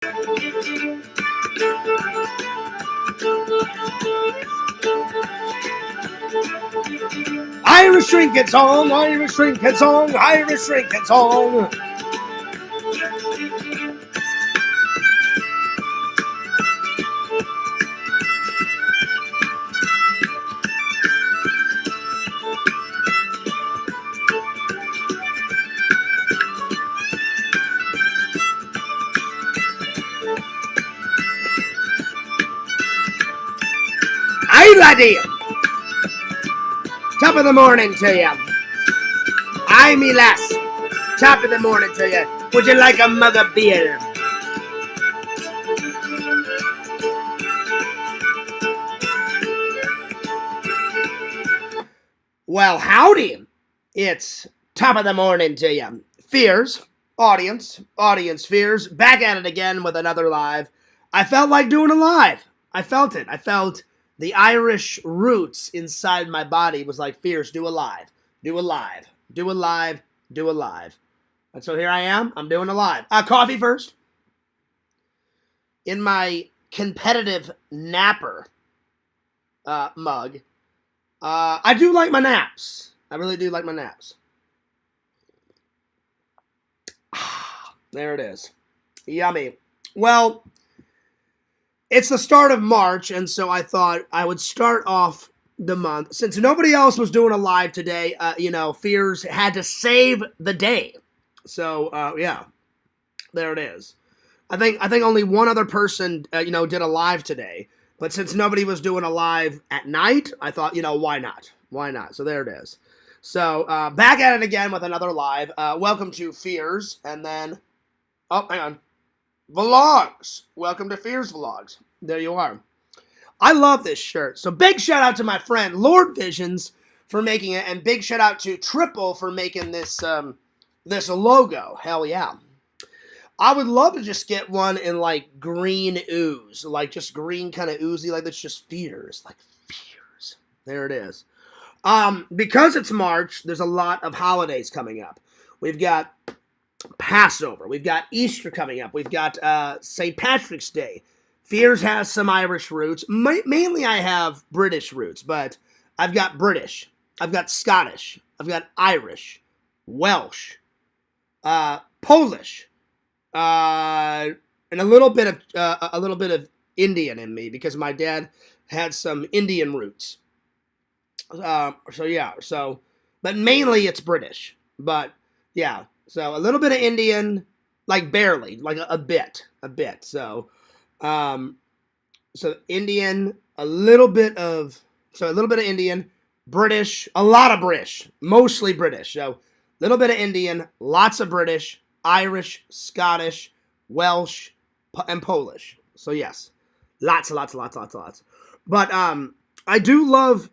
Irish drinking song, Irish drinking song, Irish drinking song. Hey laddie, top of the morning to you. Aye me lass, top of the morning to you. Would you like a mug of beer? Well, howdy. It's top of the morning to you. Fears, audience fears, back at it again with another live. I felt like doing a live. I felt it. I felt the Irish roots inside my body was like, Fears, do a live. Do a live. Do a live. Do a live. And so here I am. I'm doing a live. Coffee first. In my competitive napper mug. I do like my naps. I really do like my naps. There it is. Yummy. Well, it's the start of March, and so I thought I would start off the month. Since nobody else was doing a live today, Fears had to save the day. So, yeah, there it is. I think only one other person, did a live today. But since nobody was doing a live at night, I thought, why not? Why not? So there it is. So, back at it again with another live. Welcome to Fears, and then, oh, hang on. Vlogs. Welcome to Fears Vlogs. There you are. I love this shirt. So big shout out to my friend Lord Visions for making it, and big shout out to Triple for making this this logo. Hell yeah. I would love to just get one in like green ooze, like just green kind of oozy, like that's just Fears, like Fears. There it is. Because it's March, there's a lot of holidays coming up. We've got Passover. We've got Easter coming up. We've got St. Patrick's Day. Fears has some Irish roots. Mainly I have British roots, but I've got British. I've got Scottish. I've got Irish, Welsh, Polish, and a little bit of Indian in me because my dad had some Indian roots. But mainly it's British. But yeah, so a little bit of Indian, like barely, like a bit. So Indian, a little bit of Indian, British, a lot of British, mostly British. So a little bit of Indian, lots of British, Irish, Scottish, Welsh, and Polish. So yes, lots. But I do love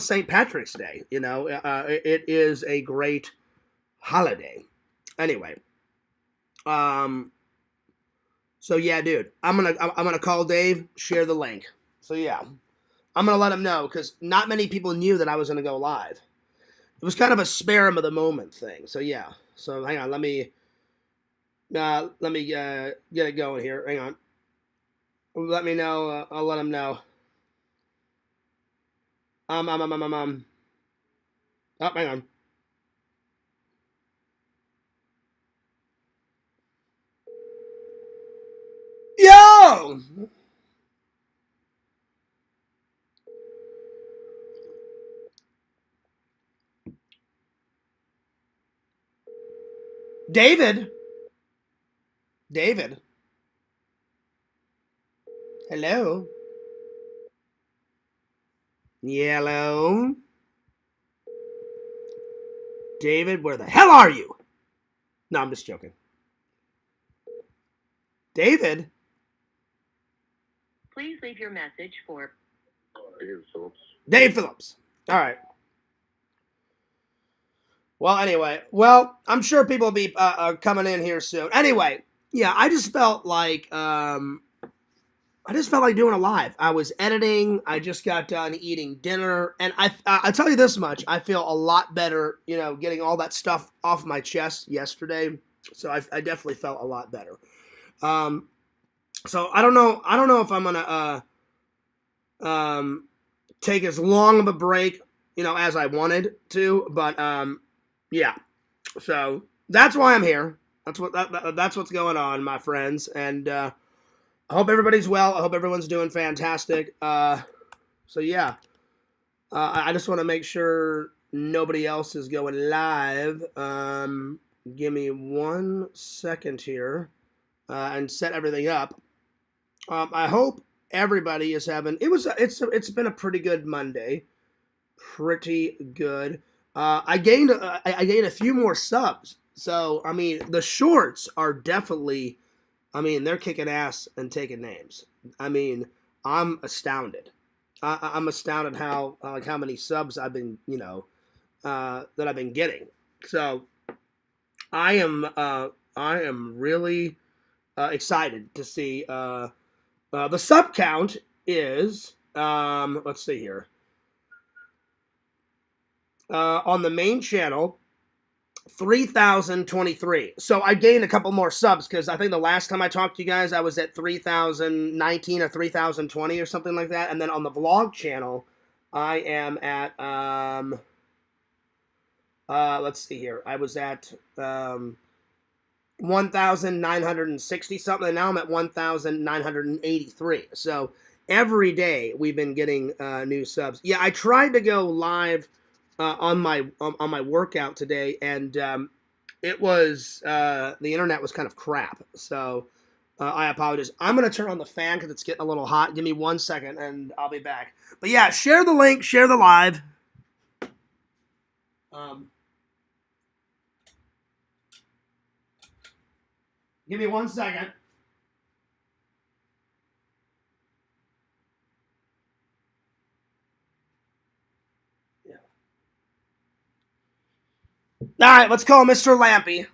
St. Patrick's Day. It is a great holiday. Anyway, so yeah, dude, I'm gonna call Dave, share the link. So yeah, I'm gonna let him know because not many people knew that I was gonna go live. It was kind of a spare him of the moment thing. So yeah. So hang on, let me get it going here. Hang on. Let me know. I'll let him know. Oh, hang on. Yo! David. Hello. Yellow. David, where the hell are you? No, I'm just joking. David? Please leave your message for Dave Phillips. All right. Well, anyway. Well, I'm sure people will be coming in here soon. Anyway, yeah, I just felt like doing a live. I was editing. I just got done eating dinner, and I tell you this much: I feel a lot better. Getting all that stuff off my chest yesterday. So I definitely felt a lot better. So I don't know. I don't know if I'm gonna take as long of a break, as I wanted to. But yeah. So that's why I'm here. That's what's going on, my friends. And I hope everybody's well. I hope everyone's doing fantastic. So yeah. I just want to make sure nobody else is going live. Give me 1 second here and set everything up. I hope everybody is having. It's been a pretty good Monday, pretty good. I gained a few more subs, so I mean the shorts are definitely. I mean they're kicking ass and taking names. I mean I'm astounded. I'm astounded how many subs I've been that I've been getting. So I am really excited to see. The sub count is let's see here. On the main channel, 3,023. So I gained a couple more subs because I think the last time I talked to you guys, I was at 3,019 or 3,020 or something like that. And then on the vlog channel, I am at let's see here. I was at 1,960 something, and now I'm at 1,983. So every day we've been getting new subs. Yeah, I tried to go live on my workout today, and it was the internet was kind of crap. So I apologize. I'm gonna turn on the fan because it's getting a little hot. Give me 1 second, and I'll be back. But yeah, share the link, share the live. Give me 1 second. Yeah. All right, let's call Mr. Lampy.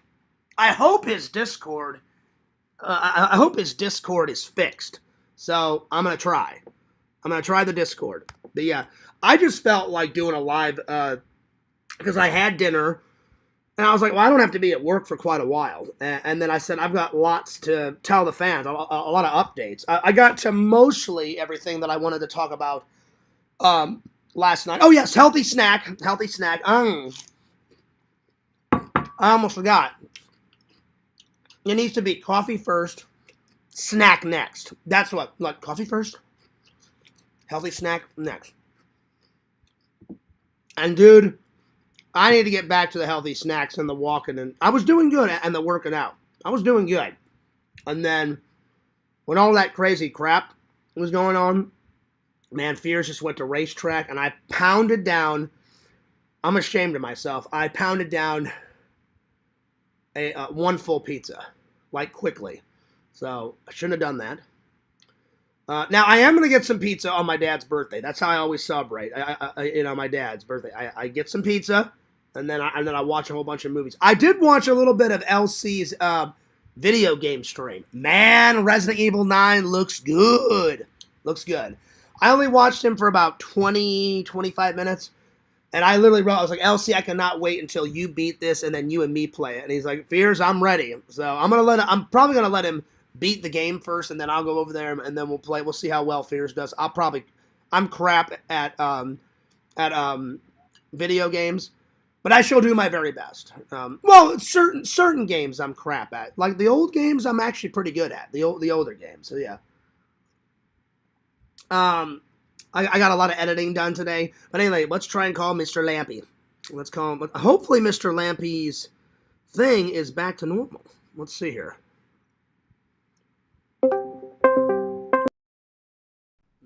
I hope his Discord. I hope his Discord is fixed. So I'm gonna try. I'm gonna try the Discord. But yeah, I just felt like doing a live because I had dinner. And I was like, well, I don't have to be at work for quite a while. And then I said, I've got lots to tell the fans, a lot of updates. I got to mostly everything that I wanted to talk about last night. Oh, yes, healthy snack. Healthy snack. I almost forgot. It needs to be coffee first, snack next. That's what, like coffee first, healthy snack next. And dude, I need to get back to the healthy snacks and the walking. And I was doing good and the working out. I was doing good. And then when all that crazy crap was going on, man, Fears just went to racetrack and I pounded down. I'm ashamed of myself. I pounded down a one full pizza, like quickly. So I shouldn't have done that. Now I am gonna get some pizza on my dad's birthday. That's how I always celebrate. My dad's birthday. I get some pizza. And then I watch a whole bunch of movies. I did watch a little bit of LC's video game stream. Man, Resident Evil 9 looks good. Looks good. I only watched him for about 20, 25 minutes. And I literally wrote, I was like, LC, I cannot wait until you beat this and then you and me play it. And he's like, Fears, I'm ready. So I'm probably going to let him beat the game first and then I'll go over there and then we'll play. We'll see how well Fears does. I'm crap at video games. But I shall do my very best. Certain games I'm crap at. Like the old games, I'm actually pretty good at. The older games. So yeah. I got a lot of editing done today. But anyway, let's try and call Mr. Lampy. Let's call him. Hopefully, Mr. Lampy's thing is back to normal. Let's see here.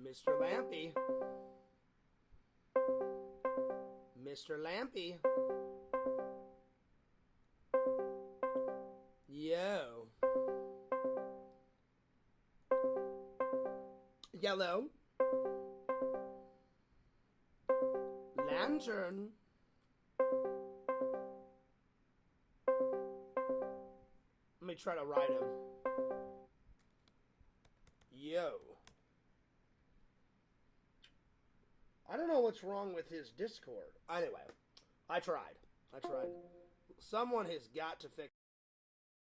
Mr. Lampy. Mr. Lampy. Yo. Yellow. Lantern. Let me try to write him. Yo. I don't know what's wrong with his Discord. Anyway, I tried. Someone has got to fix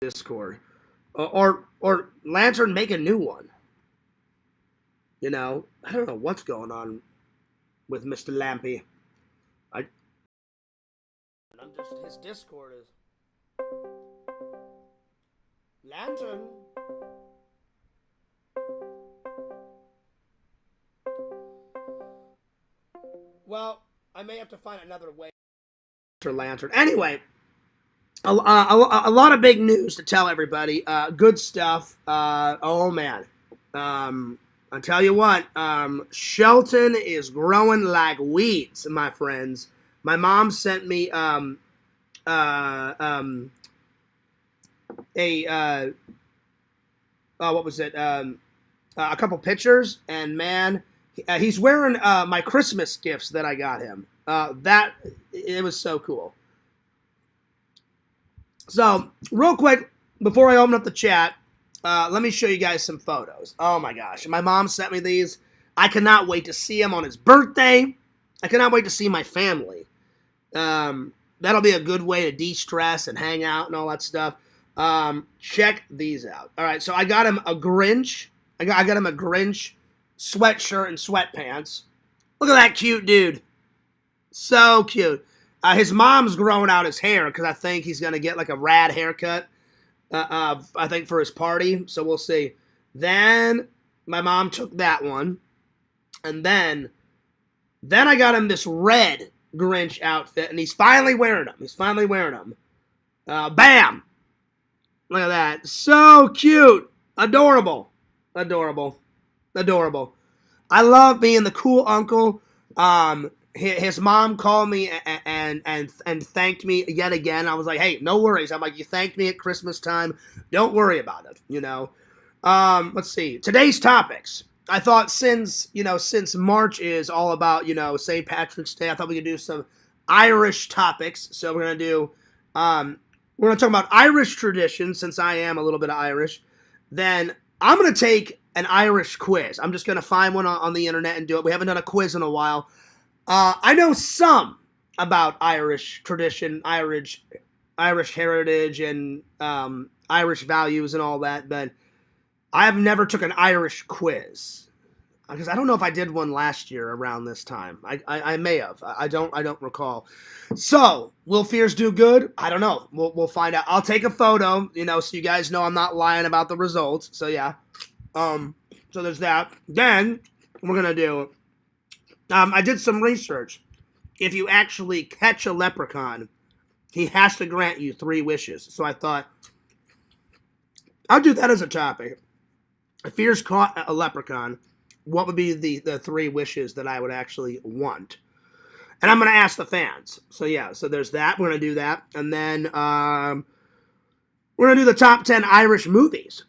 Discord. Or Lantern make a new one. You know, I don't know what's going on with Mr. Lampy. I'm just his Discord is Lantern. Well, I may have to find another way. Lantern. Anyway, a lot of big news to tell everybody. Good stuff. Oh man. I tell you what. Shelton is growing like weeds, my friends. My mom sent me what was it? A couple pictures, and man, he's wearing my Christmas gifts that I got him. That it was so cool. So, real quick, before I open up the chat, let me show you guys some photos. Oh my gosh, my mom sent me these. I cannot wait to see him on his birthday. I cannot wait to see my family. That'll be a good way to de-stress and hang out and all that stuff. Check these out. All right, so I got him a Grinch. I got him a Grinch sweatshirt and sweatpants. Look at that cute dude. So cute. His mom's growing out his hair because I think he's going to get like a rad haircut, I think, for his party. So we'll see. Then my mom took that one. And then I got him this red Grinch outfit, and he's finally wearing them. Bam! Look at that. So cute. Adorable. I love being the cool uncle. His mom called me and thanked me yet again. I was like, hey, no worries. I'm like, you thanked me at Christmas time. Don't worry about it, you know. Let's see. Today's topics. I thought since March is all about, St. Patrick's Day, I thought we could do some Irish topics. So we're going to talk about Irish traditions, since I am a little bit of Irish. Then I'm going to take an Irish quiz. I'm just going to find one on the internet and do it. We haven't done a quiz in a while. I know some about Irish tradition, Irish heritage, and Irish values and all that, but I have never took an Irish quiz, because I don't know if I did one last year around this time. I may have. I don't recall. So, will Fears do good? I don't know. We'll find out. I'll take a photo, so you guys know I'm not lying about the results. So yeah. So there's that. Then we're gonna do. I did some research. If you actually catch a leprechaun, he has to grant you 3 wishes. So I thought I'll do that as a topic. If Fears caught a leprechaun, what would be the 3 wishes that I would actually want? And I'm going to ask the fans. So yeah, so there's that. We're going to do that. And then we're going to do the top 10 Irish movies.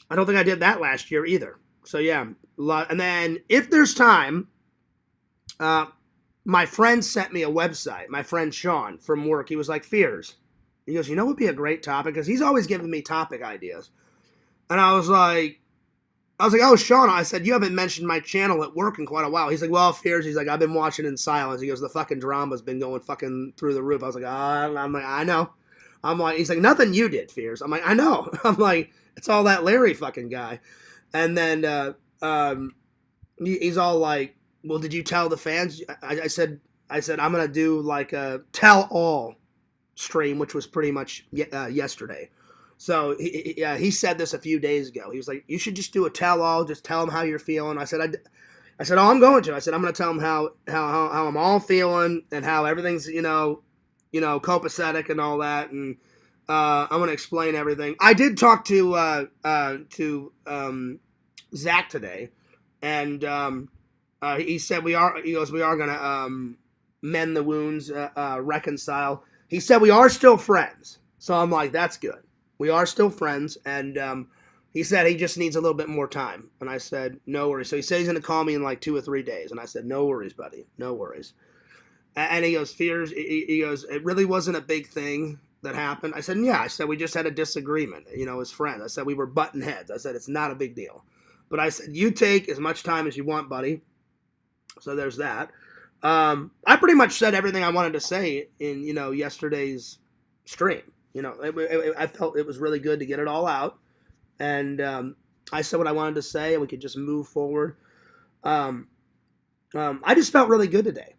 I don't think I did that last year either. So yeah, and then if there's time, my friend sent me a website. My friend Sean from work, he was like, Fears. He goes, what would be a great topic? Because he's always giving me topic ideas. And I was like, oh, Sean, I said, you haven't mentioned my channel at work in quite a while. He's like, well, Fears, he's like, I've been watching in silence. He goes, the fucking drama's been going fucking through the roof. I was like, I'm like, I know. I'm like, he's like, nothing you did, Fears. I'm like, I know. I'm like, it's all that Larry fucking guy. And then he's all like, well, did you tell the fans? I said, I'm going to do like a tell-all stream, which was pretty much yesterday. So he said this a few days ago. He was like, you should just do a tell-all, just tell them how you're feeling. I said, oh, I'm going to. I said, I'm going to tell them how I'm all feeling and how everything's, copacetic and all that. And I'm going to explain everything. I did talk to Zach today, and he said we are going to mend the wounds, reconcile. He said we are still friends. So I'm like, that's good. We are still friends, and he said he just needs a little bit more time. And I said, no worries. So he said he's going to call me in like 2 or 3 days. And I said, no worries, buddy. No worries. And he goes, Fears, he goes, it really wasn't a big thing that happened. I said, yeah. I said, we just had a disagreement, as friends. I said, we were butting heads. I said, it's not a big deal. But I said, you take as much time as you want, buddy. So there's that. I pretty much said everything I wanted to say in, yesterday's stream. I felt it was really good to get it all out. and I said what I wanted to say, and we could just move forward. Um, I just felt really good today.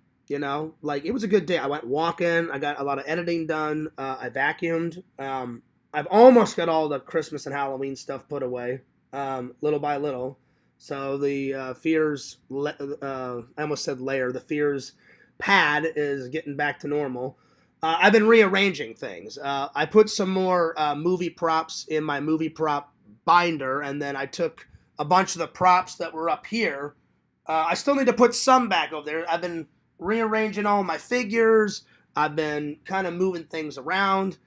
Like it was a good day. I went walking. I got a lot of editing done. I vacuumed. I've almost got all the Christmas and Halloween stuff put away, little by little. So the I almost said layer. The fears pad is getting back to normal. I've been rearranging things. I put some more movie props in my movie prop binder, and then I took a bunch of the props that were up here. I still need to put some back over there. I've been rearranging all my figures. I've been kind of moving things around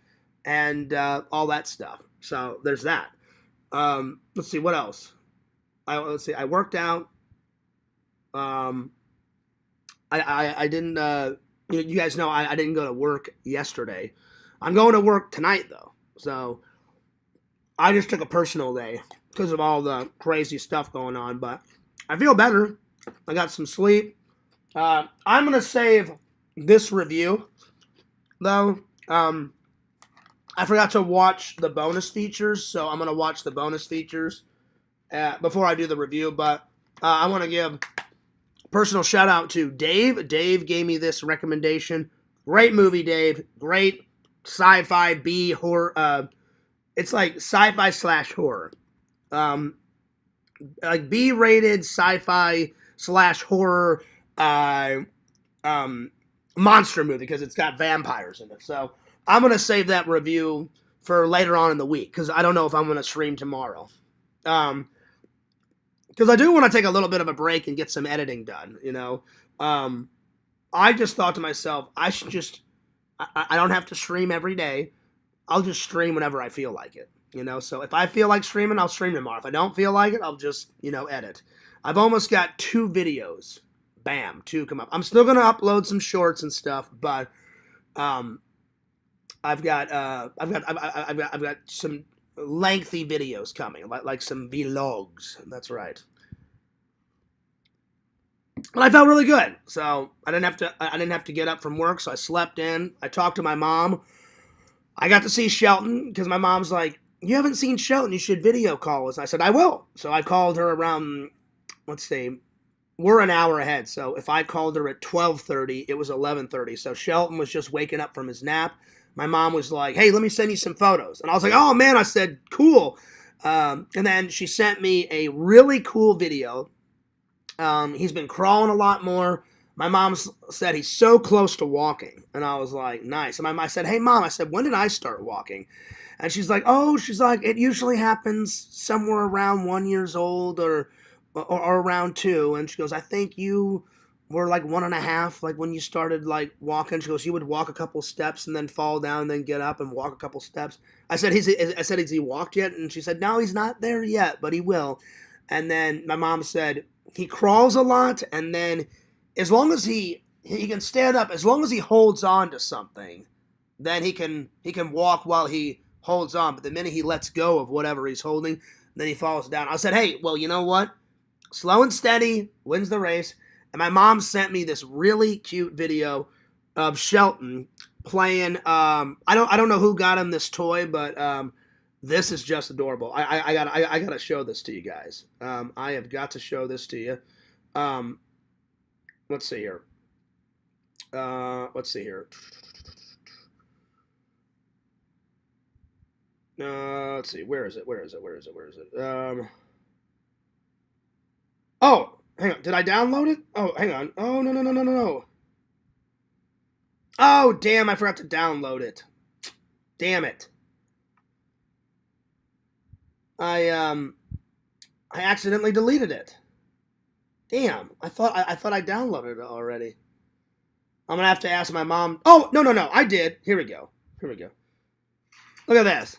and all that stuff. So there's that. Let's see, what else? Let's see. I worked out. I didn't. You guys know I didn't go to work yesterday. I'm going to work tonight though. So I just took a personal day because of all the crazy stuff going on. But I feel better. I got some sleep. I'm gonna save this review though. I forgot to watch the bonus features, so I'm gonna watch the bonus features before I do the review. But I want to give a personal shout out to Dave. Dave gave me this recommendation. Great movie, Dave. Great sci-fi B horror. It's like sci-fi / horror. Like B-rated sci-fi / horror monster movie because it's got vampires in it. So I'm going to save that review for later on in the week because I don't know if I'm going to stream tomorrow. Because I do want to take a little bit of a break and get some editing done, I just thought to myself, I should just, I don't have to stream every day. I'll just stream whenever I feel like it, So if I feel like streaming, I'll stream tomorrow. If I don't feel like it, I'll just, edit. I've almost got 2 videos. Bam, 2 come up. I'm still going to upload some shorts and stuff, but I've got some lengthy videos coming, like some vlogs. That's right. But I felt really good, so I didn't have to get up from work, so I slept in. I talked to my mom. I got to see Shelton because my mom's like, "You haven't seen Shelton. You should video call us." I said, "I will." So I called her around. Let's see, we're an hour ahead, so if I called her at 12:30, it was 11:30. So Shelton was just waking up from his nap. My mom was like, "Hey, let me send you some photos." And I was like, "Oh, man." I said, "Cool." And then she sent me a really cool video. He's been crawling a lot more. My mom said he's so close to walking. And I was like, nice. And I said, "Hey, Mom," I said, "when did I start walking?" And she's like, "It usually happens somewhere around 1 year old or around 2. And she goes, "I think you were like 1.5, like when you started like walking." She goes, "You would walk a couple steps and then fall down and then get up and walk a couple steps." I said, "Has he walked yet?" And she said, "No, he's not there yet, but he will." And then my mom said, "He crawls a lot, and then as long as he can stand up, as long as he holds on to something, then he can walk while he holds on. But the minute he lets go of whatever he's holding, then he falls down." I said, "Hey, well, you know what? Slow and steady wins the race." And my mom sent me this really cute video of Shelton playing. I don't know who got him this toy, but this is just adorable. I gotta show this to you guys. I have got to show this to you. Let's see here. Let's see here. Let's see. Where is it? Oh, hang on. Did I download it? Oh, hang on. Oh, no. Oh, damn, I forgot to download it. Damn it. I accidentally deleted it. Damn, I thought I downloaded it already. I'm gonna have to ask my mom. Oh, no, I did. Here we go. Look at this.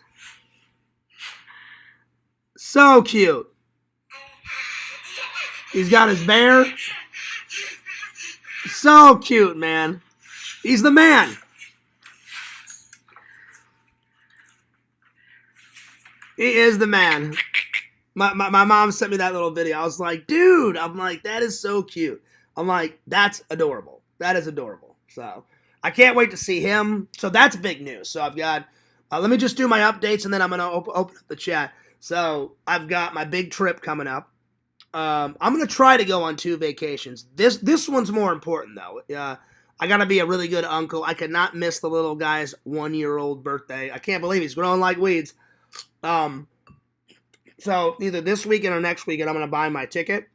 So cute. He's got his bear. So cute, man. He's the man. He is the man. My mom sent me that little video. I was like, dude, that is so cute. I'm like, that's adorable. That is adorable. So I can't wait to see him. So that's big news. So I've got, let me just do my updates and then I'm going to open up the chat. So I've got my big trip coming up. I'm gonna try to go on 2 vacations. This one's more important though. I gotta be a really good uncle. I cannot miss the little guy's 1-year-old birthday. I can't believe he's growing like weeds. So either this weekend or next weekend, I'm gonna buy my ticket.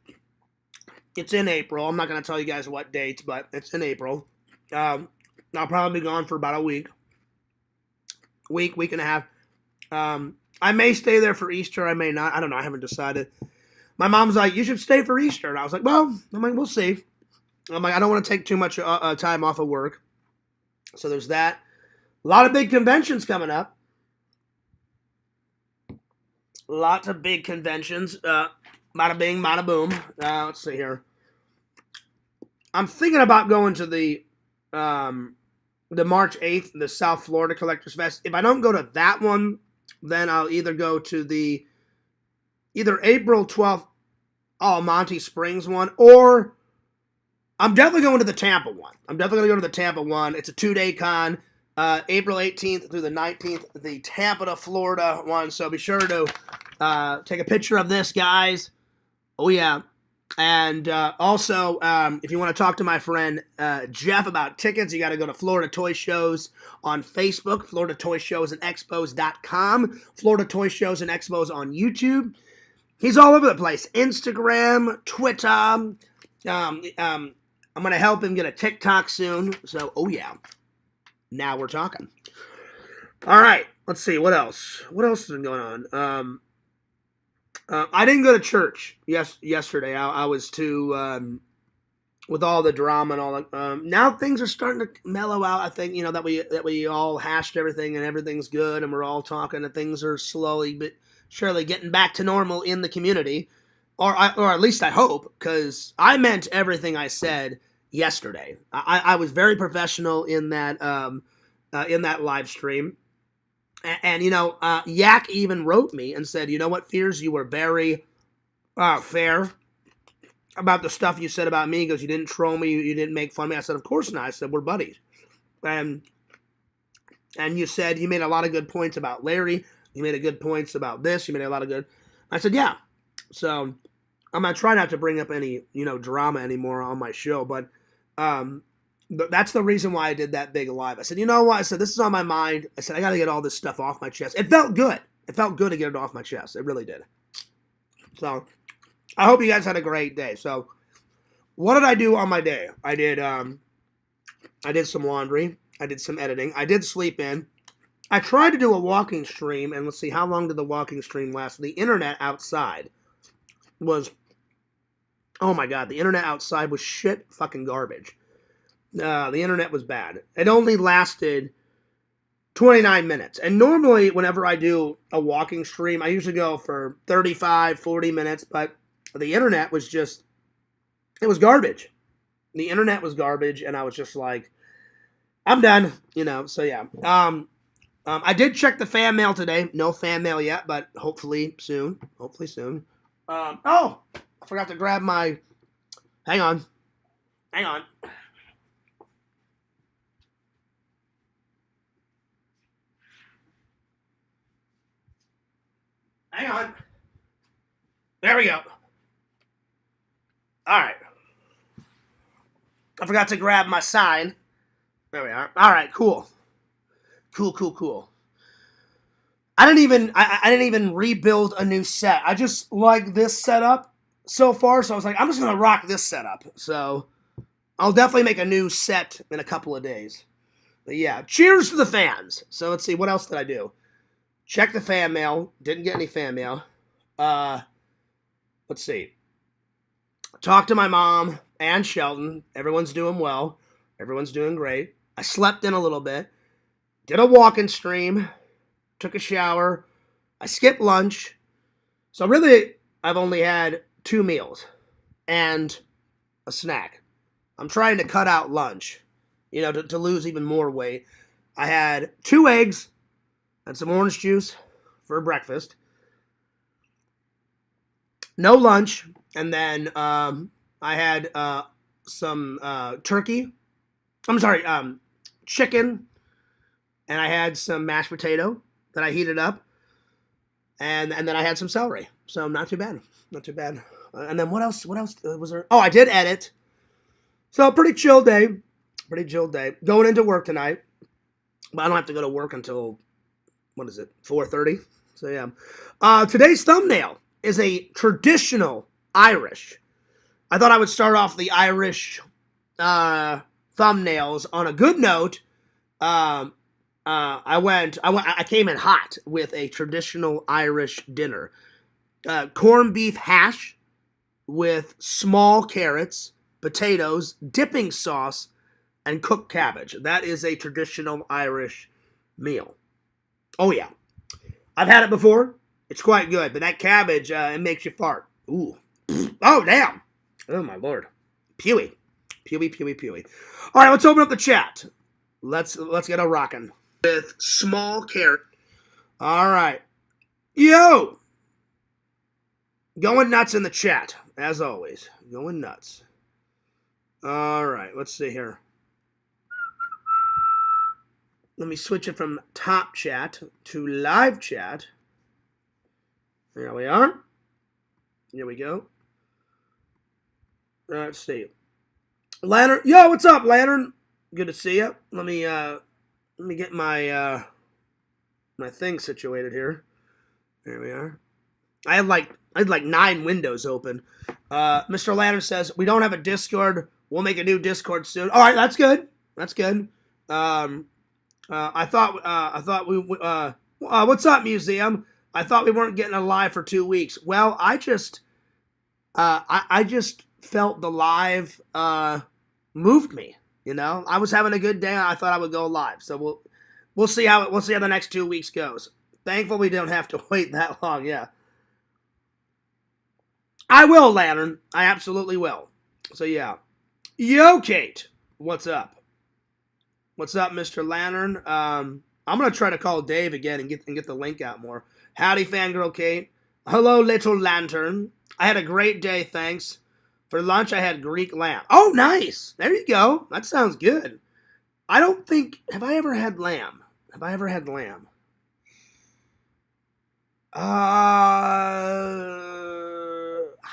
It's in April. I'm not gonna tell you guys what date, but it's in April. I'll probably be gone for about a week and a half. I may stay there for Easter. I may not. I don't know. I haven't decided. My mom's like, you should stay for Easter. And I was like, well, we'll see. I'm like, I don't want to take too much time off of work. So there's that. A lot of big conventions coming up. Lots of big conventions. Bada bing, bada boom. Let's see here. I'm thinking about going to the March 8th, the South Florida Collectors Fest. If I don't go to that one, then I'll either go to either April 12th, Monty Springs one, or I'm definitely going to the Tampa one. I'm definitely going to go to the Tampa one. It's a 2-day con, April 18th through the 19th, the Tampa to Florida one. So be sure to take a picture of this, guys. Oh, yeah. And also, if you want to talk to my friend Jeff about tickets, you got to go to Florida Toy Shows on Facebook, Florida Toy Shows and Expos.com, Florida Toy Shows and Expos on YouTube. He's all over the place. Instagram, Twitter. I'm going to help him get a TikTok soon. So, oh yeah. Now we're talking. All right. Let's see. What else? What else has been going on? I didn't go to church yesterday. I was too, with all the drama and all that. Now things are starting to mellow out. I think, that we all hashed everything and everything's good and we're all talking and things are slowly but surely getting back to normal in the community, or at least I hope, because I meant everything I said yesterday. I was very professional in that live stream, and Yak even wrote me and said, you know what, Fears, you were very fair about the stuff you said about me, because you didn't troll me, you didn't make fun of me. I said, of course not. I said, we're buddies, and you said you made a lot of good points about Larry. You made a good points about this. You made a lot of good. I said, yeah. So I'm going to try not to bring up any, drama anymore on my show. But that's the reason why I did that big live. I said, you know what? I said, this is on my mind. I said, I got to get all this stuff off my chest. It felt good. It felt good to get it off my chest. It really did. So I hope you guys had a great day. So what did I do on my day? I did some laundry. I did some editing. I did sleep in. I tried to do a walking stream, and let's see, how long did the walking stream last? The internet outside was, oh my god, the internet outside was shit fucking garbage. The internet was bad. It only lasted 29 minutes. And normally, whenever I do a walking stream, I usually go for 35, 40 minutes, but the internet was just, it was garbage. The internet was garbage, and I was just like, I'm done, so yeah. I did check the fan mail today. No fan mail yet, but hopefully soon. I forgot to grab my... Hang on. Hang on. There we go. All right. I forgot to grab my sign. There we are. All right, cool. Cool. I didn't even rebuild a new set. I just like this setup so far, so I was like, I'm just gonna rock this setup. So I'll definitely make a new set in a couple of days. But yeah, cheers to the fans. So let's see, what else did I do? Check the fan mail. Didn't get any fan mail. Let's see. Talked to my mom and Shelton. Everyone's doing well. Everyone's doing great. I slept in a little bit. Did a walking stream. Took a shower. I skipped lunch. So really, I've only had 2 meals and a snack. I'm trying to cut out lunch, to lose even more weight. I had 2 eggs and some orange juice for breakfast. No lunch. And then I had some turkey. I'm sorry, chicken. And I had some mashed potato that I heated up. and then I had some celery. So not too bad. Not too bad. And then what else? What else was there? Oh, I did edit. So pretty chill day. Pretty chill day. Going into work tonight. But I don't have to go to work until, what is it, 4:30? So yeah. Today's thumbnail is a traditional Irish. I thought I would start off the Irish thumbnails on a good note. I came in hot with a traditional Irish dinner. Corned beef hash with small carrots, potatoes, dipping sauce, and cooked cabbage. That is a traditional Irish meal. Oh yeah. I've had it before. It's quite good, but that cabbage, it makes you fart. Ooh. Oh, damn. Oh, my Lord. Pewy. Pewy. All right, let's open up the chat. Let's get a rockin'. With small carrot. All right. Yo! Going nuts in the chat, as always. Going nuts. All right, let's see here. Let me switch it from top chat to live chat. There we are. Here we go. Let's see. Lantern. Yo, what's up, Lantern? Good to see you. Let me get my my thing situated here. There we are. I had like 9 windows open. Mr. Lantern says we don't have a Discord. We'll make a new Discord soon. All right, that's good. That's good. I thought we. What's up, Museum? I thought we weren't getting a live for 2 weeks. Well, I just felt the live moved me. You know, I was having a good day. I thought I would go live. So we'll see how the next 2 weeks goes. Thankful we don't have to wait that long. Yeah, I will, Lantern. I absolutely will. So yeah, yo, Kate, what's up? What's up, Mr. Lantern? I'm gonna try to call Dave again and get the link out more. Howdy, fangirl Kate. Hello, little lantern. I had a great day, thanks. For lunch, I had Greek lamb. Oh, nice. There you go. That sounds good. I don't think... Have I ever had lamb? I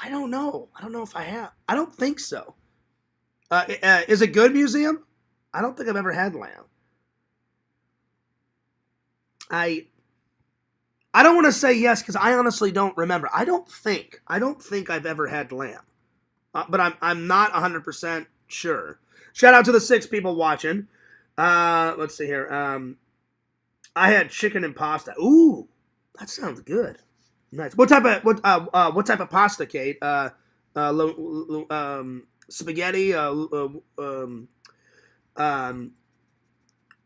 don't know. I don't know if I have. I don't think so. Is it good, Museum? I don't think I've ever had lamb. I don't want to say yes because I honestly don't remember. I don't think I've ever had lamb, but I'm not 100% sure. Shout out to the 6 people watching. Let's see here. I had chicken and pasta. Ooh, that sounds good. Nice. What type of pasta, Kate? Spaghetti.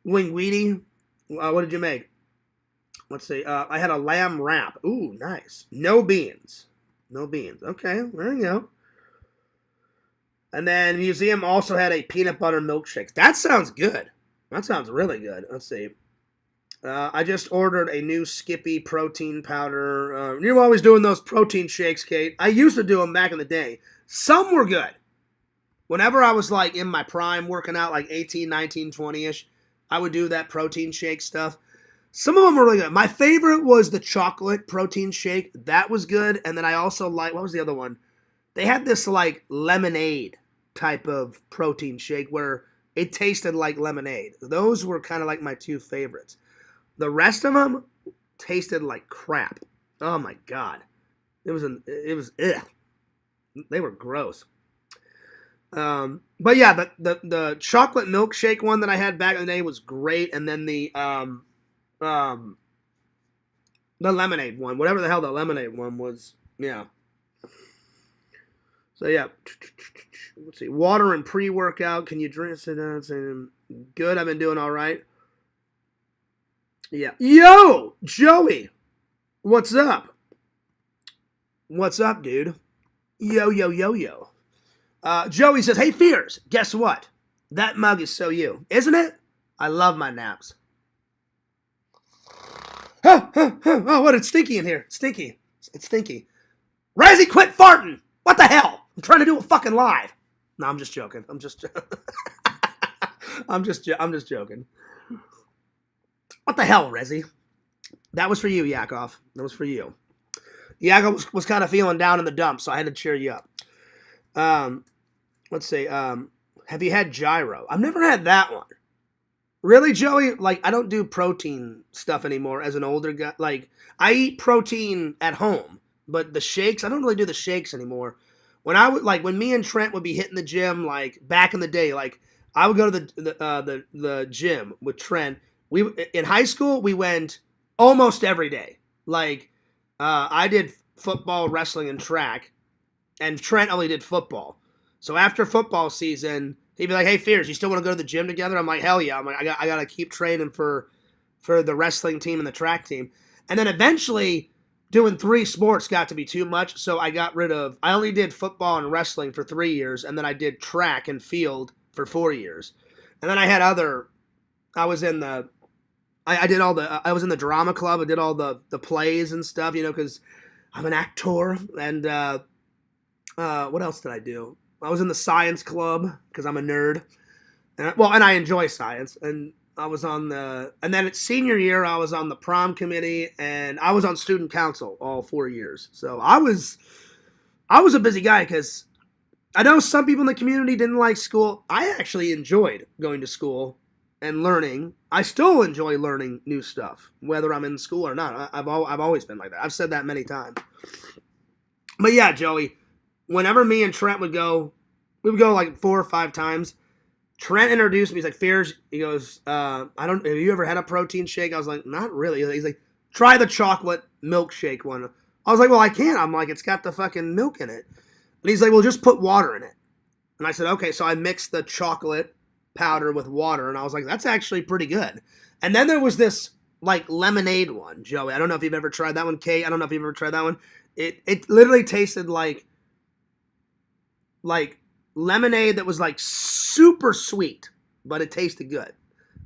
Linguine. What did you make? Let's see. I had a lamb wrap. Ooh, nice. No beans. Okay, there you go. And then Museum also had a peanut butter milkshake. That sounds good. That sounds really good. Let's see. I just ordered a new Skippy protein powder. You're always doing those protein shakes, Kate. I used to do them back in the day. Some were good. Whenever I was like in my prime working out, like 18, 19, 20-ish, I would do that protein shake stuff. Some of them were really good. My favorite was the chocolate protein shake. That was good. And then I also like, what was the other one? They had this like lemonade type of protein shake where it tasted like lemonade. Those were kind of like my 2 favorites. The rest of them tasted like crap. Oh my God. It was ugh. They were gross. But yeah, the chocolate milkshake one that I had back in the day was great. And then the lemonade one, whatever the hell the lemonade one was, yeah. So yeah, let's see. Water and pre-workout. Can you drink? Good. I've been doing all right. Yeah. Yo, Joey, what's up? What's up, dude? Yo. Joey says, "Hey, Fears, guess what? That mug is so you, isn't it? I love my naps." Oh, what? It's stinky in here. Stinky. It's stinky. Razzie, quit farting. What the hell? I'm trying to do a fucking live. No, I'm just joking. I'm just joking. What the hell, Razzie? That was for you, Yakov. That was for you. Yakov was kind of feeling down in the dumps, so I had to cheer you up. Let's see. Have you had gyro? I've never had that one. Really, Joey? Like, I don't do protein stuff anymore as an older guy. Like, I eat protein at home, but the shakes, I don't really do the shakes anymore. When me and Trent would be hitting the gym, like back in the day, like I would go to the gym with Trent. In high school we went almost every day. Like, I did football, wrestling, and track, and Trent only did football. So after football season, he'd be like, "Hey, Fears, you still want to go to the gym together?" I'm like, "Hell yeah!" I'm like, I got to keep training for the wrestling team and the track team. And then eventually, doing 3 sports got to be too much, so I only did football and wrestling for 3 years, and then I did track and field for 4 years. And then I was in the I was in the drama club. I did all the plays and stuff, because I'm an actor. And what else did I do? I was in the science club because I'm a nerd. And I enjoy science. And I was and then at senior year, I was on the prom committee, and I was on student council all 4 years. So I was a busy guy because I know some people in the community didn't like school. I actually enjoyed going to school and learning. I still enjoy learning new stuff, whether I'm in school or not. I've always been like that. I've said that many times. But yeah, Joey, whenever me and Trent would go, we would go like 4 or 5 times. Trent introduced me. He's like, "Fears." He goes, have you ever had a protein shake? I was like, "Not really." He's like, "Try the chocolate milkshake one." I was like, "Well, I can't." I'm like, "It's got the fucking milk in it." And he's like, "Well, just put water in it." And I said, "Okay." So I mixed the chocolate powder with water, and I was like, "That's actually pretty good." And then there was this like lemonade one, Joey. I don't know if you've ever tried that one, Kate. I don't know if you've ever tried that one. It literally tasted like lemonade that was like super sweet, but it tasted good.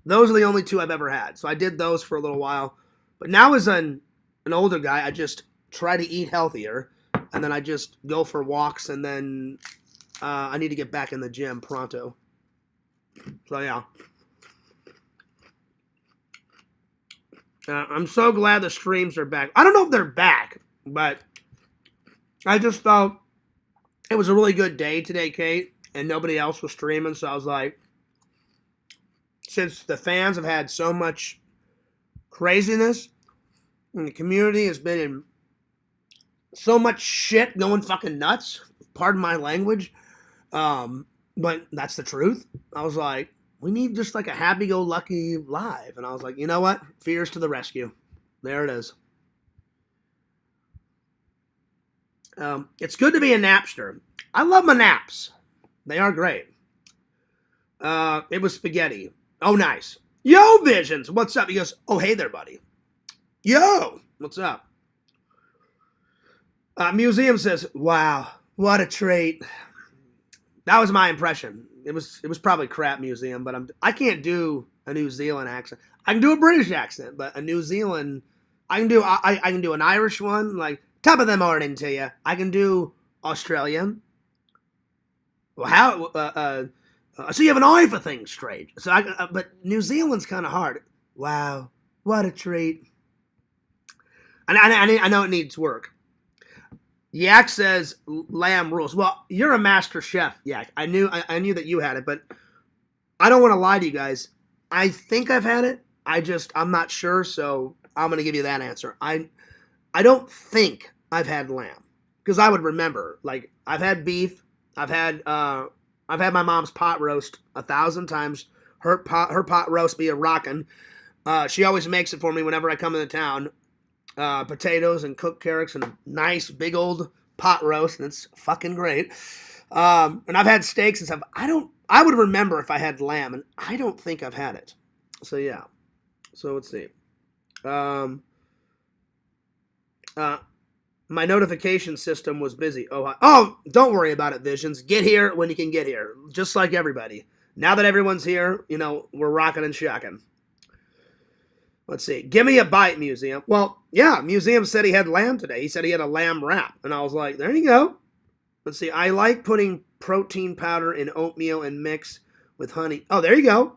Those are the only 2 I've ever had. So I did those for a little while. But now as an older guy, I just try to eat healthier, and then I just go for walks, and then I need to get back in the gym pronto. So yeah. I'm so glad the streams are back. I don't know if they're back, but I just thought it was a really good day today, Kate, and nobody else was streaming, so I was like, since the fans have had so much craziness, and the community has been in so much shit going fucking nuts, pardon my language, but that's the truth. I was like, we need just like a happy-go-lucky live, and I was like, you know what? Fears to the rescue. There it is. It's good to be a napster. I love my naps. They are great. It was spaghetti. Oh, nice. Yo, Visions, what's up? He goes, "Oh, hey there, buddy." Yo, what's up? Museum says, "Wow, what a treat." That was my impression. It was probably crap, Museum, but I can't do a New Zealand accent. I can do a British accent, but a New Zealand, I can do an Irish one, like top of the morning to you. I can do Australian. Well, how? So you have an eye for things strange. So but New Zealand's kind of hard. Wow, what a treat. I know it needs work. Yak says lamb rules. Well, you're a master chef, Yak. I knew that you had it, but I don't want to lie to you guys. I think I've had it. I'm not sure, so I'm gonna give you that answer. I don't think I've had lamb because I would remember. Like, I've had beef. I've had my mom's pot roast 1,000 times. Her pot roast be a rockin'. She always makes it for me whenever I come into town. Potatoes and cooked carrots and a nice big old pot roast, and it's fucking great. And I've had steaks and stuff. I would remember if I had lamb, and I don't think I've had it. So yeah. So let's see. My notification system was busy. Oh, don't worry about it, Visions. Get here when you can get here. Just like everybody. Now that everyone's here, we're rocking and shocking. Let's see. Give me a bite, Museum. Well, yeah, Museum said he had lamb today. He said he had a lamb wrap. And I was like, there you go. Let's see. I like putting protein powder in oatmeal and mix with honey. Oh, there you go.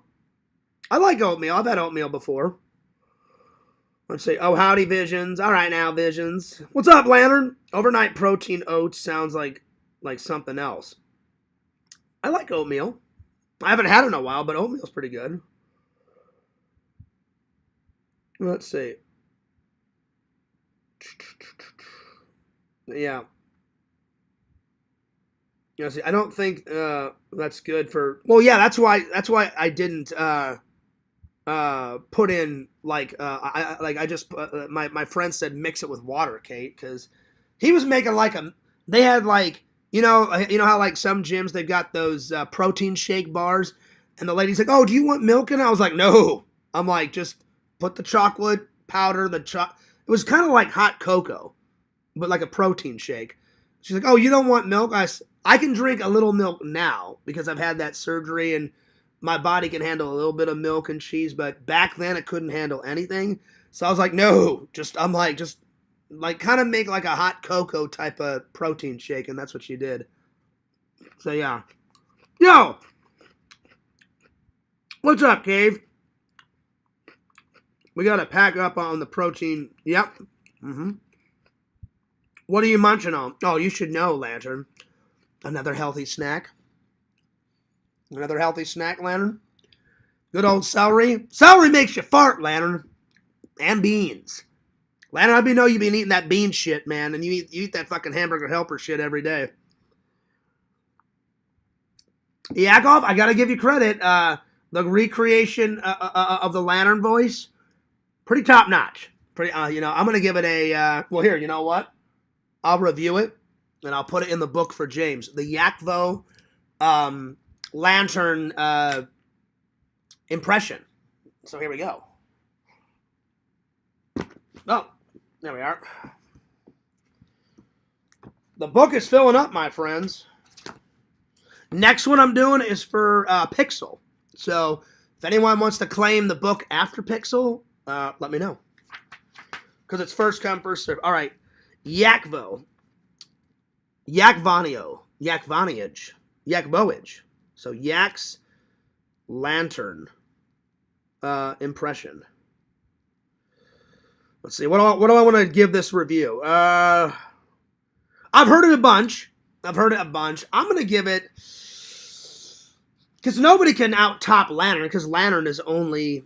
I like oatmeal. I've had oatmeal before. Let's see. Oh, howdy, Visions. All right now, Visions. What's up, Lantern? Overnight protein oats sounds like something else. I like oatmeal. I haven't had it in a while, but oatmeal's pretty good. Let's see. Yeah. See, I don't think that's good for. Well, yeah, that's why I didn't put in I just my friend said mix it with water, Kate, because he was making they had you know how like some gyms they've got those protein shake bars, and the lady's like, oh, do you want milk? And I was like, no. I'm like, just put the chocolate powder, it was kind of like hot cocoa, but like a protein shake. She's like, oh, you don't want milk? I can drink a little milk now because I've had that surgery and my body can handle a little bit of milk and cheese, but back then it couldn't handle anything. So I was like, no, just kind of make like a hot cocoa type of protein shake, and that's what she did. So yeah. Yo! What's up, Cave? We gotta pack up on the protein. Yep. Mm-hmm. What are you munching on? Oh, you should know, Lantern. Another healthy snack. Another healthy snack, Lantern. Good old celery. Celery makes you fart, Lantern. And beans. Lantern, I know you've been eating that bean shit, man, and you eat that fucking hamburger helper shit every day. Yakov, I gotta give you credit. The recreation of the Lantern voice, pretty top notch. Pretty, I'm gonna give it a. Well, here, you know what? I'll review it, and I'll put it in the book for James. The Yakvo Lantern impression. So here we go. Oh, there we are. The book is filling up, my friends. Next one I'm doing is for Pixel. So if anyone wants to claim the book after Pixel, let me know. Because it's first come, first serve. All right. Yakvo. Yakvanio. Yakvaniage. Yakvoage. So Yak's Lantern impression. Let's see. What do I want to give this review? I've heard it a bunch. I'm going to give it, because nobody can out-top Lantern, because Lantern's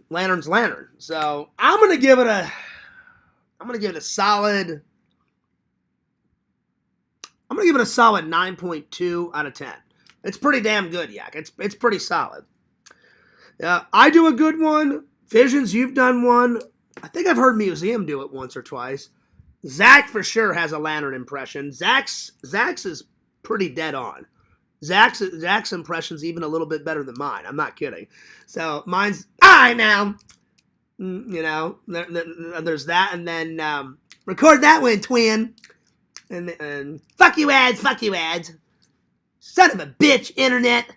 Lantern. So I'm going to give it a solid. I'm going to give it a solid 9.2 out of 10. It's pretty damn good, Yak. It's pretty solid. I do a good one. Visions, you've done one. I think I've heard Museum do it once or twice. Zach for sure has a Lantern impression. Zach's is pretty dead on. Zach's impression's even a little bit better than mine. I'm not kidding. So mine's, all right now. There's that, and then record that one, twin. And fuck you ads. Son of a bitch, internet.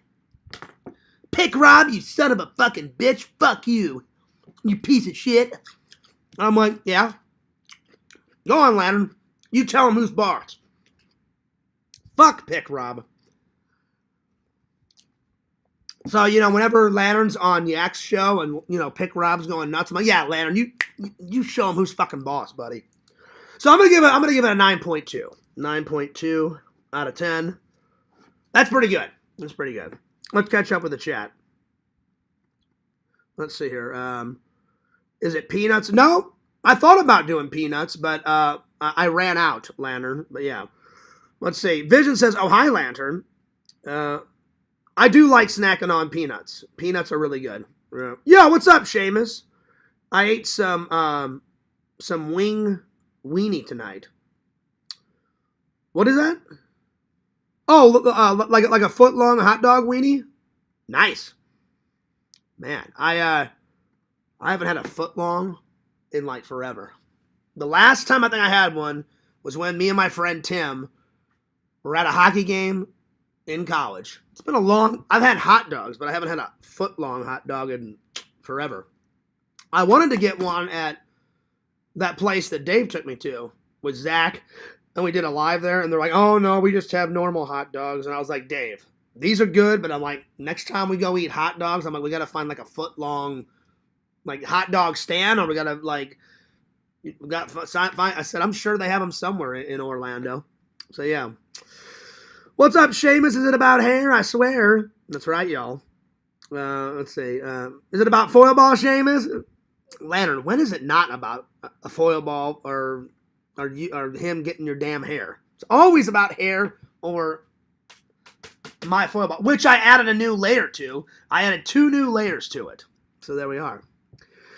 Pick Rob, you son of a fucking bitch. Fuck you. You piece of shit. I'm like, yeah. Go on, Lantern. You tell him who's boss. Fuck Pick Rob. So, whenever Lantern's on Yak's show and, Pick Rob's going nuts, I'm like, yeah, Lantern, you show him who's fucking boss, buddy. So I'm gonna give it a 9.2. 9.2 out of 10. That's pretty good. Let's catch up with the chat. Let's see here. Is it peanuts? No. I thought about doing peanuts, but I ran out, Lantern. But yeah. Let's see. Vision says, oh, hi, Lantern. I do like snacking on peanuts. Peanuts are really good. Yeah, what's up, Seamus? I ate some wing weenie tonight. What is that? Oh, like a foot long hot dog weenie. Nice, man. I haven't had a foot long in like forever. The last time I think I had one was when me and my friend Tim were at a hockey game in college. It's been I've had hot dogs, but I haven't had a foot long hot dog in forever. I wanted to get one at that place that Dave took me to with Zach, and we did a live there, and they're like, oh no, we just have normal hot dogs. And I was like, Dave, these are good, but I'm like, next time we go eat hot dogs, I'm like, we gotta find like a foot long like hot dog stand, or we gotta like I said, I'm sure they have them somewhere in Orlando. So, yeah. What's up, Seamus? Is it about hair? I swear. That's right, y'all. Let's see. Is it about foil ball, Seamus? Lantern, when is it not about a foil ball or him getting your damn hair? It's always about hair or my foil ball, which I added a new layer to. I added 2 new layers to it. So there we are.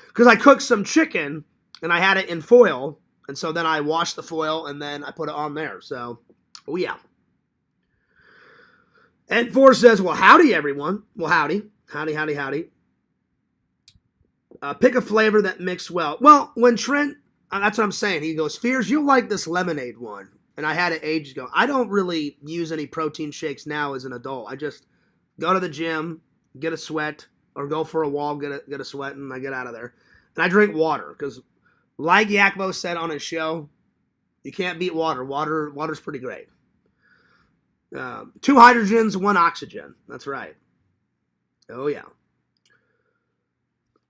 Because I cooked some chicken and I had it in foil, and so then I washed the foil and then I put it on there. So, oh yeah. Ed Force says, well, howdy, everyone. Well, howdy. Howdy. Pick a flavor that mixed well. Well, when Trent, that's what I'm saying. He goes, Fears, you'll like this lemonade one. And I had it ages ago. I don't really use any protein shakes now as an adult. I just go to the gym, get a sweat, or go for a walk, get a sweat, and I get out of there. And I drink water because, like Yakbo said on his show, you can't beat water. Water's pretty great. 2 hydrogens, 1 oxygen. That's right. Oh, yeah.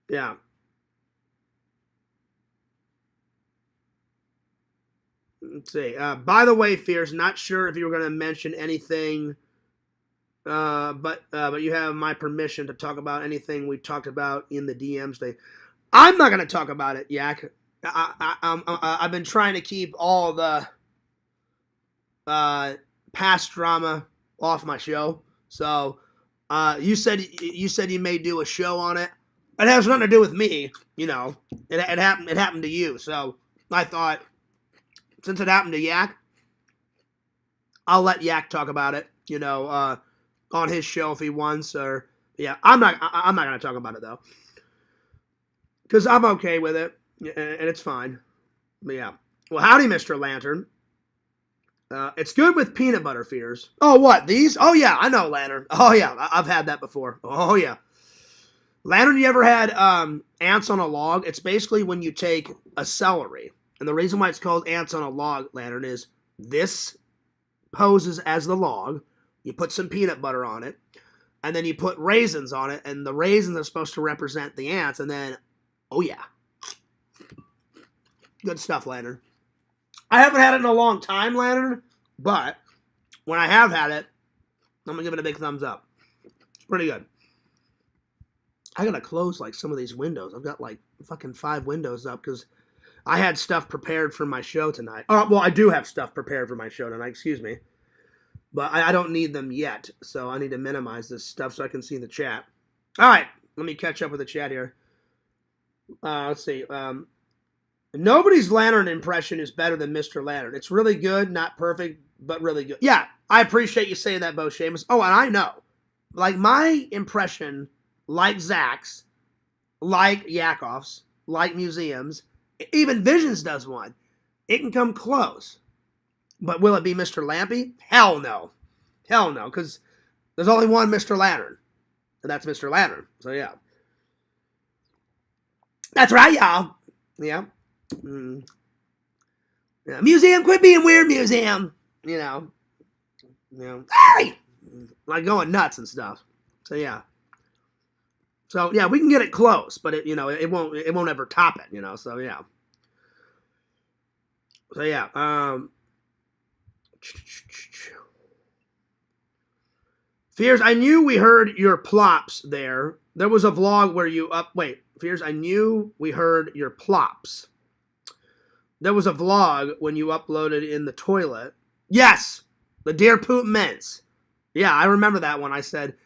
Yeah. Let's see. By the way, Fears, not sure if you were going to mention anything, but you have my permission to talk about anything we talked about in the DMs today. I'm not going to talk about it, Yak. I've been trying to keep all the past drama off my show. So you said you may do a show on it. It has nothing to do with me, you know. It happened to you. So I thought, since it happened to Yak, I'll let Yak talk about it, you know, on his show if he wants. Or yeah, I'm not gonna talk about it though, because I'm okay with it and it's fine. But yeah, well, howdy, Mr. Lantern. It's good with peanut butter, Fears. Oh, what, these? Oh yeah, I know, Lantern. Oh yeah, I've had that before. Oh yeah. Lantern, you ever had ants on a log? It's basically when you take a celery. And the reason why it's called ants on a log, Lantern, is this poses as the log. You put some peanut butter on it. And then you put raisins on it. And the raisins are supposed to represent the ants. And then, oh yeah. Good stuff, Lantern. I haven't had it in a long time, Lantern. But when I have had it, I'm going to give it a big thumbs up. It's pretty good. I gotta close like some of these windows. I've got like fucking 5 windows up because I had stuff prepared for my show tonight. Well, I do have stuff prepared for my show tonight, excuse me. But I don't need them yet, so I need to minimize this stuff so I can see the chat. All right, let me catch up with the chat here. Let's see. Nobody's Lantern impression is better than Mr. Lantern. It's really good, not perfect, but really good. Yeah, I appreciate you saying that, Bo Seamus. Oh, and I know. Like, my impression, like Zach's, like Yakov's, like Museum's, even Visions does one. It can come close. But will it be Mr. Lampy? Hell no. Hell no, because there's only one Mr. Lantern. And that's Mr. Lantern. So, yeah. That's right, y'all. Yeah. Yeah. Museum, quit being weird, Museum. You know. Hey! Like going nuts and stuff. So, yeah. So yeah, we can get it close, but it won't ever top it, you know. So yeah. So yeah. Fears, I knew we heard your plops there. There was a vlog where you Fears, I knew we heard your plops. There was a vlog when you uploaded in the toilet. Yes, the deer poop mints. Yeah, I remember that one. I said,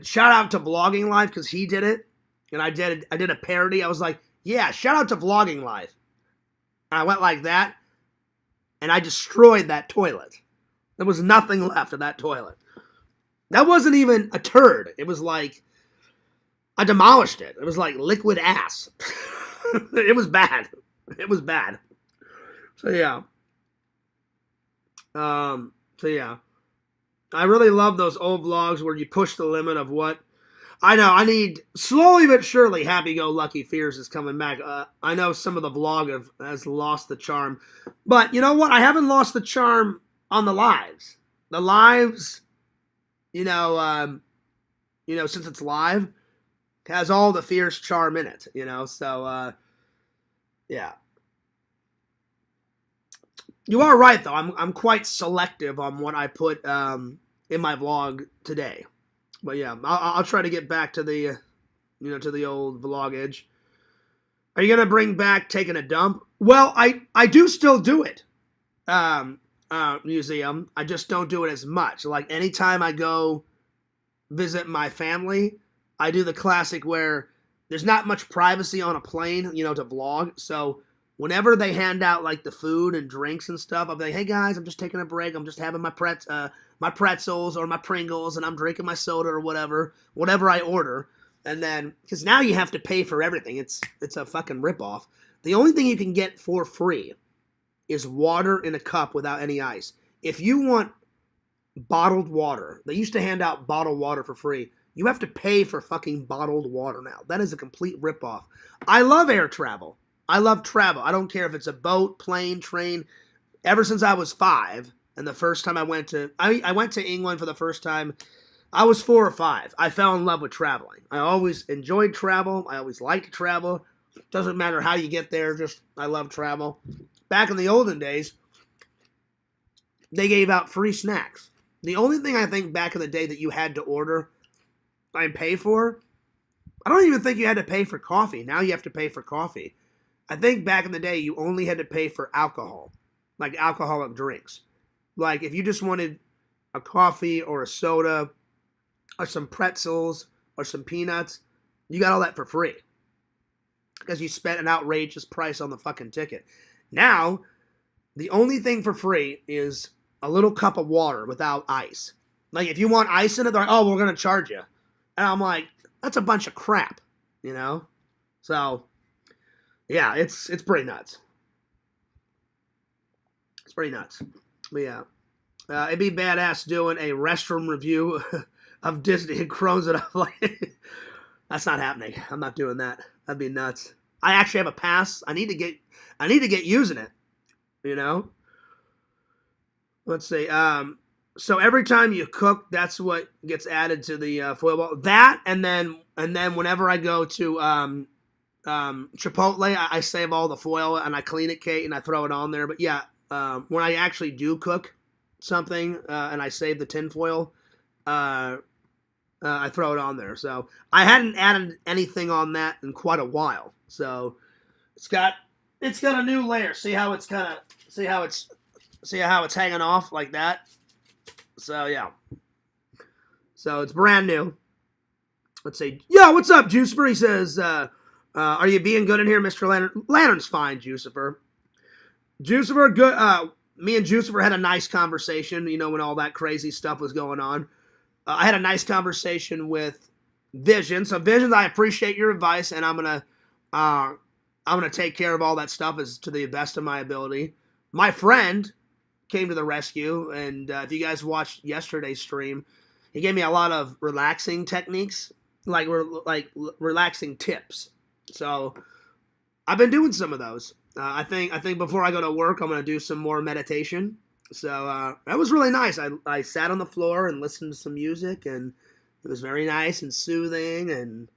shout out to Vlogging Life because he did it. And I did a parody. I was like, yeah, shout out to Vlogging Life. And I went like that. And I destroyed that toilet. There was nothing left of that toilet. That wasn't even a turd. It was like, I demolished it. It was like liquid ass. It was bad. It was bad. So yeah. So yeah. I really love those old vlogs where you push the limit of what. I know, I need, slowly but surely, Happy-Go-Lucky Fears is coming back. I know some of the vlog has lost the charm. But you know what? I haven't lost the charm on the lives. The lives, since it's live, has all the Fierce charm in it, So, yeah. You are right though. I'm quite selective on what I put in my vlog today. But yeah, I'll try to get back to the to the old vlog edge. Are you gonna bring back taking a dump? Well, I do still do it. Museum. I just don't do it as much. Like anytime I go visit my family, I do the classic where there's not much privacy on a plane, to vlog. So whenever they hand out like the food and drinks and stuff, I'll be like, hey guys, I'm just taking a break. I'm just having my pretzels or my Pringles, and I'm drinking my soda or whatever I order. And then, because now you have to pay for everything. It's a fucking ripoff. The only thing you can get for free is water in a cup without any ice. If you want bottled water, they used to hand out bottled water for free. You have to pay for fucking bottled water now. That is a complete ripoff. I love air travel. I love travel. I don't care if it's a boat, plane, train. Ever since I was 5, and the first time I went to England for the first time, I was 4 or 5. I fell in love with traveling. I always enjoyed travel. I always liked to travel. Doesn't matter how you get there, just I love travel. Back in the olden days, they gave out free snacks. The only thing I think back in the day that you had to order and pay for, I don't even think you had to pay for coffee. Now you have to pay for coffee. I think back in the day you only had to pay for alcohol, like alcoholic drinks. Like if you just wanted a coffee or a soda or some pretzels or some peanuts, you got all that for free because you spent an outrageous price on the fucking ticket. Now, the only thing for free is a little cup of water without ice. Like, if you want ice in it, they're like, oh, we're going to charge you. And I'm like, that's a bunch of crap, So, yeah, it's pretty nuts. It's pretty nuts. But, yeah. It'd be badass doing a restroom review of Disney and Crows it up. Like, that's not happening. I'm not doing that. That'd be nuts. I actually have a pass. I need to get using it. Let's see. So every time you cook, that's what gets added to the foil ball. That and then whenever I go to Chipotle, I save all the foil and I clean it, Kate, and I throw it on there. But yeah, when I actually do cook something and I save the tin foil, I throw it on there. So I hadn't added anything on that in quite a while. So it's got a new layer. See how it's hanging off like that. So yeah. So it's brand new. Let's see. Yo, what's up, Jucifer? He says, are you being good in here, Mr. Lantern? Lantern's fine, Jucifer. Jucifer, good. Me and Jucifer had a nice conversation, when all that crazy stuff was going on. I had a nice conversation with Vision. So Vision, I appreciate your advice, and I'm gonna take care of all that stuff as to the best of my ability. My friend came to the rescue, and if you guys watched yesterday's stream, he gave me a lot of relaxing techniques, like relaxing tips. So I've been doing some of those. I think before I go to work, I'm gonna do some more meditation. So that was really nice. I sat on the floor and listened to some music, and it was very nice and soothing, and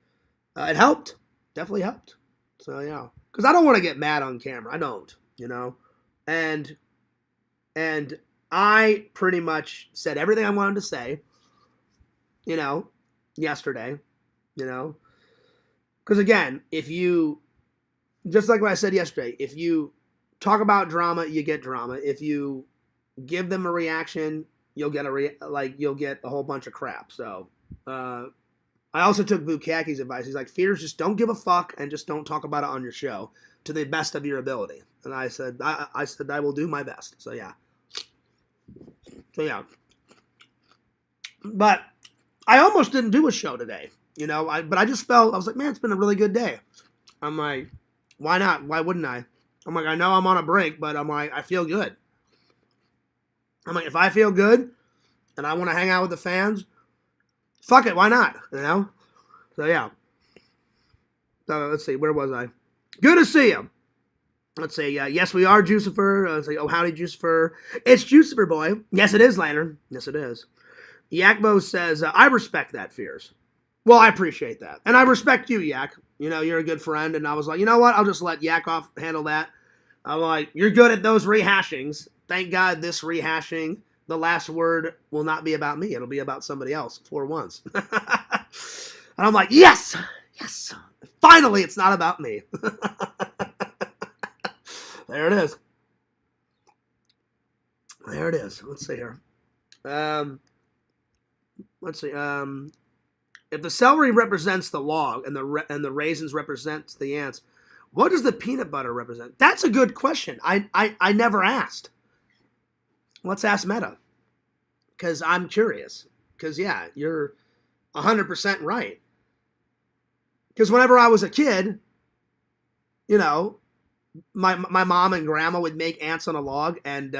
it helped. Definitely helped. So yeah, because I don't want to get mad on camera. I don't, and I pretty much said everything I wanted to say, yesterday, because again, if you, just like what I said yesterday, if you talk about drama, you get drama. If you give them a reaction, you'll get a whole bunch of crap. So, I also took Bukaki's advice. He's like, Fears, just don't give a fuck and just don't talk about it on your show to the best of your ability. And I said, I will do my best. So yeah. But I almost didn't do a show today, but I just felt, I was like, man, it's been a really good day. I'm like, why not? Why wouldn't I? I'm like, I know I'm on a break, but I'm like, I feel good. I'm like, if I feel good and I want to hang out with the fans, fuck it, why not? So yeah. So let's see, where was I? Good to see you. Let's see, yes, we are Jucifer. Let's say, oh, howdy, Jucifer. It's Jucifer, boy. Yes, it is, Lantern. Yes, it is. Yakbo says, I respect that, Fears. Well, I appreciate that. And I respect you, Yak. You're a good friend. And I was like, you know what? I'll just let Yak off handle that. I'm like, you're good at those rehashings. Thank God this rehashing, the last word will not be about me. It'll be about somebody else for once. And I'm like, yes, yes. Finally, it's not about me. There it is. There it is. Let's see here. Let's see. If the celery represents the log and the raisins represents the ants, what does the peanut butter represent? That's a good question. I never asked. Let's ask Meta. Because I'm curious. Because, yeah, you're 100% right. Because whenever I was a kid, you know, my mom and grandma would make ants on a log. And,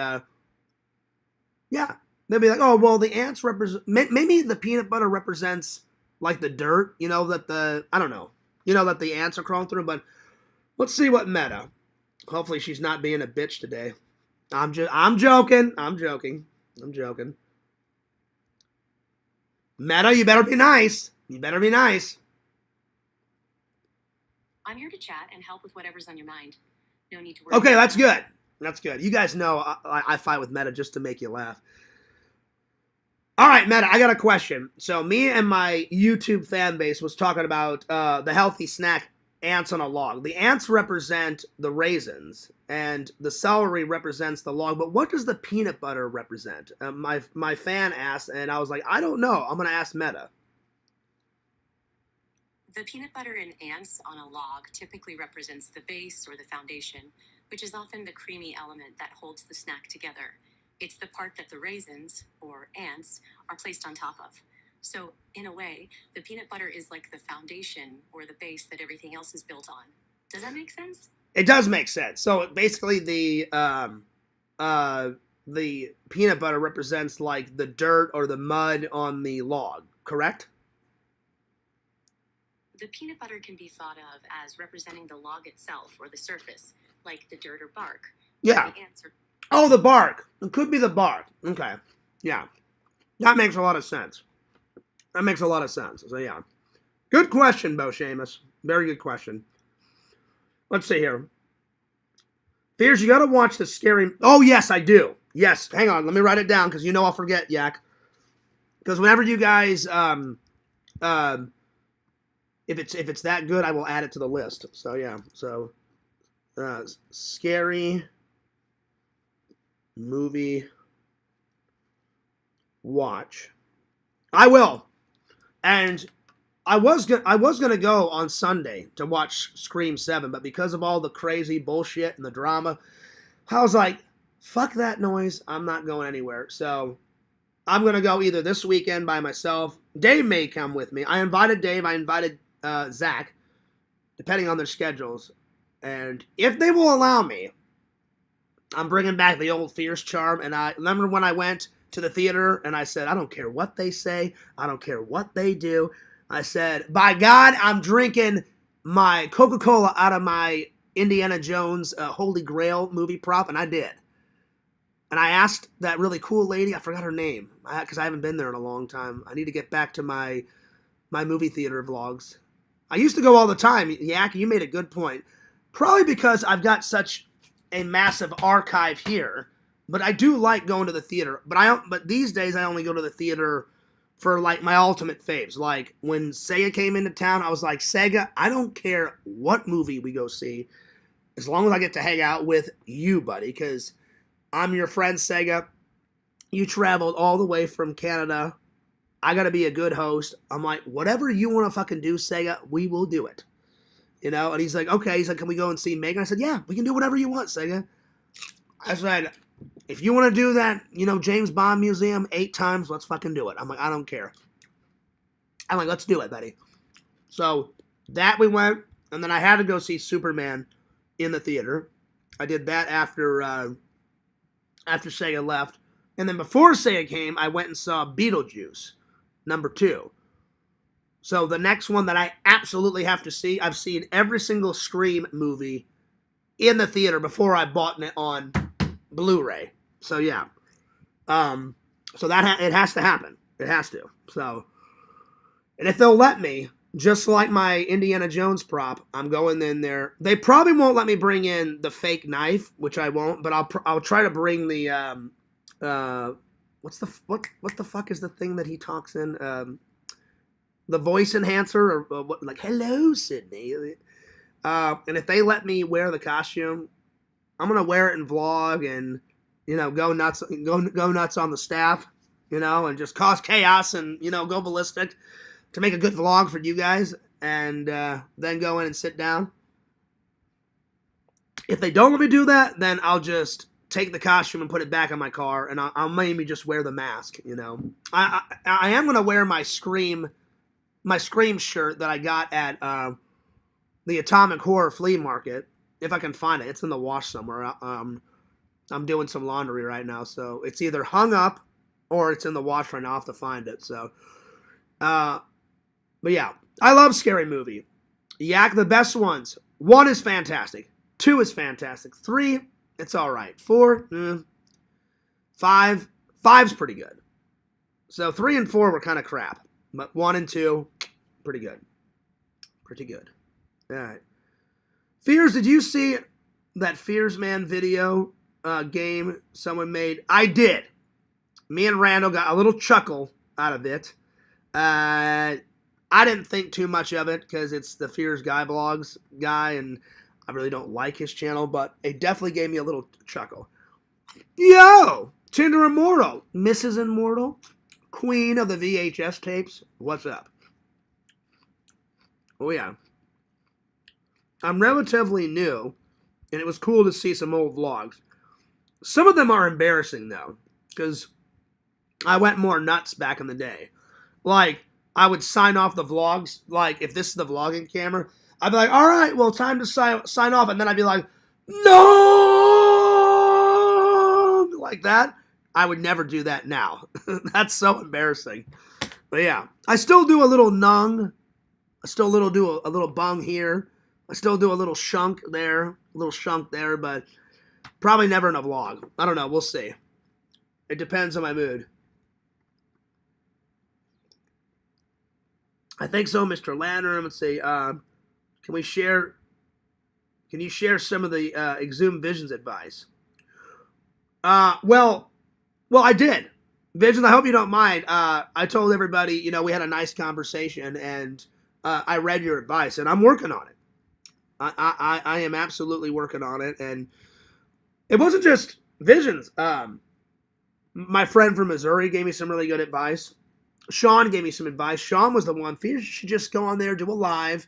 yeah, they'd be like, oh, well, the ants represent... Maybe the peanut butter represents, like, the dirt, you know, that the... I don't know. You know, that the ants are crawling through. But let's see what Meta... Hopefully she's not being a bitch today. I'm joking. Meta, you better be nice. I'm here to chat and help with whatever's on your mind. No need to worry. Okay, that's good. You guys know I fight with Meta just to make you laugh. All right, Meta, I got a question. So me and my YouTube fan base was talking about the healthy snack ants on a log. The ants represent the raisins, and the celery represents the log. But what does the peanut butter represent? My fan asked, and I was like, I don't know. I'm going to ask Meta. The peanut butter in ants on a log typically represents the base or the foundation, which is often the creamy element that holds the snack together. It's the part that the raisins, or ants, are placed on top of. So, in a way, the peanut butter is like the foundation or the base that everything else is built on. Does that make sense? It does make sense. So basically, the peanut butter represents like the dirt or the mud on the log, correct? The peanut butter can be thought of as representing the log itself or the surface, like the dirt or bark. Yeah. The ants are... Oh, the bark. It could be the bark. Okay. Yeah. That makes a lot of sense. So, yeah. Good question, Bo Seamus. Very good question. Let's see here. Fears, you got to watch the scary... Oh, yes, I do. Yes. Hang on. Let me write it down because you know I'll forget, Yak. Because whenever you guys... if it's that good, I will add it to the list. So, yeah. So, scary movie watch. I will. And I was gonna go on Sunday to watch Scream 7, but because of all the crazy bullshit and the drama, I was like, fuck that noise. I'm not going anywhere. So I'm gonna go either this weekend by myself. Dave may come with me. I invited Dave. I invited Zach, depending on their schedules. And if they will allow me, I'm bringing back the old Fierce charm. And I remember when I went to the theater and I said, I don't care what they say. I don't care what they do. I said, by God, I'm drinking my Coca-Cola out of my Indiana Jones Holy Grail movie prop. And I did. And I asked that really cool lady, I forgot her name, because I haven't been there in a long time. I need to get back to my movie theater vlogs. I used to go all the time. Yak, you made a good point. Probably because I've got such a massive archive here. But I do like going to the theater. But these days I only go to the theater for like my ultimate faves. Like when Sega came into town, I was like, Sega, I don't care what movie we go see, as long as I get to hang out with you, buddy. Because I'm your friend, Sega. You traveled all the way from Canada. I gotta be a good host. I'm like, whatever you want to fucking do, Sega, we will do it. You know? And he's like, okay. He's like, can we go and see Megan? I said, yeah, we can do whatever you want, Sega. I said, if you want to do that, you know, James Bond Museum 8 times, let's fucking do it. I'm like, I don't care. I'm like, let's do it, buddy. So that we went, and then I had to go see Superman in the theater. I did that after Sega left. And then before Sega came, I went and saw Beetlejuice, number 2. So the next one that I absolutely have to see, I've seen every single Scream movie in the theater before I bought it on Blu-ray. So yeah. So that it has to happen. It has to. So, and if they'll let me, just like my Indiana Jones prop, I'm going in there. They probably won't let me bring in the fake knife, which I won't, but I'll try to bring the what the fuck is the thing that he talks in, the voice enhancer, or what, like, hello Sydney. And if they let me wear the costume, I'm gonna wear it and vlog and go nuts on the staff, and just cause chaos and go ballistic to make a good vlog for you guys, and then go in and sit down. If they don't let me do that, then I'll just take the costume and put it back in my car, and I'll maybe just wear the mask. I am gonna wear my Scream shirt that I got at the Atomic Horror Flea Market, if I can find it. It's in the wash somewhere. I'm doing some laundry right now, so it's either hung up or it's in the wash right now. I'll have to find it. So, but yeah, I love Scary Movie. Yak, the best ones. 1 is fantastic. 2 is fantastic. 3, it's all right. 4, 5, 5's pretty good. So 3 and 4 were kind of crap, but 1 and 2, pretty good. Pretty good. All right. Fears, did you see that Fears Man video game someone made? I did. Me and Randall got a little chuckle out of it. I didn't think too much of it because it's the Fears Guy Blogs guy, and I really don't like his channel, but it definitely gave me a little chuckle. Yo! Tinder Immortal. Mrs. Immortal. Queen of the VHS tapes. What's up? Oh, yeah. I'm relatively new, and it was cool to see some old vlogs. Some of them are embarrassing, though, because I went more nuts back in the day. Like, I would sign off the vlogs, like, if this is the vlogging camera, I'd be like, all right, well, time to sign off, and then I'd be like, no! Like that. I would never do that now. That's so embarrassing. But yeah, I still do a little nung. I still do a little bung here. I still do a little shunk there, but probably never in a vlog. I don't know. We'll see. It depends on my mood. I think so, Mr. Lantern. Let's see. Can you share some of the Exhumed Visions advice? Well, I did. Visions, I hope you don't mind. I told everybody, we had a nice conversation, and I read your advice, and I'm working on it. I am absolutely working on it, and it wasn't just Visions. My friend from Missouri gave me some really good advice. Sean gave me some advice. Sean was the one. Fears should just go on there, do a live.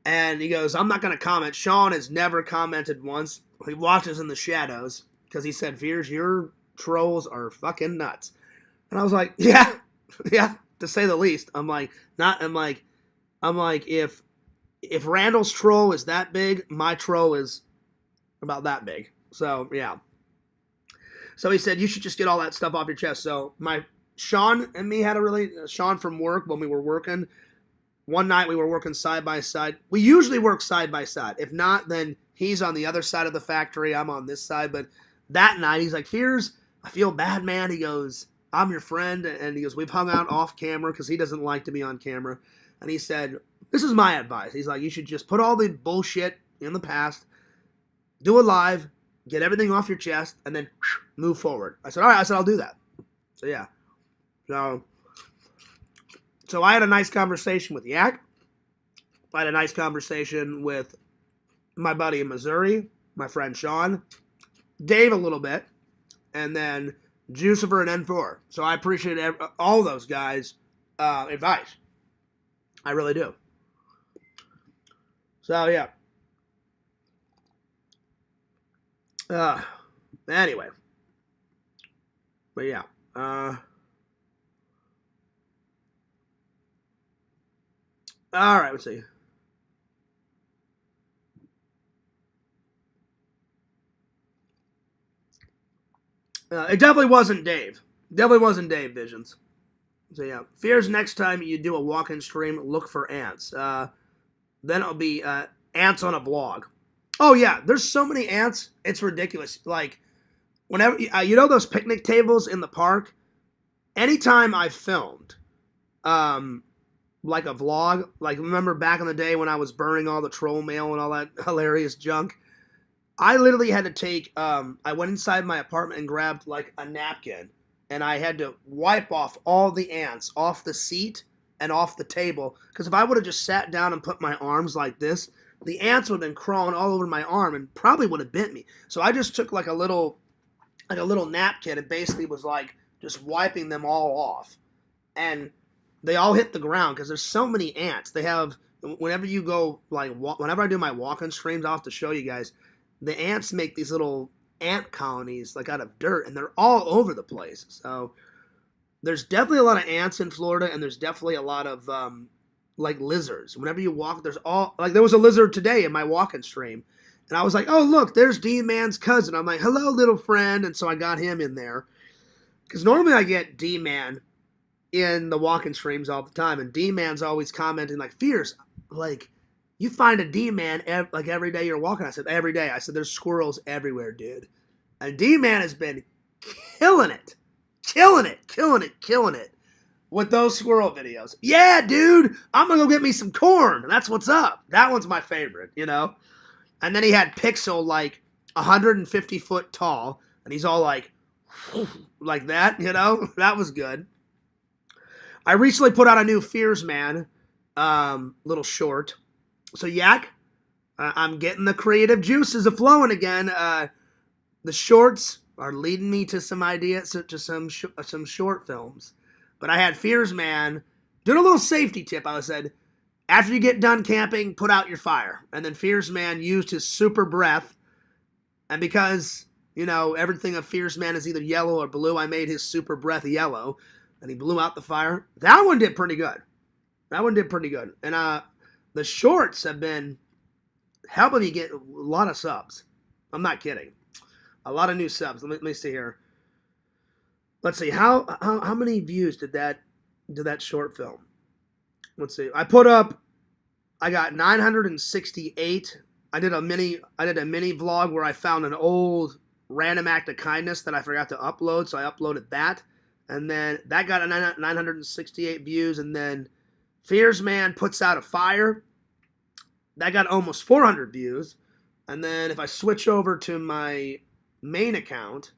And he goes, I'm not going to comment. Sean has never commented once. He watches in the shadows because he said, Fears, your trolls are fucking nuts. And I was like, yeah, to say the least. I'm like, if Randall's troll is that big, my troll is about that big. So, yeah. So he said, you should just get all that stuff off your chest. So Sean and me had Sean from work, when we were working, one night we were working side by side. We usually work side by side. If not, then he's on the other side of the factory. I'm on this side. But that night, he's like, Fears, I feel bad, man. He goes, I'm your friend. And he goes, we've hung out off camera because he doesn't like to be on camera. And he said, this is my advice. He's like, you should just put all the bullshit in the past, do a live, get everything off your chest, and then move forward. I said, all right. I said, I'll do that. So, yeah. So I had a nice conversation with Yak. I had a nice conversation with my buddy in Missouri, my friend Sean, Dave a little bit, and then Jucifer and N4. So I appreciate all those guys' advice. I really do. So, yeah. Anyway. But, yeah. All right, let's see. It definitely wasn't Dave. Visions. So, yeah. Fears, next time you do a walk-in stream, look for ants. Then it'll be ants on a vlog. Oh, yeah. There's so many ants. It's ridiculous. Like, whenever, those picnic tables in the park? Anytime I've filmed, like a vlog. Like, remember back in the day when I was burning all the troll mail and all that hilarious junk? I literally had to take, I went inside my apartment and grabbed like a napkin, and I had to wipe off all the ants off the seat and off the table. Because if I would have just sat down and put my arms like this, the ants would have been crawling all over my arm and probably would have bit me. So I just took like a little napkin and basically was like just wiping them all off. And they all hit the ground because there's so many ants. They have, whenever you go, like, whenever I do my walking streams, I'll have to show you guys, the ants make these little ant colonies like out of dirt, and they're all over the place. So there's definitely a lot of ants in Florida, and there's definitely a lot of like lizards. Whenever you walk, there's all, like, there was a lizard today in my walking stream, and I was like, oh look, there's D-Man's cousin. I'm like, hello little friend. And so I got him in there because normally I get D-Man in the walking streams all the time, and D-Man's always commenting like, Fierce, like, you find a D-Man like every day you're walking. I said, every day. I said, there's squirrels everywhere, dude. And D-Man has been killing it with those squirrel videos. Yeah, dude, I'm gonna go get me some corn. That's what's up. That one's my favorite, you know? And then he had Pixel like 150 foot tall, and he's all like that, you know? That was good. I recently put out a new Fears Man little short. So Yak, I'm getting the creative juices flowing again. The shorts are leading me to some ideas, to some short films. But I had Fears Man doing a little safety tip. I said, after you get done camping, put out your fire. And then Fears Man used his super breath. And because, you know, everything of Fears Man is either yellow or blue, I made his super breath yellow. And he blew out the fire. That one did pretty good. And the shorts have been helping me get a lot of subs. I'm not kidding. A lot of new subs. Let me see here. Let's see. How many views did that short film? Let's see. I got 968. I did a mini vlog where I found an old random act of kindness that I forgot to upload, so I uploaded that. And then that got 968 views, and then Fears Man puts out a fire. That got almost 400 views. And then if I switch over to my main account,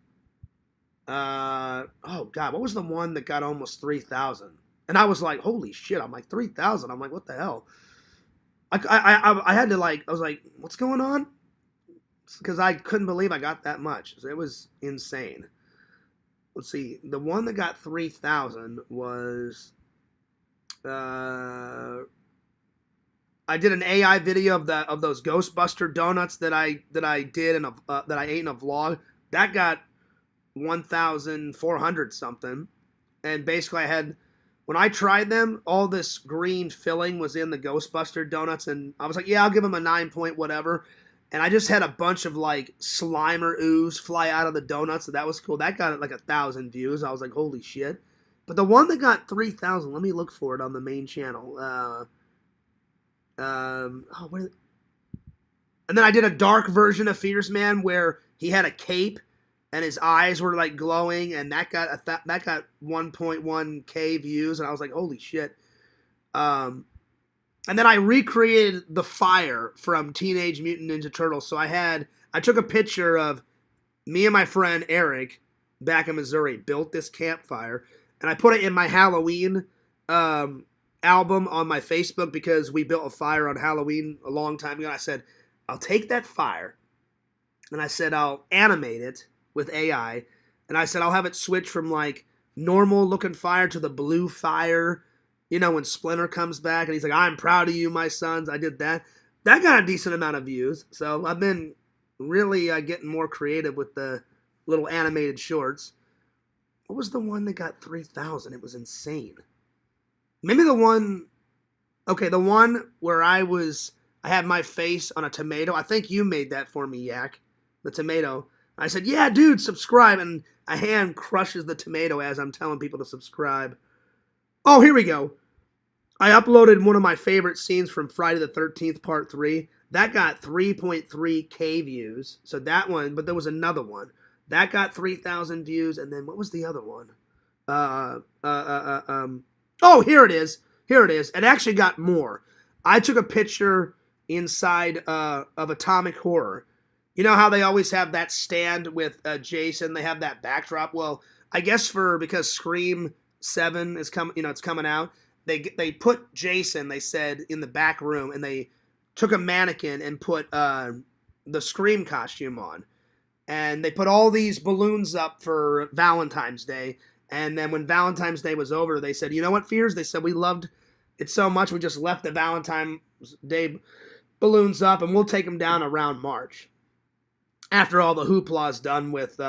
oh God, what was the one that got almost 3,000? And I was like, holy shit, I'm like 3,000. I'm like, what the hell? I had to I was like, what's going on? Because I couldn't believe I got that much. It was insane. Let's see. The one that got 3,000 was, I did an AI video of those Ghostbuster donuts that I did that I ate in a vlog. That got 1,400 something. And basically when I tried them, all this green filling was in the Ghostbuster donuts, and I was like, yeah, I'll give them a 9 point whatever. And I just had a bunch of like Slimer ooze fly out of the donuts, so that was cool. That got like 1,000 views. I was like, holy shit. But the one that got 3,000, let me look for it on the main channel. And then I did a dark version of Fears Man where he had a cape and his eyes were like glowing, and that got 1.1k views, and I was like, holy shit. And then I recreated the fire from Teenage Mutant Ninja Turtles. So I took a picture of me and my friend Eric back in Missouri, built this campfire, and I put it in my Halloween album on my Facebook because we built a fire on Halloween a long time ago. I said, I'll take that fire, and I said, I'll animate it with AI, and I said, I'll have it switch from like normal looking fire to the blue fire. You know, when Splinter comes back and he's like, I'm proud of you, my sons. I did that. That got a decent amount of views. So I've been really getting more creative with the little animated shorts. What was the one that got 3,000? It was insane. Maybe the one where I had my face on a tomato. I think you made that for me, Yak. The tomato. I said, yeah, dude, subscribe. And a hand crushes the tomato as I'm telling people to subscribe. Oh, here we go. I uploaded one of my favorite scenes from Friday the 13th, Part 3. That got 3.3k views. So that one, but there was another one. That got 3,000 views. And then what was the other one? Oh, here it is. Here it is. It actually got more. I took a picture inside of Atomic Horror. You know how they always have that stand with Jason? They have that backdrop. Well, I guess because Scream 7 is it's coming out. They put Jason, they said, in the back room, and they took a mannequin and put the Scream costume on. And they put all these balloons up for Valentine's Day. And then when Valentine's Day was over, they said, you know what, Fears? They said, we loved it so much, we just left the Valentine's Day balloons up, and we'll take them down around March. After all the hoopla's done with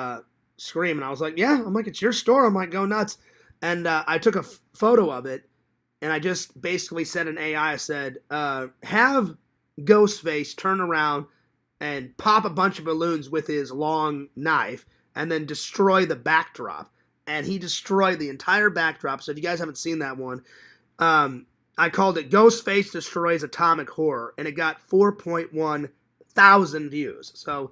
Scream. And I was like, yeah. I'm like, it's your store. I'm like, go nuts. And I took a photo of it, and I just basically said in AI, I said, have Ghostface turn around and pop a bunch of balloons with his long knife and then destroy the backdrop. And he destroyed the entire backdrop. So if you guys haven't seen that one, I called it Ghostface Destroys Atomic Horror, and it got 4.1 thousand views. So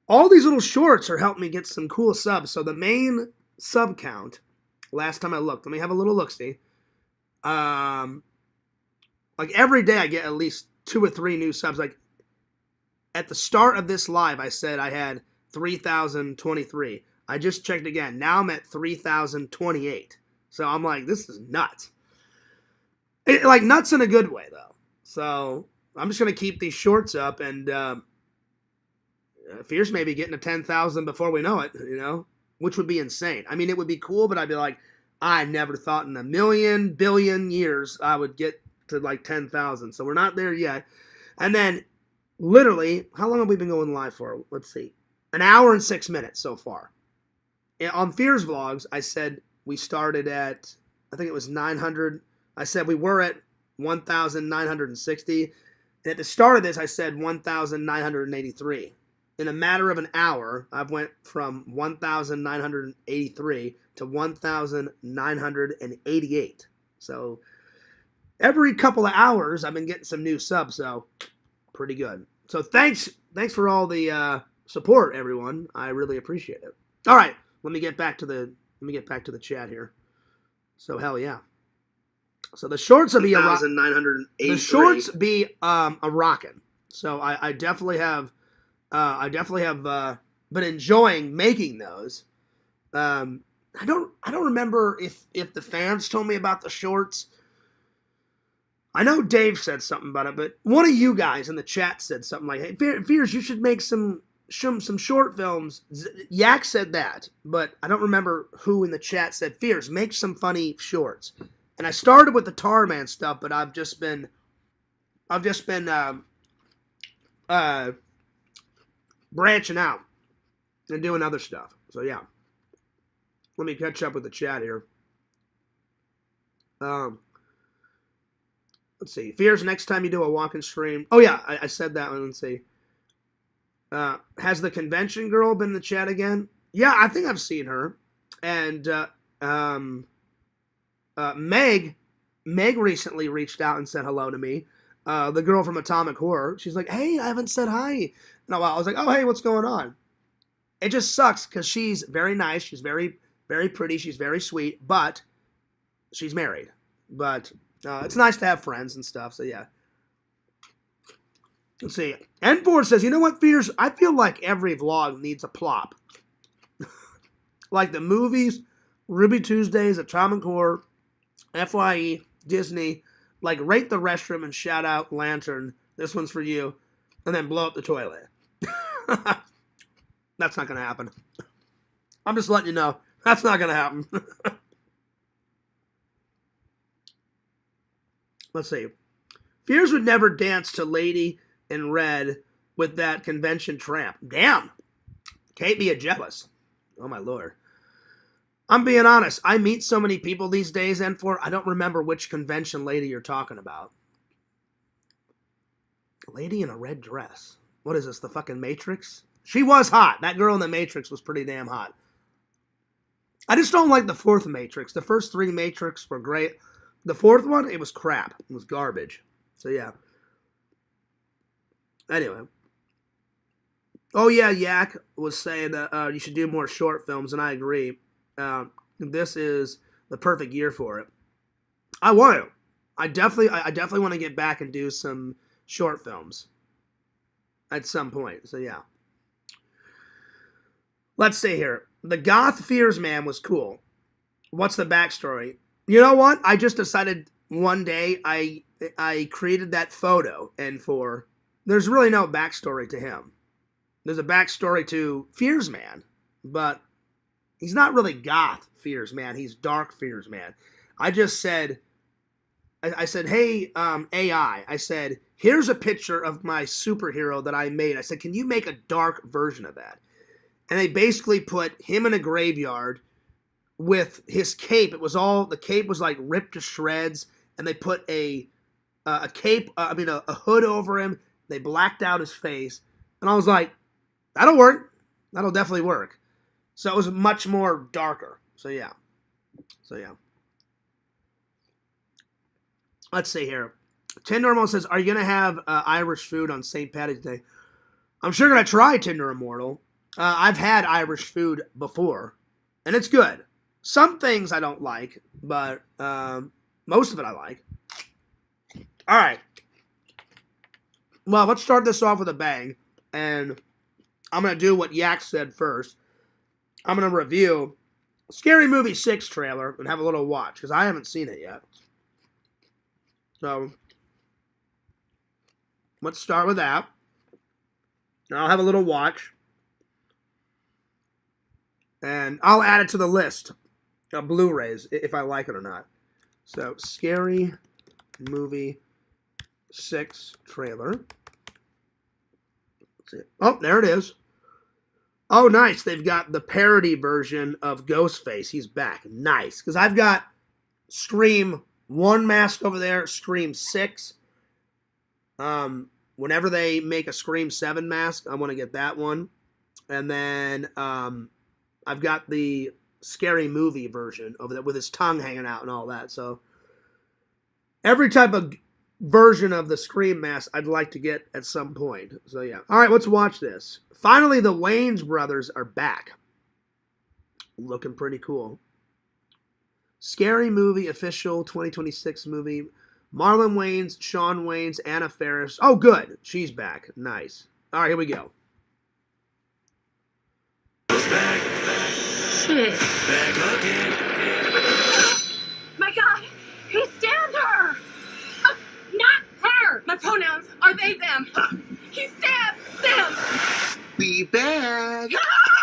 all these little shorts are helping me get some cool subs. So the main sub count, last time I looked, let me have a little look-see. Like every day I get at least 2 or 3 new subs. Like at the start of this live, I said I had 3,023. I just checked again. Now I'm at 3,028. So I'm like, this is nuts. Like nuts in a good way, though. So I'm just going to keep these shorts up, and Fierce may be getting to 10,000 before we know it, which would be insane. I mean, it would be cool, but I'd be like, I never thought in a million, billion years I would get to like 10,000. So we're not there yet. And then literally, how long have we been going live for? Let's see. An hour and 6 minutes so far. On Fears Vlogs, I said we started at, I think it was 900. I said we were at 1,960. And at the start of this, I said 1,983. In a matter of an hour, I've went from 1,983 to 1,988. So every couple of hours, I've been getting some new subs. So pretty good. So thanks for all the support, everyone. I really appreciate it. All right, let me get back to the chat here. So hell yeah. So the shorts will be a rockin'. So I definitely have been enjoying making those. I don't remember if the fans told me about the shorts. I know Dave said something about it, but one of you guys in the chat said something like, "Hey, Fears, you should make some short films." Yak said that, but I don't remember who in the chat said, "Fears, make some funny shorts." And I started with the Tarman stuff, but I've just been branching out and doing other stuff. So yeah, let me catch up with the chat here. Let's see. Fears, next time you do a walk-in stream. Oh yeah, I said that one. Let's see. Has the convention girl been in the chat again? Yeah, I think I've seen her. And Meg recently reached out and said hello to me. The girl from Atomic Horror. She's like, hey, I haven't said hi in a while. I was like, oh, hey, what's going on? It just sucks because she's very nice. She's very, very pretty. She's very sweet, but she's married. But it's nice to have friends and stuff. So yeah. Let's see. N4 says, you know what, Fears? I feel like every vlog needs a plop. Like the movies, Ruby Tuesdays, Atomic Horror, FYE, Disney. Like rate the restroom and shout out Lantern. This one's for you. And then blow up the toilet. That's not going to happen. I'm just letting you know. That's not going to happen. Let's see. Fears would never dance to Lady in Red with that convention tramp. Damn. Can't be a jealous. Oh, my Lord. I'm being honest. I meet so many people these days, N4, I don't remember which convention lady you're talking about. A lady in a red dress. What is this, the fucking Matrix? She was hot. That girl in the Matrix was pretty damn hot. I just don't like the fourth Matrix. The first 3 Matrix were great. The fourth one, it was crap. It was garbage. So, yeah. Anyway. Oh, yeah, Yak was saying that you should do more short films, and I agree. This is the perfect year for it. I want to. I definitely want to get back and do some short films at some point. So yeah. Let's see here. The Goth Fears Man was cool. What's the backstory? You know what? I just decided one day I created that photo, and there's really no backstory to him. There's a backstory to Fears Man, but he's not really Goth Fears Man. He's Dark Fears Man. I just said, I said, hey, AI. I said, here's a picture of my superhero that I made. I said, can you make a dark version of that? And they basically put him in a graveyard with his cape. The cape was like ripped to shreds, and they put a hood over him. They blacked out his face, and I was like, that'll work. That'll definitely work. So it was much more darker. So yeah. Let's see here. Tinder Immortal says, are you going to have Irish food on St. Paddy's Day? I'm sure going to try Tinder Immortal. I've had Irish food before, and it's good. Some things I don't like, but most of it I like. All right. Well, let's start this off with a bang, and I'm going to do what Yak said first. I'm going to review Scary Movie 6 trailer and have a little watch, because I haven't seen it yet. So, let's start with that. I'll have a little watch. And I'll add it to the list of Blu-rays if I like it or not. So, Scary Movie 6 trailer. Let's see. Oh, there it is. Oh, nice. They've got the parody version of Ghostface. He's back. Nice. Because I've got Scream 1 mask over there, Scream 6. Whenever they make a Scream 7 mask, I want to get that one. And then I've got the Scary Movie version over there with his tongue hanging out and all that. So every type of version of the Scream mask I'd like to get at some point. So yeah. All right, let's watch this. Finally, the Wayans brothers are back. Looking pretty cool. Scary Movie official 2026 movie. Marlon Wayans, Shawn Wayans, Anna Faris. Oh, good. She's back. Nice. All right, here we go. Shit. My God, he stabbed her. Not her. My pronouns are they, them. He stabbed them. We back.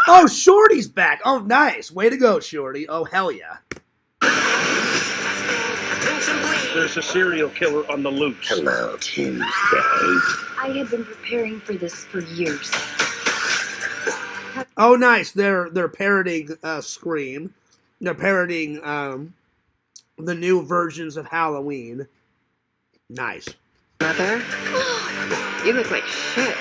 Oh, Shorty's back. Oh, nice. Way to go, Shorty. Oh, hell yeah. There's a serial killer on the loose. Hello, Tuesday. I have been preparing for this for years. Oh, nice. They're parodying Scream. They're parodying the new versions of Halloween. Nice. Mother, you look like shit.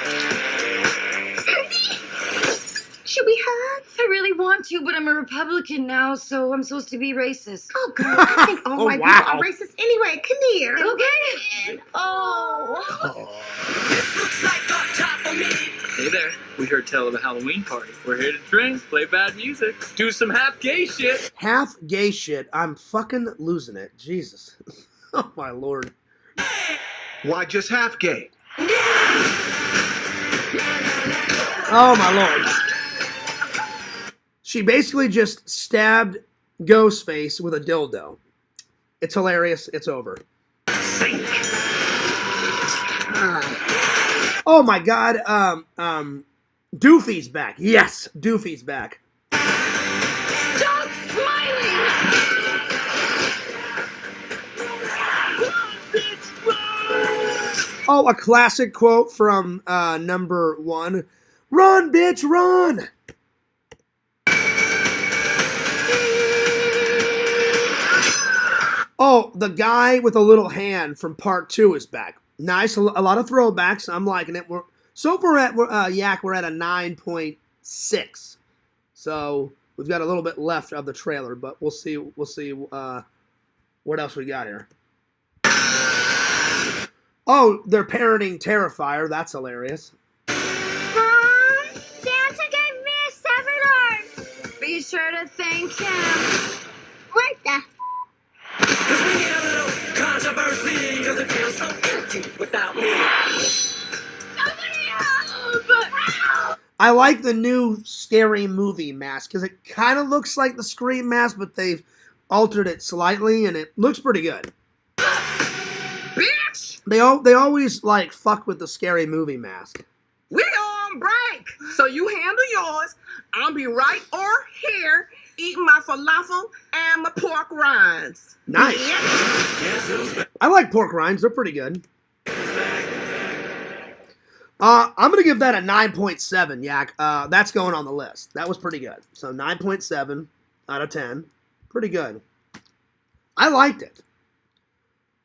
Should we hug? I really want to, but I'm a Republican now, so I'm supposed to be racist. Oh, girl, I think all Oh, white wow. people are racist anyway. Come here. Okay. Oh. This looks like got time for me. Hey there, we heard tell of a Halloween party. We're here to drink, play bad music, do some half gay shit. Half gay shit. I'm fucking losing it. Jesus. Oh, my Lord. Why just half gay? Oh, my Lord. She basically just stabbed Ghostface with a dildo. It's hilarious. It's over. Oh my God. Doofy's back. Yes, Doofy's back. Stop smiling. Oh, a classic quote from number 1. Run, bitch, run! Oh, the guy with a little hand from part 2 is back. Nice, a lot of throwbacks. I'm liking it. So far at Yak, we're at a 9.6. So we've got a little bit left of the trailer, but we'll see. We'll see what else we got here. Oh, they're parodying Terrifier. That's hilarious. Mom, Santa gave me a severed arm. Be sure to thank him. What the? Cause we need a little controversy. without me. Somebody help! I like the new Scary Movie mask because it kind of looks like the Scream mask, but they've altered it slightly, and it looks pretty good. Bitch! They always like fuck with the Scary Movie mask. We on break, so you handle yours. I'll be right over here eating my falafel and my pork rinds. Nice. Yeah. I like pork rinds; they're pretty good. I'm gonna give that a 9.7, Yak. That's going on the list. That was pretty good. So 9.7 out of 10. Pretty good. I liked it.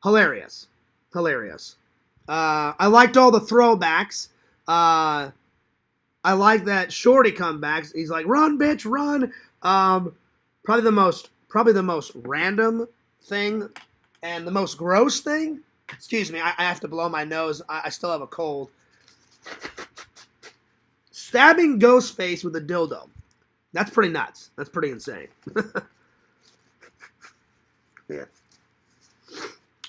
Hilarious. I liked all the throwbacks. I like that Shorty comebacks. He's like, "Run, bitch, run." Probably the most random thing and the most gross thing. Excuse me, I have to blow my nose. I still have a cold. Stabbing Ghostface with a dildo. That's pretty nuts. That's pretty insane. Yeah.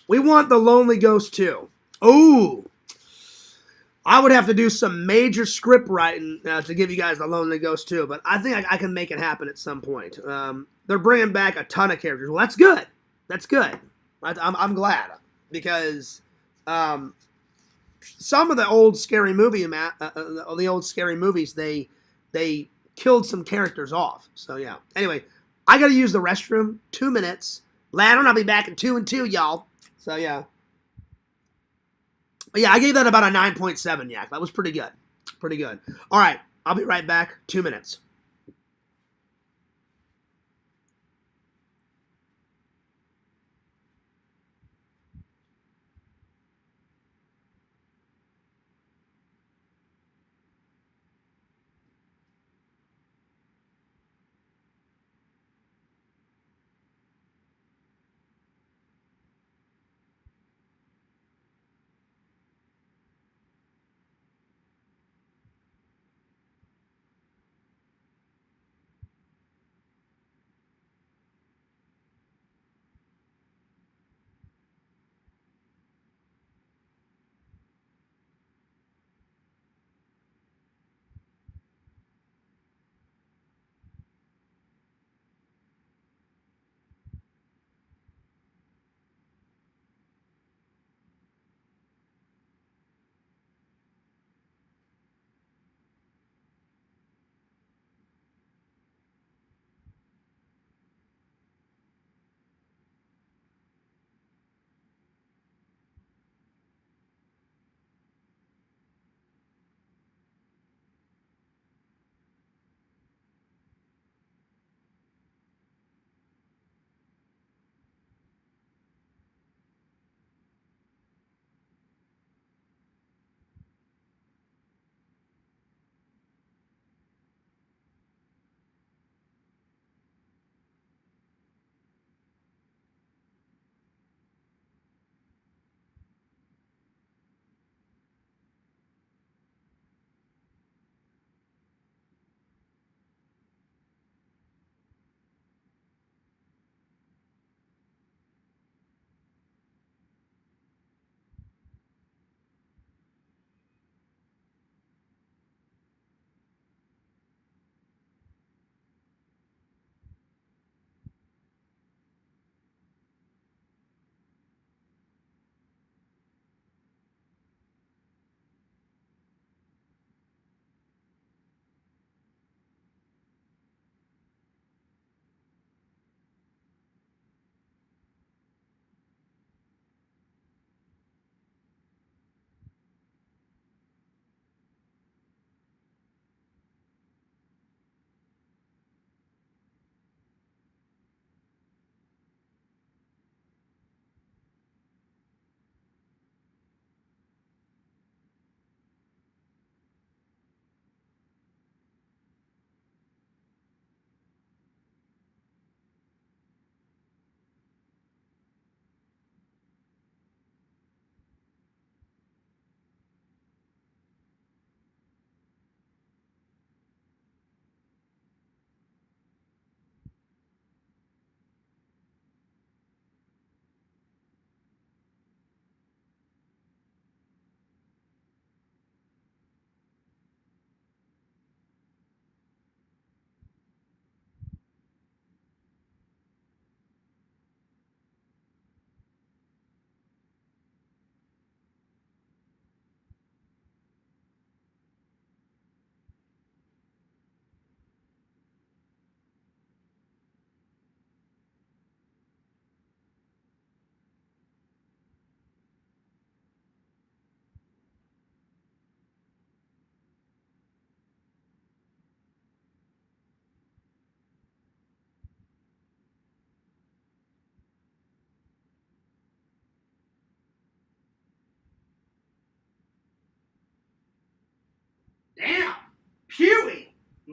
We want the Lonely Ghost 2. Ooh. I would have to do some major script writing to give you guys the Lonely Ghost 2, but I think I can make it happen at some point. They're bringing back a ton of characters. Well, that's good. That's good. I'm glad because some of the old scary movies, they killed some characters off. So yeah. Anyway, I got to use the restroom. 2 minutes. Ladder, I'll be back in 2 and 2, y'all. So yeah. But yeah, I gave that about a 9.7, Yak. That was pretty good. Pretty good. All right, I'll be right back. 2 minutes.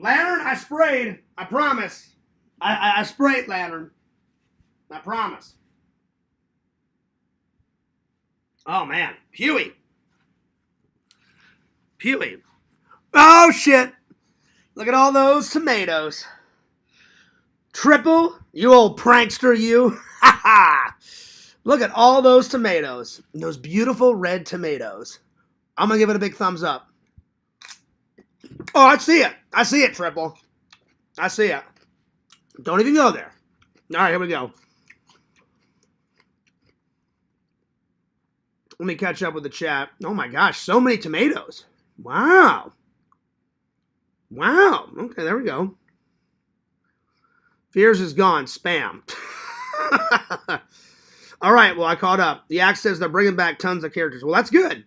Lantern, I sprayed. I promise. I sprayed Lantern. I promise. Oh, man. Huey. Oh, shit. Look at all those tomatoes. Triple, you old prankster, you. Ha ha. Look at all those tomatoes. Those beautiful red tomatoes. I'm going to give it a big thumbs up. Oh, I see it, Triple. I see it. Don't even go there. All right, here we go. Let me catch up with the chat. Oh my gosh, so many tomatoes. Wow. Okay, there we go. Fears is gone. Spam. All right, well, I caught up. The Axe says they're bringing back tons of characters. Well, that's good.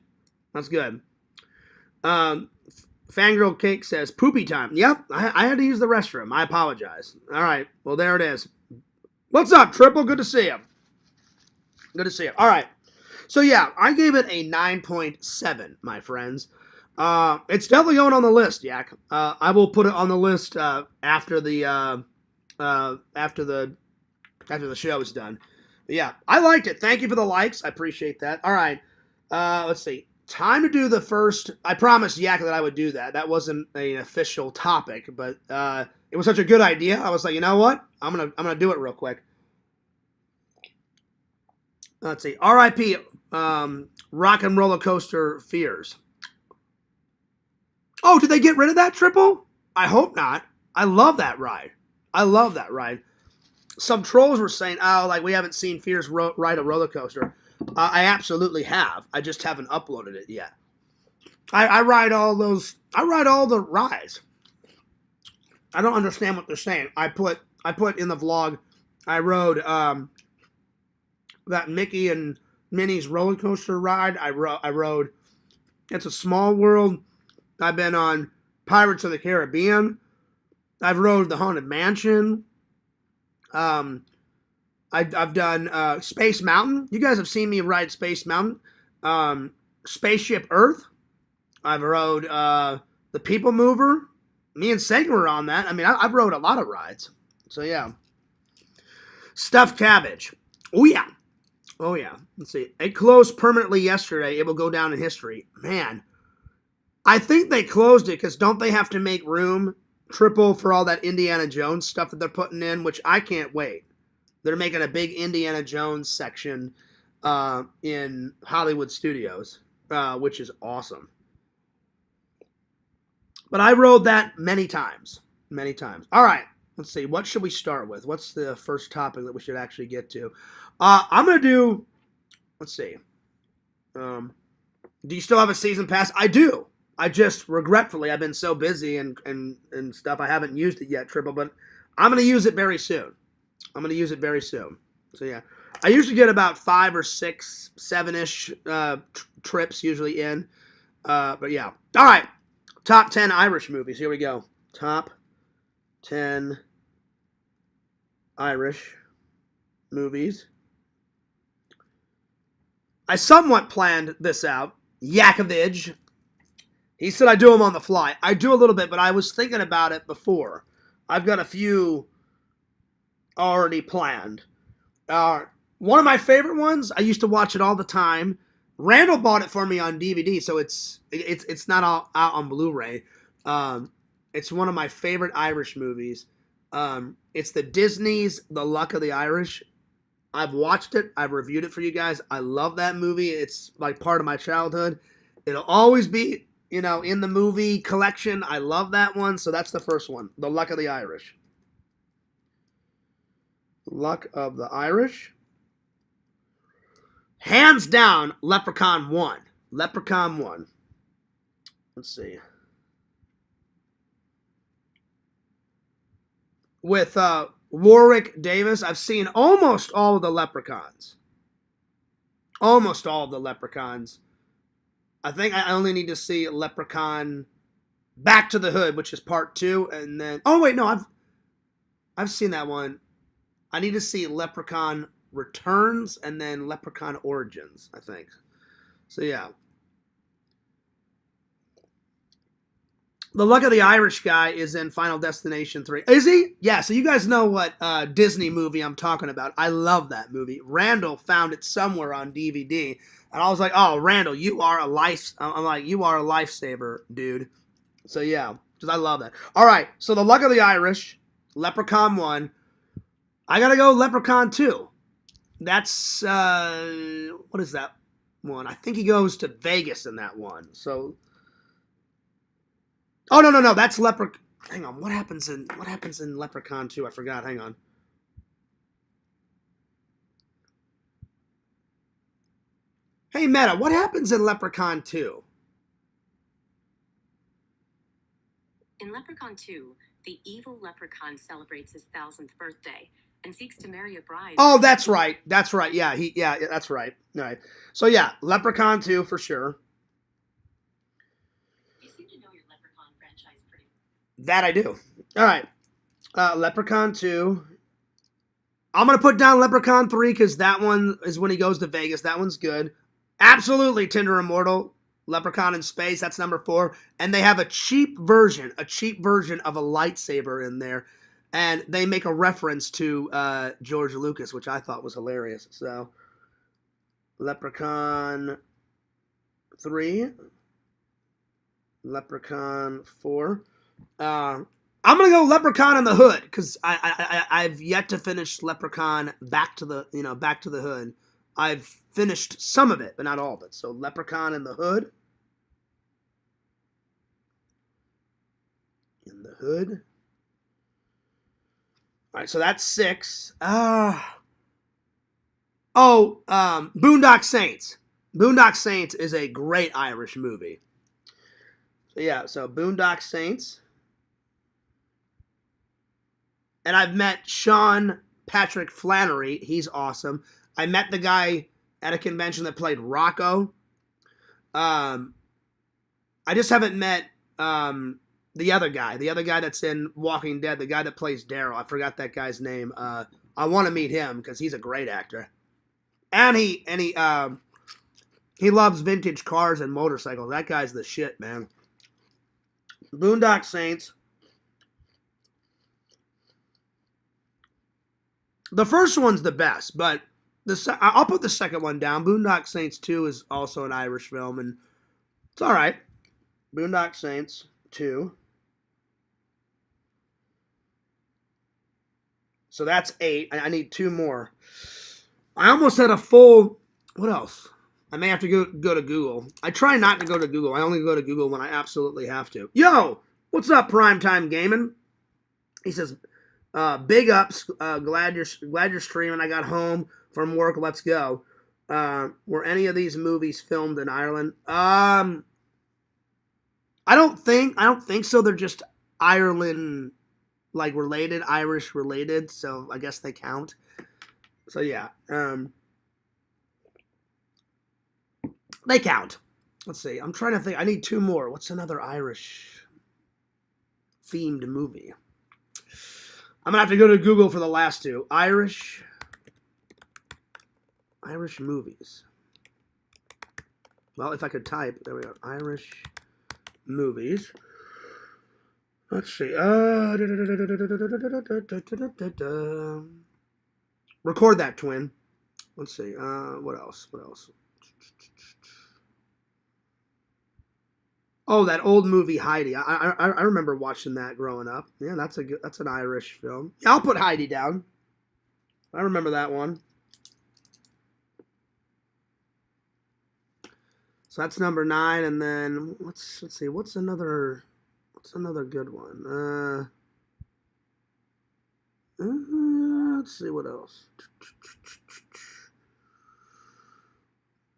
Fangirl Cake says, poopy time. Yep, I had to use the restroom. I apologize. All right, well, there it is. What's up, Triple? Good to see you. All right. So, yeah, I gave it a 9.7, my friends. It's definitely going on the list, Yak. I will put it on the list after the show is done. But yeah, I liked it. Thank you for the likes. I appreciate that. All right. Let's see. Time to do the first. I promised Yak that I would do that. That wasn't an official topic, but it was such a good idea. I was like, you know what? I'm gonna do it real quick. Let's see. R.I.P. Rock and Roller Coaster Fears. Oh, did they get rid of that, Triple? I hope not. I love that ride. Some trolls were saying, oh, like we haven't seen Fears ride a roller coaster. I absolutely have. I just haven't uploaded it yet. I ride all those. I ride all the rides. I don't understand what they're saying. I put in the vlog. I rode that Mickey and Minnie's roller coaster ride. I rode. It's a Small World. I've been on Pirates of the Caribbean. I've rode the Haunted Mansion. I've done Space Mountain. You guys have seen me ride Space Mountain. Spaceship Earth. I've rode the People Mover. Me and Sega were on that. I mean, I've rode a lot of rides. So, yeah. Stuffed Cabbage. Oh, yeah. Let's see. It closed permanently yesterday. It will go down in history. Man. I think they closed it because don't they have to make room, Triple, for all that Indiana Jones stuff that they're putting in, which I can't wait. They're making a big Indiana Jones section in Hollywood Studios, which is awesome. But I rode that many times. All right, let's see. What should we start with? What's the first topic that we should actually get to? I'm going to do, let's see. Do you still have a season pass? I do. I just, regretfully, I've been so busy and stuff, I haven't used it yet, Triple, but I'm going to use it very soon. So, yeah. I usually get about 5 or 6, 7-ish trips usually in. But, yeah. All right. Top 10 Irish movies. Here we go. Top 10 Irish movies. I somewhat planned this out. Yakovich. He said I do them on the fly. I do a little bit, but I was thinking about it before. I've got a few already planned. One of my favorite ones, I used to watch it all the time. Randall bought it for me on DVD, so it's not all out on Blu-ray. It's one of my favorite Irish movies. It's the Disney's The Luck of the Irish. I've watched it. I've reviewed it for you guys. I love that movie. It's like part of my childhood. It'll always be, in the movie collection. I love that one. So that's the first one. The Luck of the Irish. Luck of the Irish. Hands down, Leprechaun 1. Leprechaun 1. Let's see. With Warwick Davis, I've seen almost all of the Leprechauns. I think I only need to see Leprechaun Back to the Hood, which is part 2, and then... Oh, wait, no, I've seen that one. I need to see Leprechaun Returns and then Leprechaun Origins, I think. So, yeah. The Luck of the Irish guy is in Final Destination 3. Is he? Yeah, so you guys know what Disney movie I'm talking about. I love that movie. Randall found it somewhere on DVD, and I was like, oh, Randall, you are a lifesaver, dude. So yeah, because I love that. All right, so The Luck of the Irish, Leprechaun 1. I gotta go Leprechaun 2. That's, what is that one? I think he goes to Vegas in that one, so... Oh, no, that's Leprechaun. Hang on, what happens in Leprechaun 2? I forgot, hang on. Hey, Meta, what happens in Leprechaun 2? In Leprechaun 2, the evil leprechaun celebrates his 1000th birthday and seeks to marry a bride. Oh, that's right. Yeah, that's right. All right. So yeah, Leprechaun 2 for sure. You seem to know your Leprechaun franchise pretty well. That I do. All right. Leprechaun 2. I'm going to put down Leprechaun 3 because that one is when he goes to Vegas. That one's good. Absolutely, Tinder Immortal. Leprechaun in Space, that's number 4. And they have a cheap version of a lightsaber in there. And they make a reference to George Lucas, which I thought was hilarious. So, Leprechaun 3. Leprechaun 4. I'm going to go Leprechaun in the Hood, because I've yet to finish Leprechaun Back to the Hood. I've finished some of it, but not all of it. So Leprechaun in the Hood. In the Hood. All right, so that's 6. Boondock Saints. Boondock Saints is a great Irish movie. So yeah, so Boondock Saints. And I've met Sean Patrick Flannery. He's awesome. I met the guy at a convention that played Rocco. I just haven't met the other guy that's in Walking Dead, the guy that plays Daryl. I forgot that guy's name. I want to meet him because he's a great actor. And he loves vintage cars and motorcycles. That guy's the shit, man. Boondock Saints. The first one's the best, but I'll put the second one down. Boondock Saints 2 is also an Irish film, and it's all right. Boondock Saints 2. So that's 8. I need 2 more. I almost had a full... What else? I may have to go to Google. I try not to go to Google. I only go to Google when I absolutely have to. Yo! What's up, Primetime Gaming? He says, big ups. Glad you're streaming. I got home from work. Let's go. Were any of these movies filmed in Ireland? I don't think so. They're just Ireland related, Irish related, so I guess they count. So yeah. They count. Let's see. I'm trying to think. I need 2 more. What's another Irish themed movie? I'm gonna have to go to Google for the last 2. Irish movies. Well, if I could type, there we go. Irish movies. Let's see. Record that, twin. Let's see. What else? Oh, that old movie Heidi. I remember watching that growing up. Yeah, that's an Irish film. Yeah, I'll put Heidi down. I remember that one. So that's number 9, and then let's see, what's another good one? Let's see what else.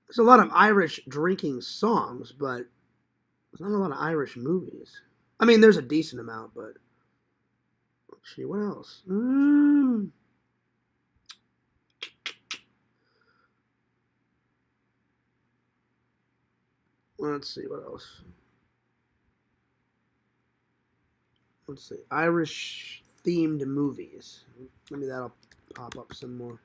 There's a lot of Irish drinking songs, but there's not a lot of Irish movies. I mean, there's a decent amount, but let's see what else. Let's see what else. Let's see. Irish themed movies. Maybe that'll pop up some more.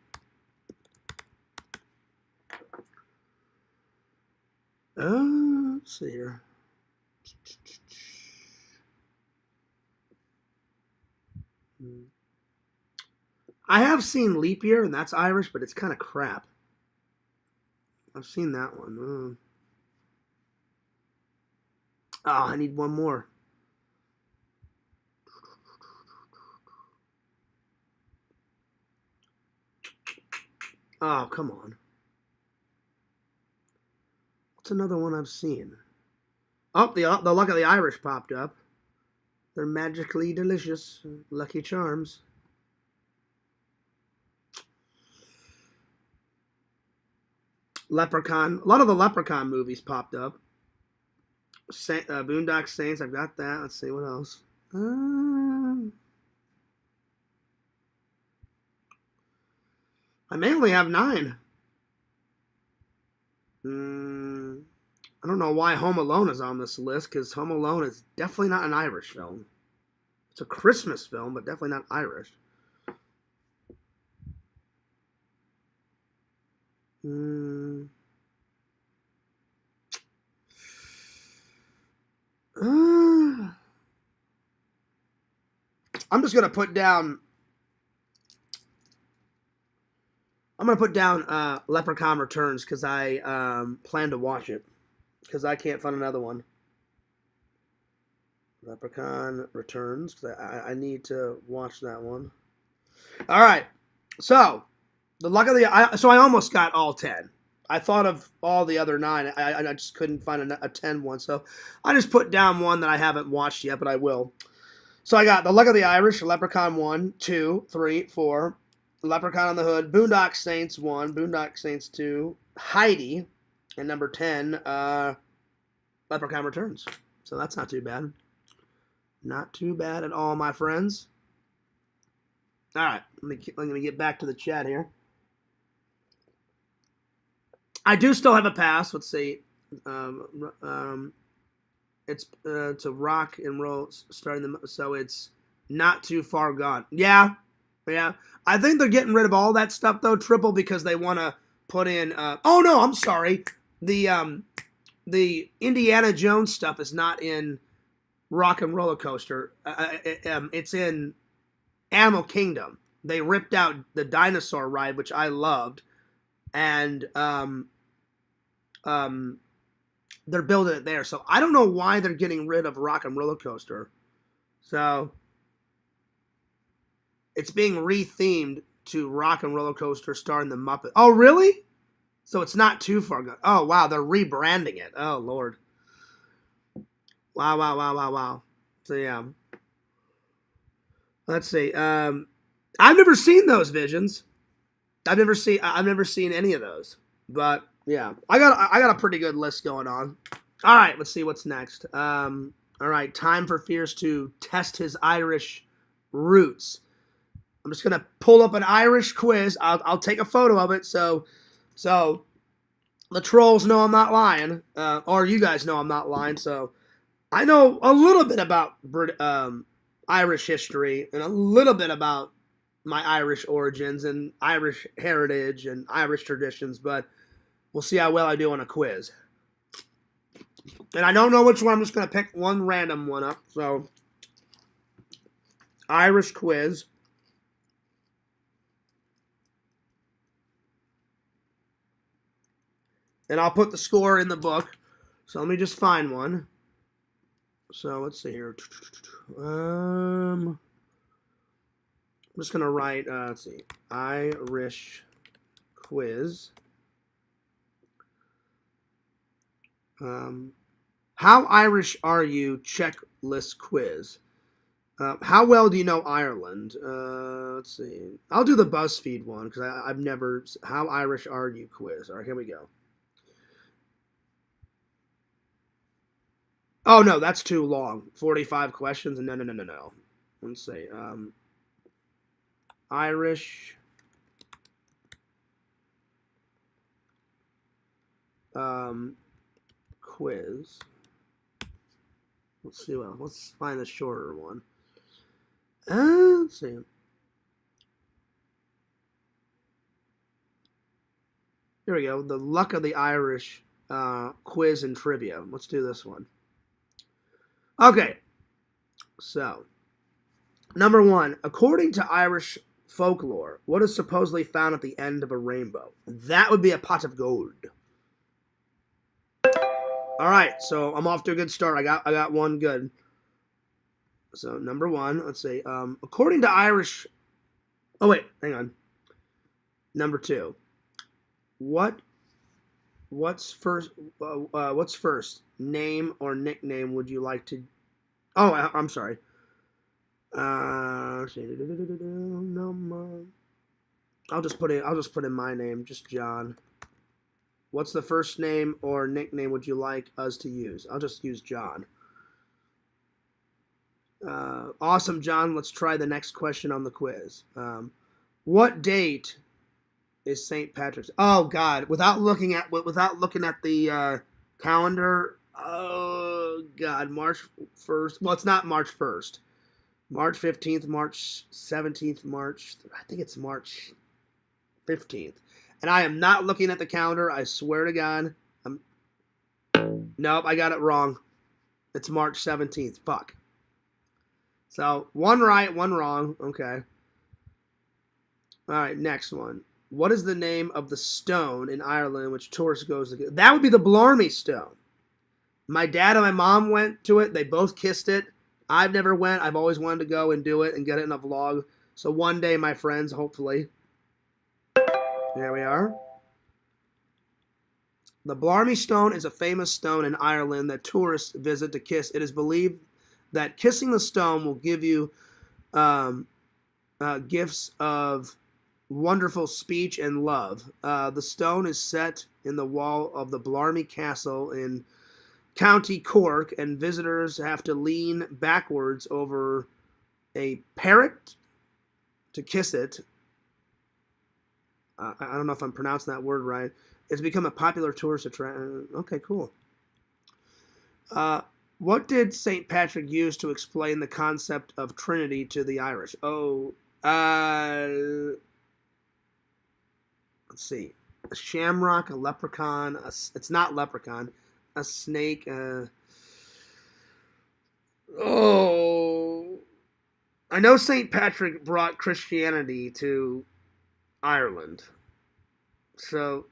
Let's see here. I have seen Leap Year, and that's Irish, but it's kind of crap. I've seen that one. Oh, I need one more. Oh, come on. What's another one I've seen? Oh, the Luck of the Irish popped up. They're magically delicious. Lucky Charms. Leprechaun. A lot of the Leprechaun movies popped up. Boondock Saints. I've got that. Let's see what else. I may only have 9. I don't know why Home Alone is on this list, because Home Alone is definitely not an Irish film. It's a Christmas film, but definitely not Irish. I'm just gonna put down. I'm gonna put down Leprechaun Returns because I plan to watch it because I can't find another one. Leprechaun Returns because I need to watch that one. All right, so the luck of the so I almost got all 10. I thought of all the other 9. I just couldn't find a 10 one, so I just put down one that I haven't watched yet, but I will. So I got The Luck of the Irish, Leprechaun 1, 2, 3, 4, Leprechaun on the Hood, Boondock Saints 1, Boondock Saints 2, Heidi, and number 10, Leprechaun Returns. So that's not too bad. Not too bad at all, my friends. All right, let me get back to the chat here. I do still have a pass. Let's see. It's to rock and roll starting so it's not too far gone. Yeah. I think they're getting rid of all that stuff though, Triple, because they want to put in. Oh no, I'm sorry. The Indiana Jones stuff is not in Rock and Roller Coaster. It's in Animal Kingdom. They ripped out the dinosaur ride, which I loved, and they're building it there. So I don't know why they're getting rid of Rock and Roller Coaster. So it's being rethemed to Rock and Roller Coaster starring the Muppet. Oh, really? So it's not too far gone. Oh, wow. They're rebranding it. Oh, Lord. Wow. So, yeah. Let's see. I've never seen those Visions. I've never seen any of those. But yeah, I got a pretty good list going on. All right, let's see what's next. All right, time for Fierce to test his Irish roots. I'm just gonna pull up an Irish quiz. I'll take a photo of it so the trolls know I'm not lying, or you guys know I'm not lying. So I know a little bit about Irish history and a little bit about my Irish origins and Irish heritage and Irish traditions, but we'll see how well I do on a quiz. And I don't know which one. I'm just going to pick one random one up. So, Irish quiz. And I'll put the score in the book. So let me just find one. So let's see here. I'm just going to write, let's see, Irish quiz. How Irish are you? Checklist quiz. How well do you know Ireland? Let's see. I'll do the BuzzFeed one because I've never. How Irish are you? Quiz. All right, here we go. Oh no, that's too long. 45 questions. No. Let's see. Irish. Quiz. Let's see. Well, let's find a shorter one. Let's see. Here we go. The Luck of the Irish quiz and trivia. Let's do this one. Okay. So, number 1. According to Irish folklore. What is supposedly found at the end of a rainbow? That would be a pot of gold. All right, so I'm off to a good start. I got one good. So number one, let's see. According to Irish. Oh wait, hang on. Number two. What's first? What's first? Name or nickname would you like to? Oh, I'm sorry. I'll just put in my name, just John. What's the first name or nickname would you like us to use? I'll just use John. Awesome, John. Let's try the next question on the quiz. What date is St. Patrick's? Oh God! Without looking at the calendar. Oh God! March 1st. Well, it's not March 1st. March 15th, March 17th, I think it's March 15th. And I am not looking at the calendar. I swear to God. Nope, I got it wrong. It's March 17th. Fuck. So, one right, one wrong. Okay. All right, next one. What is the name of the stone in Ireland which tourists goes to get? That would be the Blarney Stone. My dad and my mom went to it. They both kissed it. I've never went. I've always wanted to go and do it and get it in a vlog. So one day, my friends, hopefully. There we are. The Blarney Stone is a famous stone in Ireland that tourists visit to kiss. It is believed that kissing the stone will give you gifts of wonderful speech and love. The stone is set in the wall of the Blarney Castle in County Cork, and visitors have to lean backwards over a parrot to kiss it. I don't know if I'm pronouncing that word right. It's become a popular tourist attraction. Okay, cool. What did St. Patrick use to explain the concept of Trinity to the Irish? Let's see. A shamrock, a leprechaun. It's not leprechaun. A snake. I know St. Patrick brought Christianity to Ireland. So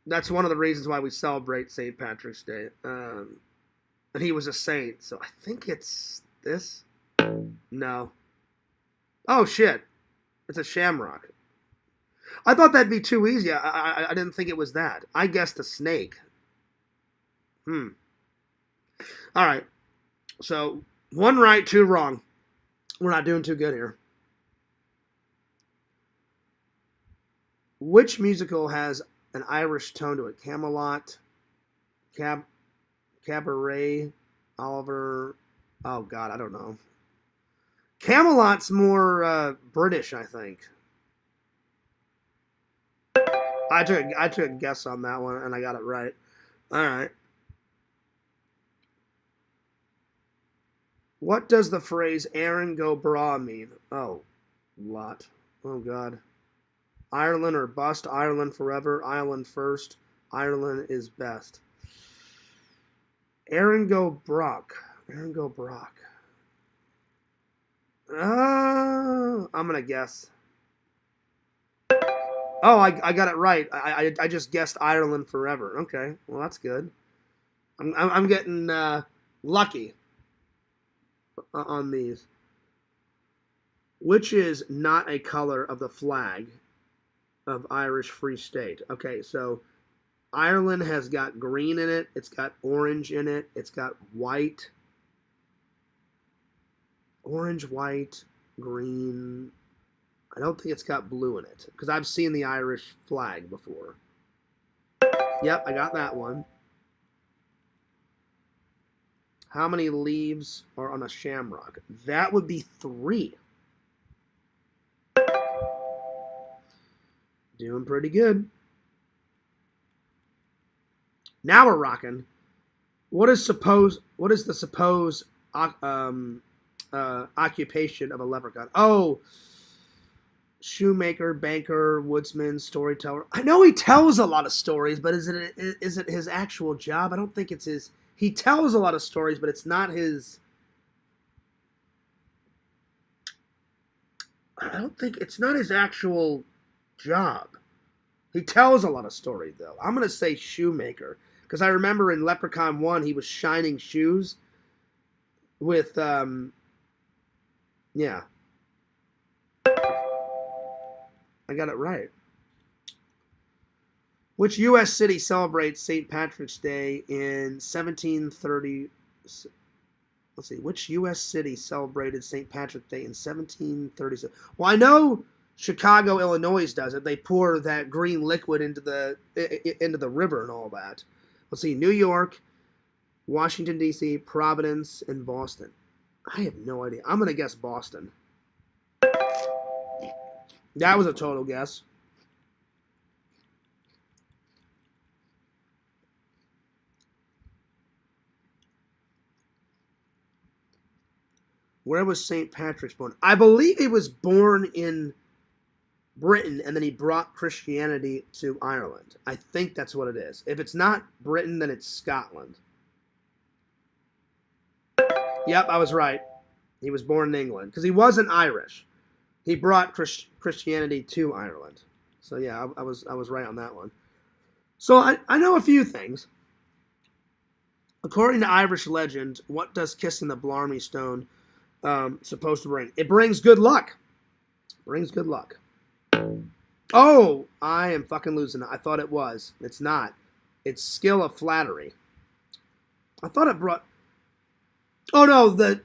that's one of the reasons why we celebrate St. Patrick's Day. And he was a saint. So I think it's this. No. Oh, shit. It's a shamrock. I thought that'd be too easy. I didn't think it was that. I guessed a snake. All right. So, one right, two wrong. We're not doing too good here. Which musical has an Irish tone to it? Camelot, Cabaret, Oliver. Oh, God, I don't know. Camelot's more British, I think. I took a guess on that one, and I got it right. All right. What does the phrase Aaron go bra mean? Oh, lot. Oh, God. Ireland or bust, Ireland forever, Ireland first, Ireland is best. Aaron go Brock. Aaron go Brock. I'm going to guess. Oh, I got it right. I just guessed Ireland forever. Okay, well, that's good. I'm getting lucky on these. Which is not a color of the flag of Irish Free State? Okay, so Ireland has got green in it. It's got orange in it. It's got white. Orange, white, green. I don't think it's got blue in it because I've seen the Irish flag before. Yep, I got that one. How many leaves are on a shamrock? That would be 3. Doing pretty good. Now we're rocking. What is the supposed occupation of a leprechaun? Oh, shoemaker, banker, woodsman, storyteller. I know he tells a lot of stories, but is it his actual job? I don't think it's his. He tells a lot of stories, but it's not his. I don't think it's not his actual job. He tells a lot of story though. I'm gonna say shoemaker because I remember in Leprechaun 1 he was shining shoes with yeah. I got it right. Which U.S. city celebrates St. Patrick's Day in 1730? Let's see. Which U.S. city celebrated St. Patrick's Day in 1737? Well, I know Chicago, Illinois does it. They pour that green liquid into the river and all that. Let's see. New York, Washington, D.C., Providence, and Boston. I have no idea. I'm going to guess Boston. That was a total guess. Where was St. Patrick's born? I believe he was born in Britain and then he brought Christianity to Ireland. I think that's what it is. If it's not Britain, then it's Scotland. Yep, I was right. He was born in England because he wasn't Irish. He brought Christianity to Ireland. So yeah, I was right on that one. So I know a few things. According to Irish legend, what does kissing the Blarney Stone supposed to bring? It brings good luck. Brings good luck. Oh, I am fucking losing it. I thought it was. It's not. It's skill of flattery. I thought it brought. Oh no, the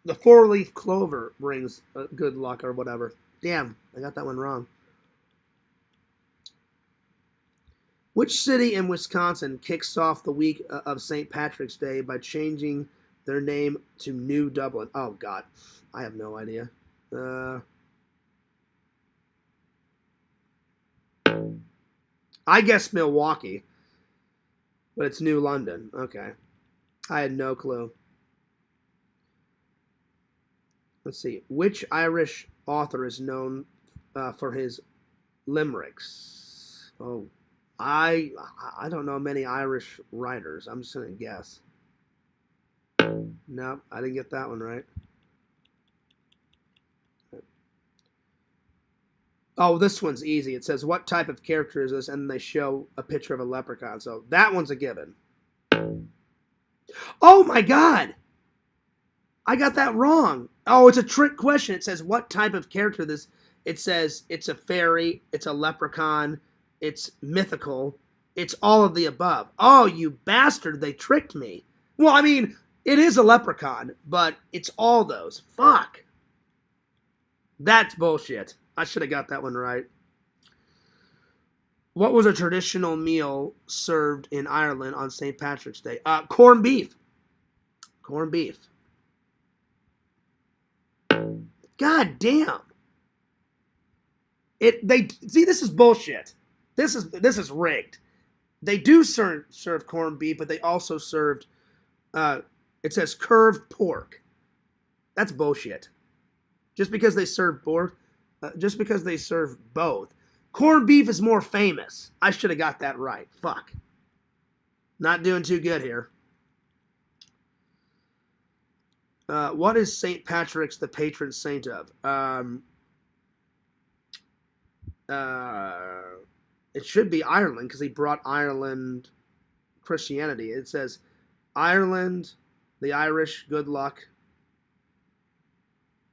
4-leaf clover brings good luck or whatever. Damn, I got that one wrong. Which city in Wisconsin kicks off the week of St. Patrick's Day by changing their name to New Dublin? Oh, God. I have no idea. I guess Milwaukee, but it's New London. Okay. I had no clue. Let's see. Which Irish author is known for his limericks? Oh, I don't know many Irish writers. I'm just going to guess. Nope, I didn't get that one right. Oh, this one's easy. It says, what type of character is this? And they show a picture of a leprechaun. So that one's a given. Oh, my God. I got that wrong. Oh, it's a trick question. It says, what type of character this? It says, it's a fairy. It's a leprechaun. It's mythical. It's all of the above. Oh, you bastard. They tricked me. Well, I mean, it is a leprechaun, but it's all those. Fuck. That's bullshit. I should have got that one right. What was a traditional meal served in Ireland on St. Patrick's Day? Corned beef. Corned beef. God damn. See, this is bullshit. This is rigged. They do serve corned beef, but they also served it says curved pork. That's bullshit. Just because they serve both. Corned beef is more famous. I should have got that right. Fuck. Not doing too good here. What is St. Patrick's the patron saint of? It should be Ireland because he brought Ireland Christianity. It says Ireland, the Irish, good luck,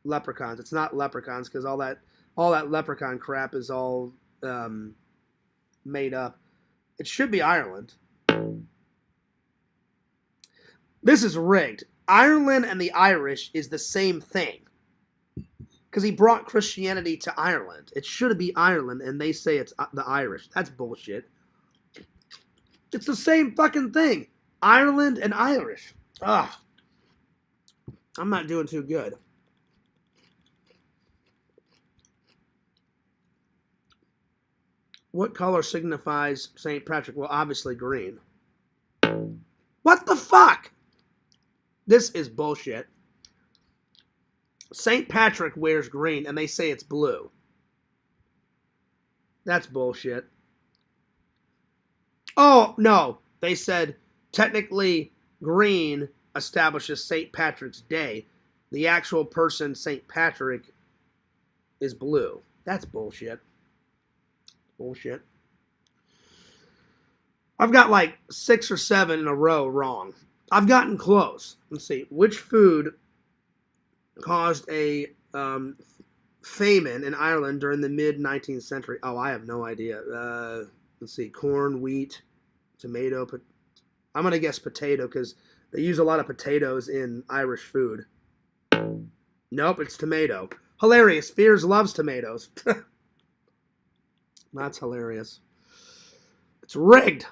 leprechauns. It's not leprechauns because all that leprechaun crap is all made up. It should be Ireland. This is rigged. Ireland and the Irish is the same thing. Because he brought Christianity to Ireland. It should be Ireland, and they say it's the Irish. That's bullshit. It's the same fucking thing. Ireland and Irish. Ugh. I'm not doing too good. What color signifies St. Patrick? Well, obviously green. What the fuck? This is bullshit. St. Patrick wears green, and they say it's blue. That's bullshit. Oh, no. They said technically green establishes St. Patrick's Day. The actual person, St. Patrick, is blue. That's bullshit. Bullshit. I've got like 6 or 7 in a row wrong. I've gotten close. Let's see. Which food caused a famine in Ireland during the mid-19th century? Oh, I have no idea. Let's see. Corn, wheat, tomato. I'm going to guess potato because they use a lot of potatoes in Irish food. Nope, it's tomato. Hilarious. Fears loves tomatoes. That's hilarious. It's rigged.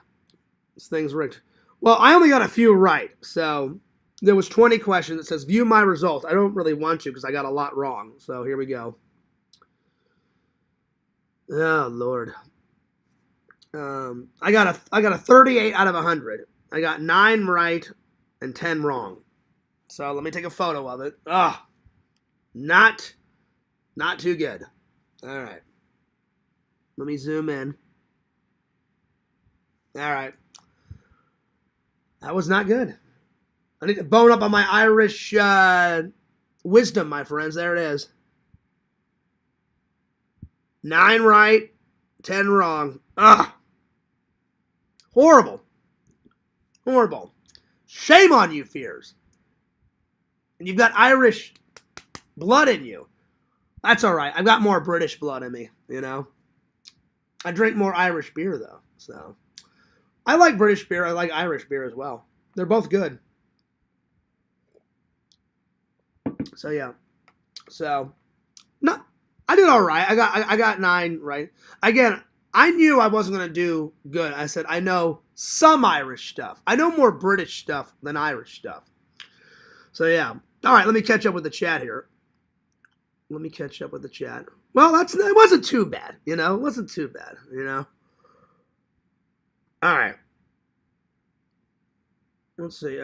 This thing's rigged. Well, I only got a few right. So there was 20 questions. It says, view my results. I don't really want to because I got a lot wrong. So here we go. Oh, Lord. I got a 38 out of 100. I got 9 right and 10 wrong. So let me take a photo of it. Not too good. All right. Let me zoom in. All right. That was not good. I need to bone up on my Irish wisdom, my friends. There it is. 9 right, 10 wrong. Horrible. Horrible. Shame on you, Fears. And you've got Irish blood in you. That's all right. I've got more British blood in me, you know. I drink more Irish beer, though. So I like British beer. I like Irish beer as well. They're both good. So, yeah. So, no, I did all right. I got 9 right. Again, I knew I wasn't going to do good. I said, I know some Irish stuff. I know more British stuff than Irish stuff. So, yeah. All right, let me catch up with the chat here. Let me catch up with the chat. Well, it wasn't too bad, you know. It wasn't too bad, you know. All right. Let's see.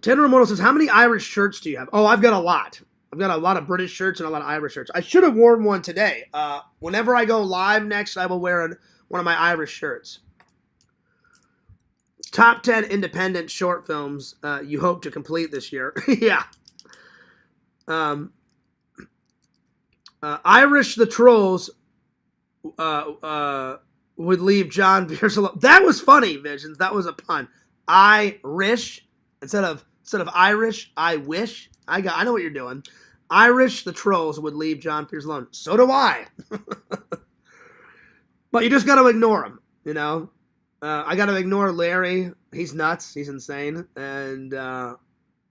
Tanner Remoto says, how many Irish shirts do you have? Oh, I've got a lot. I've got a lot of British shirts and a lot of Irish shirts. I should have worn one today. Whenever I go live next, I will wear one of my Irish shirts. Top 10 independent short films you hope to complete this year. Yeah. Irish the Trolls would leave John Pierce alone. That was funny, Visions. That was a pun. Irish instead of Irish. I wish. I know what you're doing. Irish the Trolls would leave John Pierce alone. So do I. But you just got to ignore him, you know. I got to ignore Larry. He's nuts. He's insane. And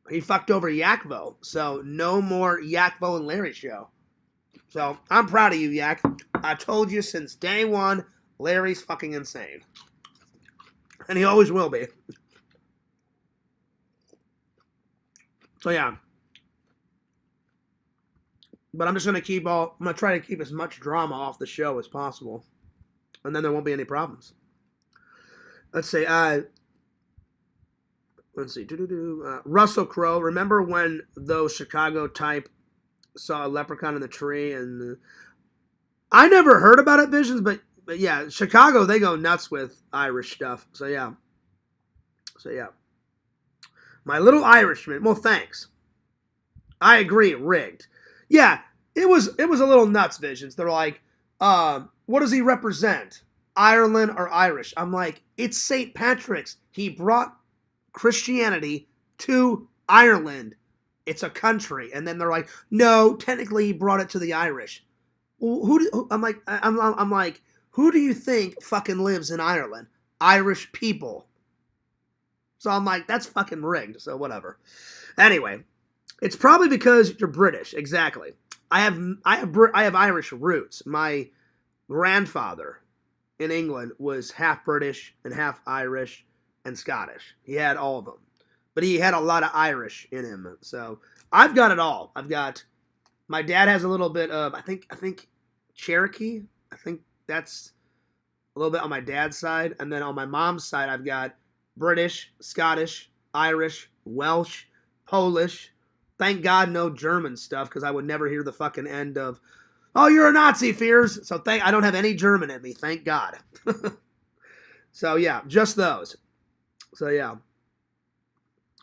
he fucked over Yakvo. So no more Yakvo and Larry show. So I'm proud of you, Yak. I told you since day one, Larry's fucking insane. And he always will be. So yeah. But I'm just going to try to keep as much drama off the show as possible. And then there won't be any problems. Let's see. Russell Crowe. Remember when those Chicago type saw a leprechaun in the tree? And I never heard about it, Visions, but yeah, Chicago, they go nuts with Irish stuff. So yeah. My Little Irishman. Well, thanks. I agree. Rigged. Yeah, it was a little nuts, Visions. They're like, what does he represent? Ireland or Irish? I'm like, it's St. Patrick's. He brought Christianity to Ireland. It's a country. And then they're like, no, technically he brought it to the Irish. I'm like, who do you think fucking lives in Ireland? Irish people. So I'm like, that's fucking rigged. So whatever. Anyway, it's probably because you're British. Exactly. I have Irish roots. My grandfather in England was half British and half Irish and Scottish. He had all of them. But he had a lot of Irish in him. So I've got it all. My dad has a little bit of, I think Cherokee. I think that's a little bit on my dad's side. And then on my mom's side, I've got British, Scottish, Irish, Welsh, Polish. Thank God no German stuff, because I would never hear the fucking end of, oh, you're a Nazi, Fears. So I don't have any German in me, thank God. So yeah, just those. So yeah.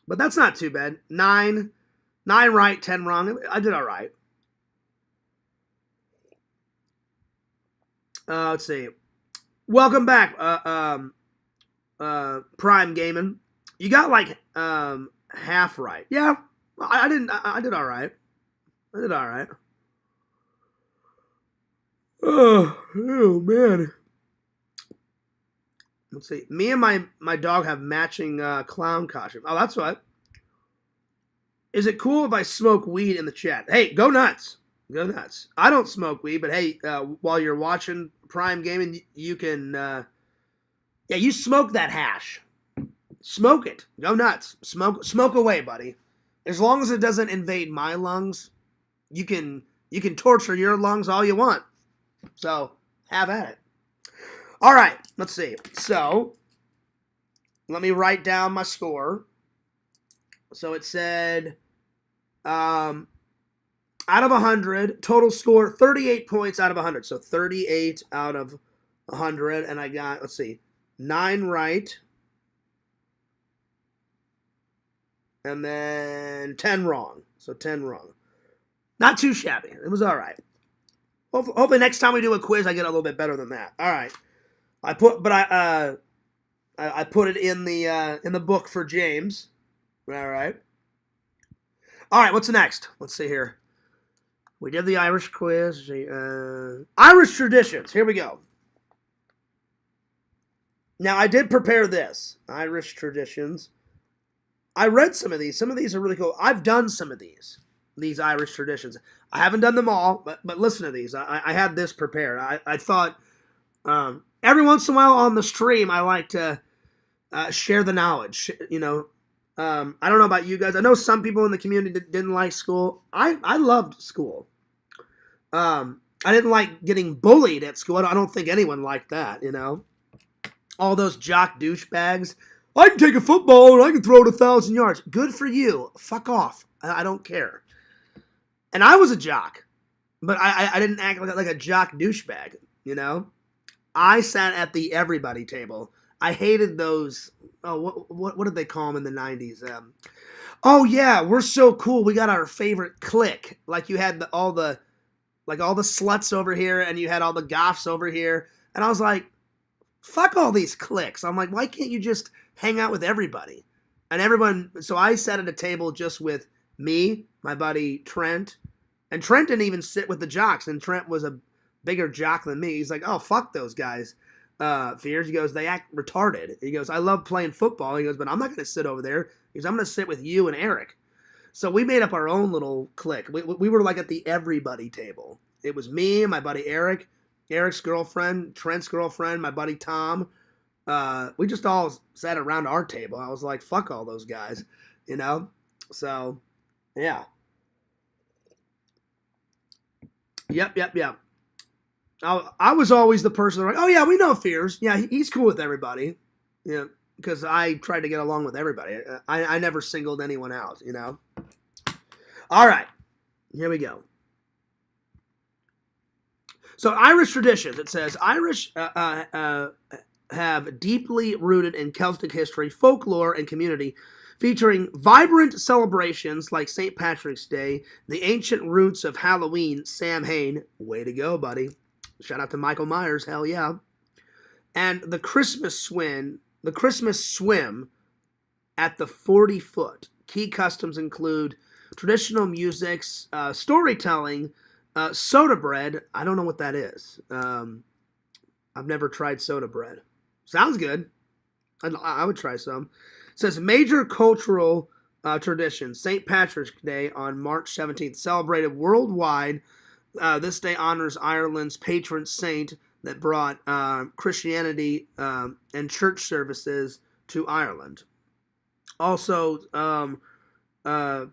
But that's not too bad. 9 right, 10 wrong. I did all right. Let's see. Welcome back, Prime Gaming. You got like half right. Yeah, I did all right. I did all right. Oh man. Let's see. Me and my dog have matching clown costume. Oh, that's what. Is it cool if I smoke weed in the chat? Hey, go nuts. Go nuts. I don't smoke weed, but hey, while you're watching Prime Gaming, you can, you smoke that hash. Smoke it. Go nuts. Smoke away, buddy. As long as it doesn't invade my lungs, you can torture your lungs all you want. So, have at it. All right, let's see. So, let me write down my score. So it said, out of 100, total score 38 points out of 100. So 38 out of 100, and I got, let's see, 9 right, and then 10 wrong. So 10 wrong. Not too shabby. It was all right. Hopefully next time we do a quiz, I get a little bit better than that. All right. I put it in the book for James. All right. All right, what's next? Let's see here. We did the Irish quiz. Irish traditions. Here we go. Now, I did prepare this. Irish traditions. I read some of these. Some of these are really cool. I've done some of these Irish traditions. I haven't done them all, but listen to these. I had this prepared. I thought every once in a while on the stream, I like to share the knowledge. You know, I don't know about you guys. I know some people in the community didn't like school. I loved school. I didn't like getting bullied at school. I don't think anyone liked that, you know. All those jock douchebags. I can take a football and I can throw it 1,000 yards. Good for you. Fuck off. I don't care. And I was a jock. But I didn't act like a jock douchebag, you know. I sat at the everybody table. I hated those. Oh, what did they call them in the 90s? Oh yeah, we're so cool. We got our favorite clique. Like you had all the sluts over here, and you had all the goths over here. And I was like, fuck all these cliques. I'm like, why can't you just hang out with everybody? And everyone. So I sat at a table just with me, my buddy Trent, and Trent didn't even sit with the jocks. And Trent was a bigger jock than me. He's like, oh fuck those guys. Fears. He goes, they act retarded. He goes, I love playing football. He goes, but I'm not going to sit over there. He goes, I'm going to sit with you and Eric. So we made up our own little clique. We were like at the everybody table. It was me and my buddy Eric, Eric's girlfriend, Trent's girlfriend, my buddy Tom. We just all sat around our table. I was like, fuck all those guys, you know? So, yeah. Yep. I was always the person like, oh yeah, we know Fears. Yeah, he's cool with everybody. Yeah, because I tried to get along with everybody. I never singled anyone out, you know. All right, here we go. So Irish traditions. It says Irish have deeply rooted in Celtic history, folklore, and community, featuring vibrant celebrations like St. Patrick's Day, the ancient roots of Halloween. Samhain, way to go, buddy. Shout out to Michael Myers, hell yeah. And the Christmas swim at the 40-foot. Key customs include traditional musics, storytelling, soda bread. I don't know what that is. I've never tried soda bread. Sounds good. I would try some. It says major cultural traditions. St. Patrick's Day on March 17th, celebrated worldwide. This day honors Ireland's patron saint that brought Christianity and church services to Ireland. Also,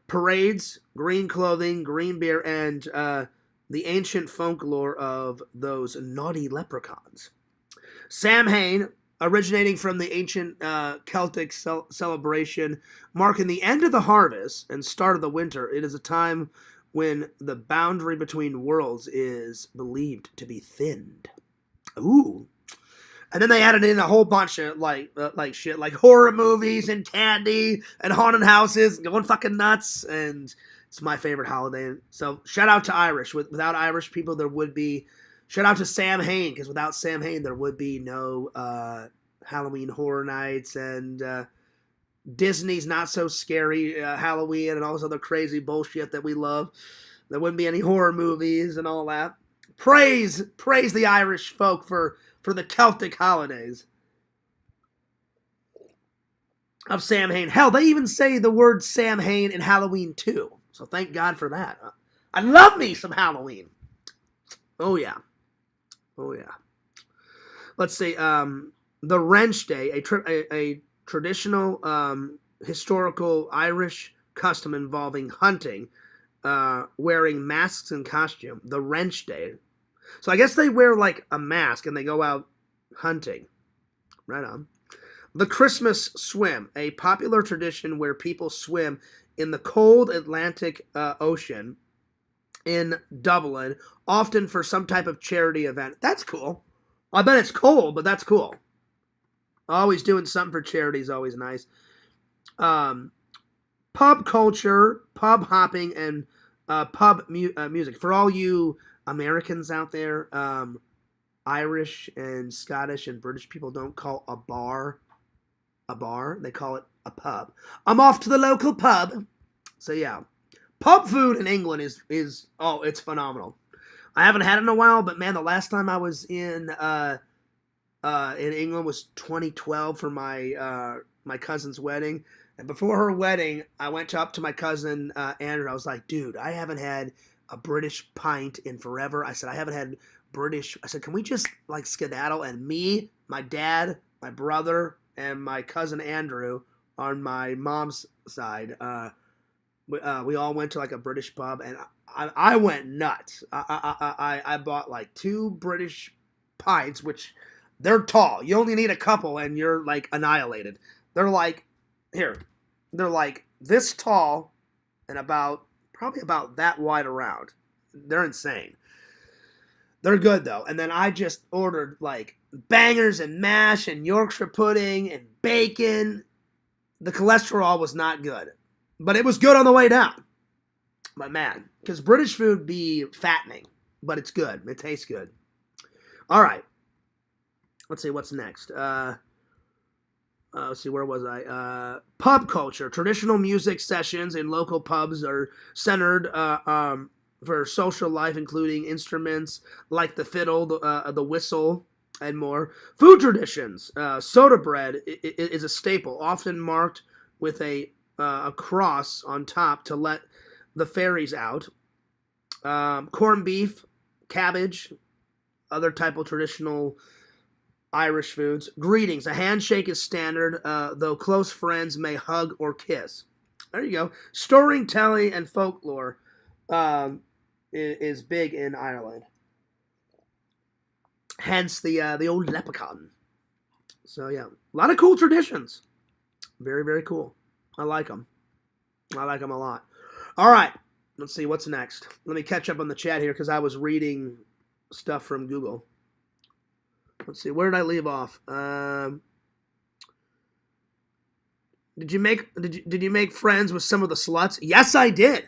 parades, green clothing, green beer, and the ancient folklore of those naughty leprechauns. Samhain, originating from the ancient Celtic celebration, marking the end of the harvest and start of the winter. It is a time when the boundary between worlds is believed to be thinned. Ooh. And then they added in a whole bunch of like shit, like horror movies and candy and haunted houses, going fucking nuts. And it's my favorite holiday. So shout out to Irish. Without Irish people, there would be. Shout out to Sam Hain, because without Sam Hain, there would be no Halloween Horror Nights and Disney's Not So Scary Halloween and all this other crazy bullshit that we love. There wouldn't be any horror movies and all that. Praise the Irish folk for the Celtic holidays of Sam Hain. Hell, they even say the word Sam Hain in Halloween too. So thank God for that. I love me some Halloween. Oh yeah. Oh yeah. Let's see. The Wrench Day, a traditional historical Irish custom involving hunting, wearing masks and costume. The Wrench Day. So I guess they wear like a mask and they go out hunting. Right on. The Christmas Swim, a popular tradition where people swim in the cold Atlantic Ocean in Dublin, often for some type of charity event. That's cool. I bet it's cold, but that's cool. Always doing something for charity is always nice. Pub culture, pub hopping, and pub music. For all you Americans out there, Irish and Scottish and British people don't call a bar a bar. They call it a pub. I'm off to the local pub. So yeah. Pub food in England is it's phenomenal. I haven't had it in a while, but man, the last time I was in England was 2012 for my cousin's wedding. And before her wedding, I went up to my cousin Andrew. I was like, dude, I haven't had a British pint in forever. I said, I haven't had British. I said, can we just like skedaddle? And me, my dad, my brother, and my cousin Andrew on my mom's side, we all went to like a British pub, and I went nuts. I bought like 2 British pints, which they're tall. You only need a couple, and you're like annihilated. They're like they're like this tall, and probably about that wide around. They're insane. They're good though. And then I just ordered like bangers and mash and Yorkshire pudding and bacon. The cholesterol was not good, but it was good on the way down. But man, because British food be fattening, but it's good. It tastes good. All right. Let's see what's next. Let's see, where was I? Pub culture. Traditional music sessions in local pubs are centered for social life, including instruments like the fiddle, the whistle, and more. Food traditions. Soda bread is a staple, often marked with a cross on top to let the fairies out. Corned beef, cabbage, other type of traditional Irish foods. Greetings. A handshake is standard, though close friends may hug or kiss. There you go. Storytelling and folklore is big in Ireland. Hence the old leprechaun. So yeah, a lot of cool traditions. Very, very cool. I like them. I like them a lot. All right. Let's see what's next. Let me catch up on the chat here because I was reading stuff from Google. Let's see, where did I leave off? Did you make friends with some of the sluts? Yes, I did.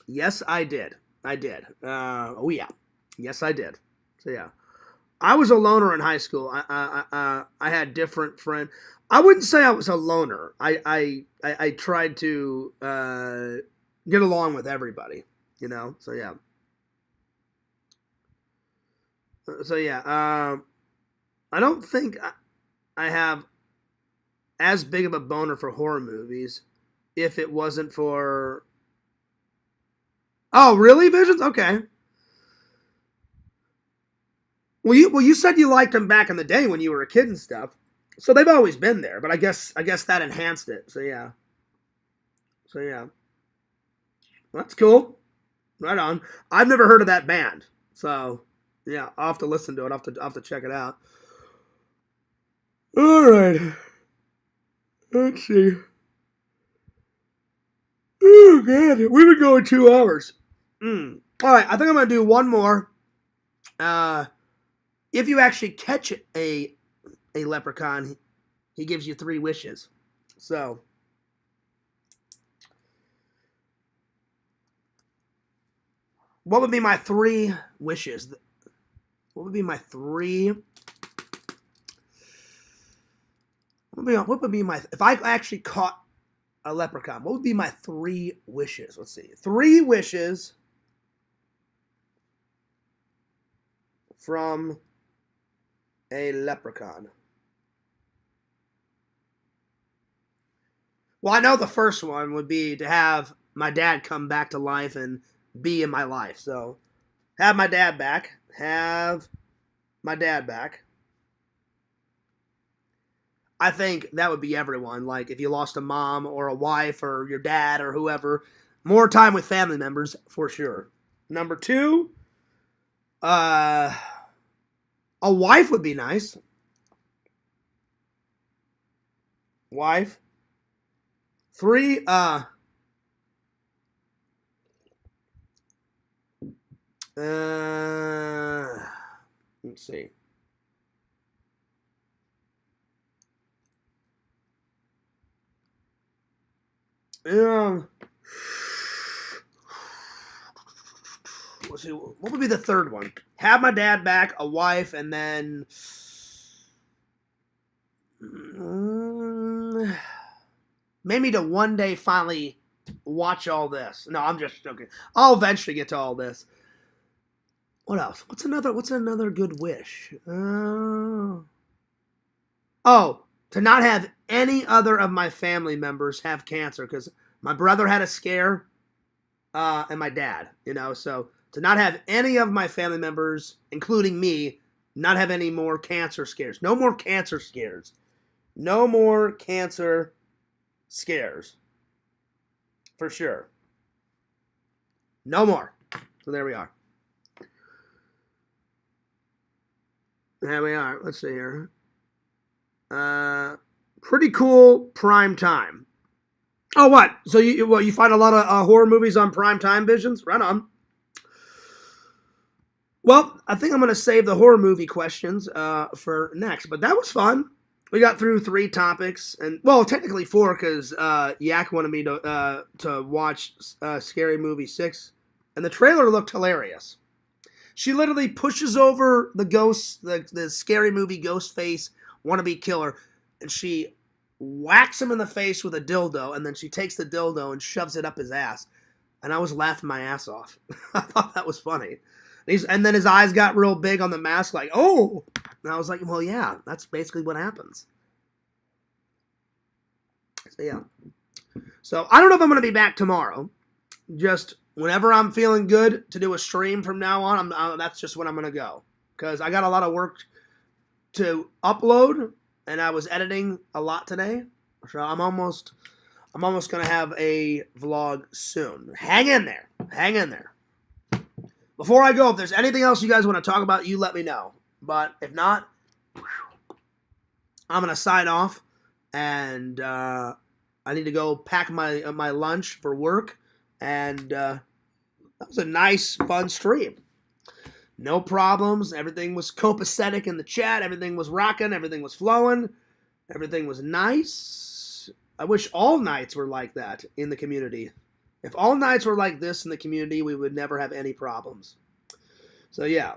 Yes, I did. I did. Oh yeah. Yes, I did. So yeah, I was a loner in high school. I had different friends. I wouldn't say I was a loner. I tried to get along with everybody. You know. So yeah. I don't think I have as big of a boner for horror movies if it wasn't for... Oh, really, Visions? Okay. Well, you said you liked them back in the day when you were a kid and stuff. So they've always been there, but I guess that enhanced it. So yeah. Well, that's cool. Right on. I've never heard of that band. So yeah, I'll have to listen to it. I'll have to check it out. All right. Let's see. Oh, God. We've been going 2 hours. All right. I think I'm going to do one more. If you actually catch a a leprechaun, he gives you 3 wishes. So, what would be my 3 wishes? What would be my 3? What would be my, if I actually caught a leprechaun, what would be my 3 wishes? Let's see. 3 wishes from a leprechaun. Well, I know the first one would be to have my dad come back to life and be in my life. So, have my dad back. Have my dad back. I think that would be everyone. Like, if you lost a mom or a wife or your dad or whoever, more time with family members for sure. Number 2, a wife would be nice. Wife. 3, let's see. Let's see. What would be the 3rd one? Have my dad back, a wife, and then maybe to one day finally watch all this. No, I'm just joking. I'll eventually get to all this. What else? What's another good wish? To not have any other of my family members have cancer, because my brother had a scare, and my dad, so to not have any of my family members, including me, not have any more cancer scares. No more cancer scares. No more cancer scares. For sure. No more. So there we are. There we are. Let's see here. Pretty cool prime time. Oh, what? So you find a lot of horror movies on prime time, Visions? Right on. Well, I think I'm going to save the horror movie questions for next. But that was fun. We got through 3 topics, and well, technically 4, because Yak wanted me to watch Scary Movie 6, and the trailer looked hilarious. She literally pushes over the ghost, the Scary Movie ghost face wannabe killer, and she whacks him in the face with a dildo, and then she takes the dildo and shoves it up his ass. And I was laughing my ass off. I thought that was funny. And then his eyes got real big on the mask, like, oh! And I was like, well, yeah, that's basically what happens. So, yeah. So, I don't know if I'm going to be back tomorrow. Just whenever I'm feeling good to do a stream from now on, that's just when I'm going to go. Because I got a lot of work to upload, and I was editing a lot today. So, I'm almost going to have a vlog soon. Hang in there. Hang in there. Before I go, if there's anything else you guys want to talk about, you let me know. But if not, I'm going to sign off. And I need to go pack my lunch for work. And that was a nice, fun stream. No problems. Everything was copacetic in the chat. Everything was rocking. Everything was flowing. Everything was nice. I wish all nights were like that in the community. If all nights were like this in the community, we would never have any problems. So, yeah.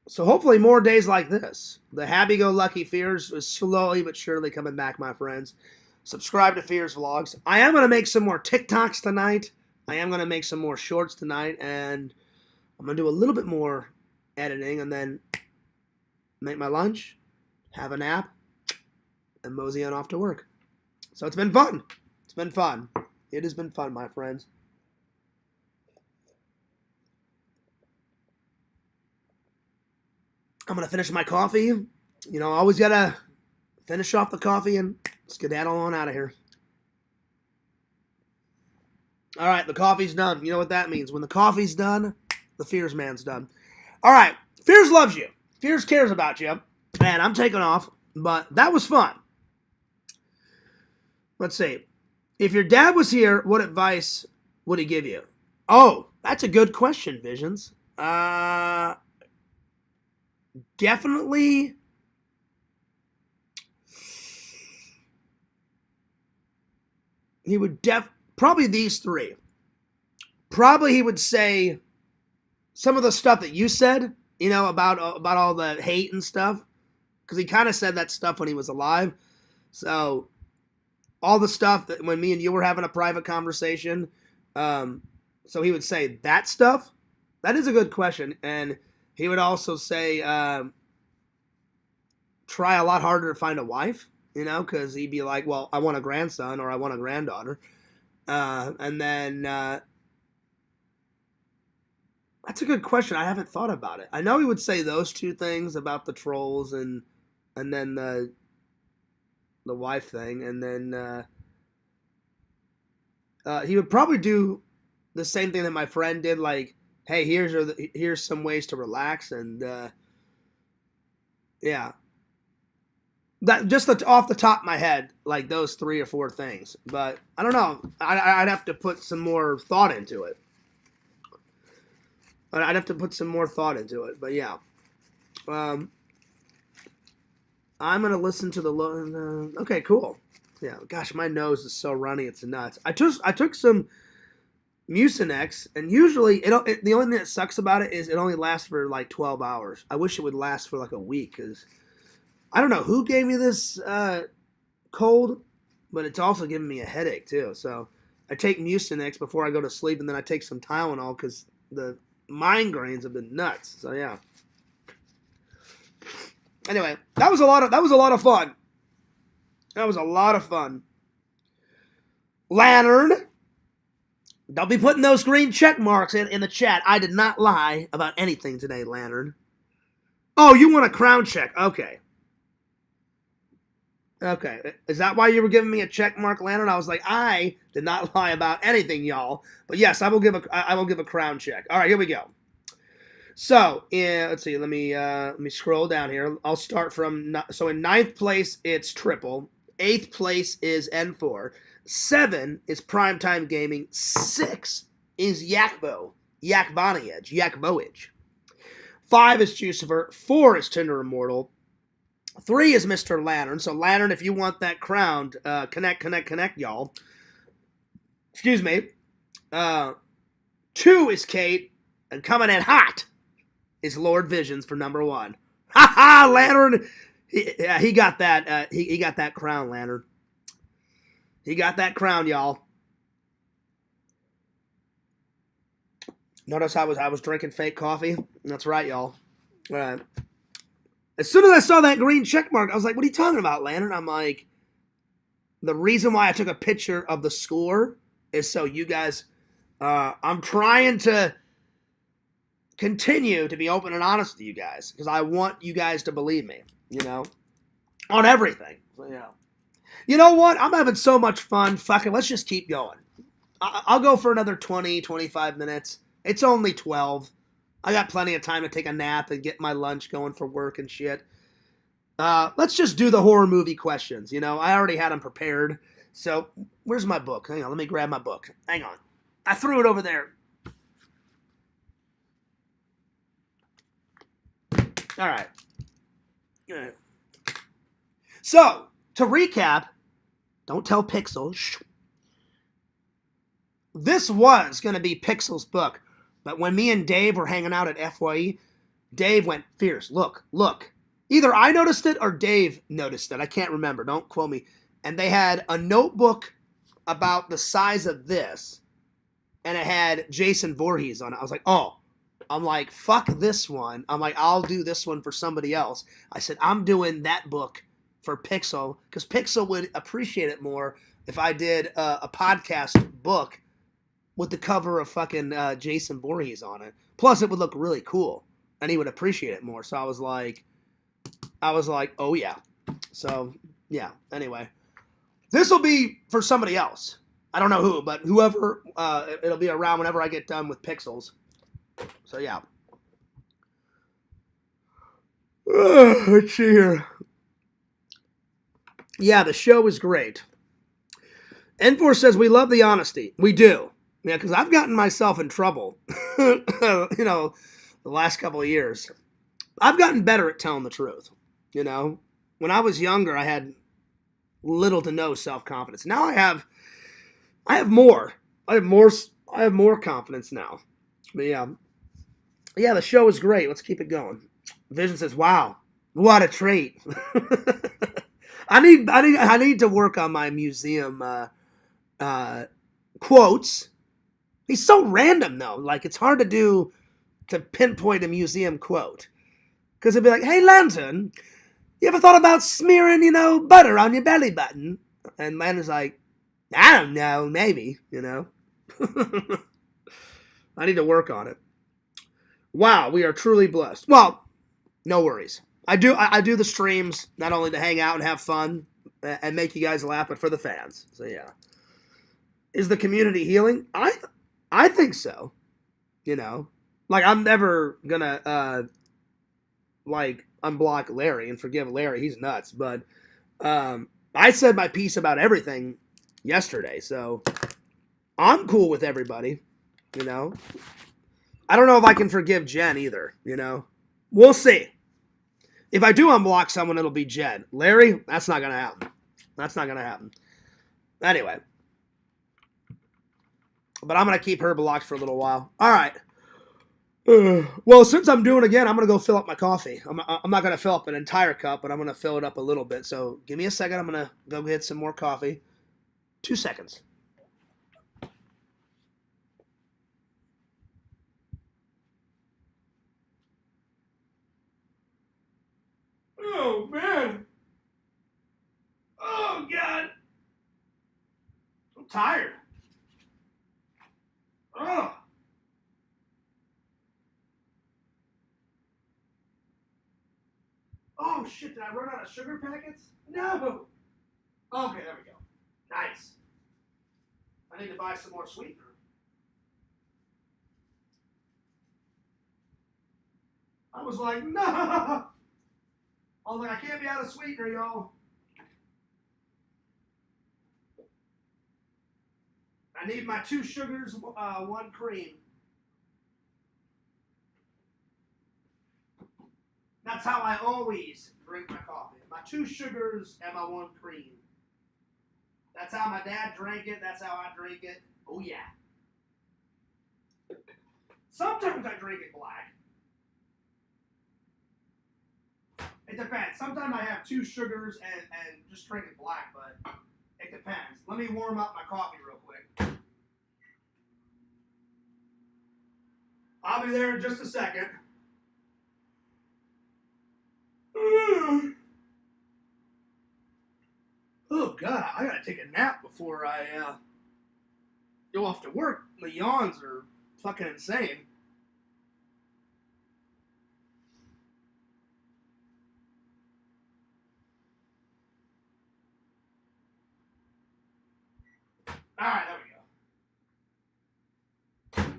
So, hopefully more days like this. The happy-go-lucky Fears is slowly but surely coming back, my friends. Subscribe to Fears Vlogs. I am going to make some more TikToks tonight. I am going to make some more shorts tonight. And I'm going to do a little bit more editing and then make my lunch, have a nap, and mosey on off to work. So, it's been fun. It's been fun. It has been fun, my friends. I'm going to finish my coffee. Always got to finish off the coffee and skedaddle on out of here. All right, the coffee's done. You know what that means. When the coffee's done, the Fears man's done. All right, Fears loves you. Fears cares about you. And I'm taking off, but that was fun. Let's see. If your dad was here, what advice would he give you? Oh, that's a good question, Visions. Definitely he would probably these three. Probably he would say some of the stuff that you said, you know, about all the hate and stuff, because he kind of said that stuff when he was alive. So all the stuff that when me and you were having a private conversation, so he would say that stuff. That is a good question. And he would also say, try a lot harder to find a wife, you know, because he'd be like, well, I want a grandson or I want a granddaughter. And then that's a good question. I haven't thought about it. I know he would say those two things about the trolls and then the wife thing. And then he would probably do the same thing that my friend did, like, hey, here's some ways to relax, and yeah, that just off the top of my head, like those 3 or 4 things. But I don't know. I'd have to put some more thought into it. But yeah, I'm gonna listen to the. Okay, cool. Yeah, gosh, my nose is so runny, it's nuts. I took some Mucinex, and usually the only thing that sucks about it is it only lasts for like 12 hours. I wish it would last for like a week, because I don't know who gave me this cold, but it's also giving me a headache too. So I take Mucinex before I go to sleep, and then I take some Tylenol because the migraines have been nuts. So yeah. Anyway, that was a lot of fun. That was a lot of fun. Lantern. Don't be putting those green check marks in the chat. I did not lie about anything today, Lantern. Oh, you want a crown check? Okay. Okay. Is that why you were giving me a check mark, Lantern? I was like, I did not lie about anything, y'all. But yes, I will give a crown check. All right, here we go. So, let's see. Let me scroll down here. I'll start from. So in 9th place, it's Triple. 8th place is N4. 7 is Primetime Gaming. 6 is Yakvo Voyage. 5 is Jucifer. 4 is Tinder Immortal. 3 is Mr. Lantern. So Lantern, if you want that crown, connect, y'all. Excuse me. 2 is Kate, and coming in hot is Lord Visions for number 1. Ha ha, Lantern. He got that. He got that crown, Lantern. He got that crown, y'all. Notice I was drinking fake coffee. That's right, y'all. All right. As soon as I saw that green check mark, I was like, what are you talking about, Lantern? I'm like, the reason why I took a picture of the score is so you guys, I'm trying to continue to be open and honest with you guys, because I want you guys to believe me, you know, on everything. So, yeah. You know what? I'm having so much fun. Fuck it. Let's just keep going. I'll go for another 20, 25 minutes. It's only 12. I got plenty of time to take a nap and get my lunch going for work and shit. Let's just do the horror movie questions. You know, I already had them prepared. So, where's my book? Hang on. Let me grab my book. Hang on. I threw it over there. All right. So, to recap, don't tell Pixel. Shh. This was going to be Pixel's book, but when me and Dave were hanging out at FYE, Dave went, Fierce, look. Either I noticed it or Dave noticed it. I can't remember. Don't quote me. And they had a notebook about the size of this, and it had Jason Voorhees on it. I was like, oh. I'm like, fuck this one. I'm like, I'll do this one for somebody else. I said, I'm doing that book for Pixel, because Pixel would appreciate it more if I did a podcast book with the cover of fucking Jason Voorhees on it. Plus, it would look really cool, and he would appreciate it more. So I was like, oh yeah. So yeah. Anyway, this will be for somebody else. I don't know who, but whoever. It'll be around whenever I get done with Pixels. So yeah. Let's see here. Yeah, the show is great. N4 says we love the honesty. We do. Yeah, because I've gotten myself in trouble, you know, the last couple of years. I've gotten better at telling the truth, you know. When I was younger, I had little to no self-confidence. Now I have I have more. I have more. I have more confidence now. But yeah, the show is great. Let's keep it going. Vision says, "Wow, what a treat." I need to work on my museum quotes. He's so random though. Like it's hard to pinpoint a museum quote because it'd be like, "Hey, Lantern, you ever thought about smearing, butter on your belly button?" And Lantern's like, "I don't know, maybe, I need to work on it. Wow, we are truly blessed. Well, no worries. I do the streams not only to hang out and have fun and make you guys laugh, but for the fans. So yeah. Is the community healing? I think so. Like I'm never gonna unblock Larry and forgive Larry. He's nuts. But I said my piece about everything yesterday, so I'm cool with everybody. I don't know if I can forgive Jen either. We'll see. If I do unblock someone, it'll be Jen. Larry, that's not gonna happen. That's not gonna happen. Anyway. But I'm going to keep her blocked for a little while. All right. Well, since I'm doing it again, I'm going to go fill up my coffee. I'm not going to fill up an entire cup, but I'm going to fill it up a little bit. So give me a second. I'm going to go get some more coffee. 2 seconds. Oh, man. Oh, God. I'm tired. Oh. Oh, shit, did I run out of sugar packets? No. Okay, there we go. Nice. I need to buy some more sweetener. I was like, no. I was like, I can't be out of sweetener, y'all. I need my 2 sugars, 1 cream. That's how I always drink my coffee. My 2 sugars and my 1 cream. That's how my dad drank it. That's how I drink it. Oh, yeah. Sometimes I drink it black. It depends. Sometimes I have 2 sugars and just drink it black, but it depends. Let me warm up my coffee real quick. I'll be there in just a second. Oh, God, I gotta take a nap before I go off to work. The yawns are fucking insane. All right, there we go.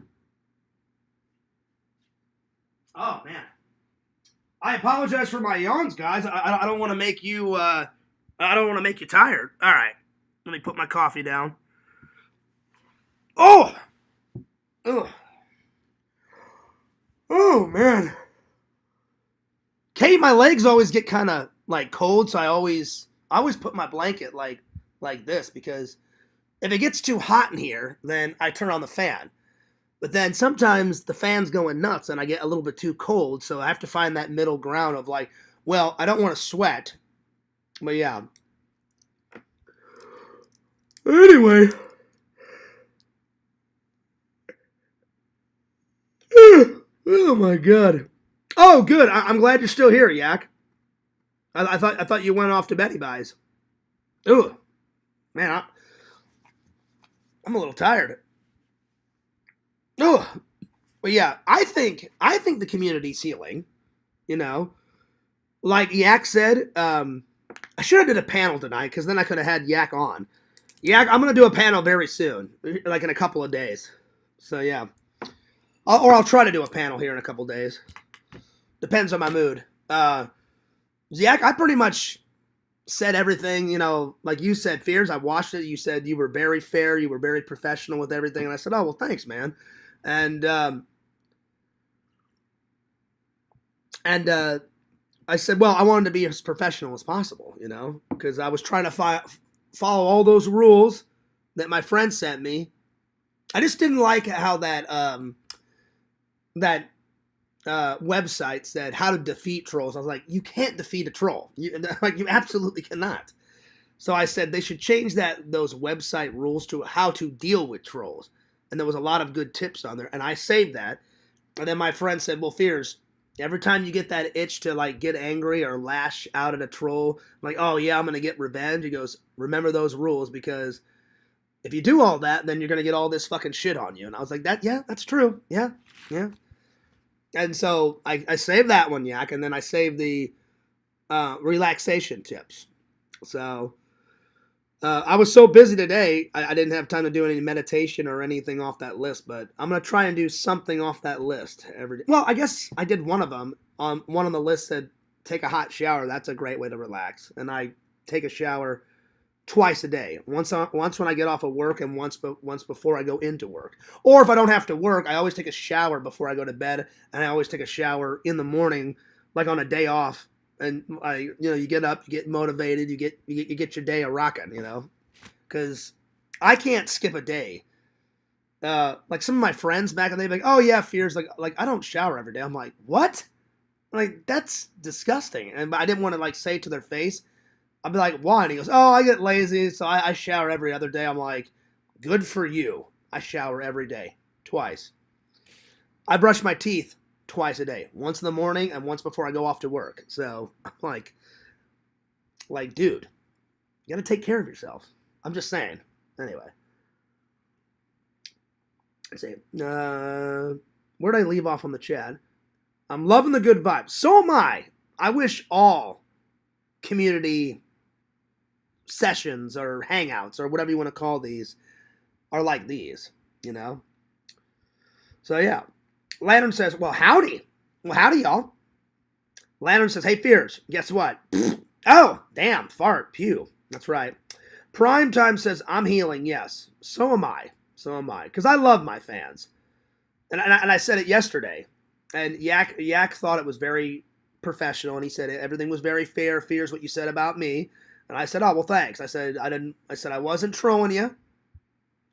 Oh, man. I apologize for my yawns, guys. I don't want to make you I don't want to make you tired. All right. Let me put my coffee down. Oh. Ugh. Oh, man. Kate, my legs always get kind of like cold, so I always put my blanket like this because if it gets too hot in here, then I turn on the fan. But then sometimes the fan's going nuts and I get a little bit too cold, so I have to find that middle ground of like, well, I don't want to sweat. But yeah. Anyway. Oh my God. Oh, good. I'm glad you're still here, Yak. I thought you went off to Betty Buys. Ooh, man, I'm a little tired. Oh, but yeah, I think the community's healing. Like Yak said, I should have did a panel tonight because then I could have had Yak on. Yak, I'm gonna do a panel very soon, like in a couple of days. So yeah, I'll try to do a panel here in a couple of days. Depends on my mood. Yak, I pretty much said everything, like you said, Fears. I watched it. You said you were very fair. You were very professional with everything. And I said, oh, well, thanks, man. And I said, well, I wanted to be as professional as possible, because I was trying to follow all those rules that my friend sent me. I just didn't like how that website said how to defeat trolls. I was like, you can't defeat a troll. You absolutely cannot. So I said they should change those website rules to how to deal with trolls. And there was a lot of good tips on there. And I saved that. And then my friend said, well, Fears, every time you get that itch to like get angry or lash out at a troll, I'm like, oh yeah, I'm going to get revenge. He goes, remember those rules, because if you do all that, then you're going to get all this fucking shit on you. And I was like, that's true. Yeah. And so I saved that one, Yak. And then I saved the relaxation tips. So I was so busy today, I didn't have time to do any meditation or anything off that list, but I'm going to try and do something off that list every day. Well, I guess I did one of them. One on the list said, take a hot shower. That's a great way to relax. And I take a shower twice a day. Once when I get off of work and once before I go into work. Or if I don't have to work, I always take a shower before I go to bed, and I always take a shower in the morning, like on a day off. And you get up, you get motivated, you get your day a rocking, because I can't skip a day. Like some of my friends back in the day, like, oh yeah, Fears, like I don't shower every day. I'm like, what? Like that's disgusting. And I didn't want to like say it to their face. I'd be like, why? And he goes, oh, I get lazy, so I shower every other day. I'm like, good for you. I shower every day, twice. I brush my teeth twice a day, once in the morning and once before I go off to work. So I'm like, dude, you got to take care of yourself. I'm just saying. Anyway, let's see. Where'd I leave off on the chat? I'm loving the good vibes. So am I. I wish all community sessions or hangouts or whatever you want to call these are like these, So yeah. Lantern says, well, howdy. Well, howdy, y'all. Lantern says, hey, Fears, guess what? Oh, damn, fart, pew. That's right. Prime Time says, I'm healing, yes. So am I. Because I love my fans. And I said it yesterday. And Yak thought it was very professional, and he said everything was very fair. Fears what you said about me. And I said, oh, well, thanks. I said I wasn't trolling you.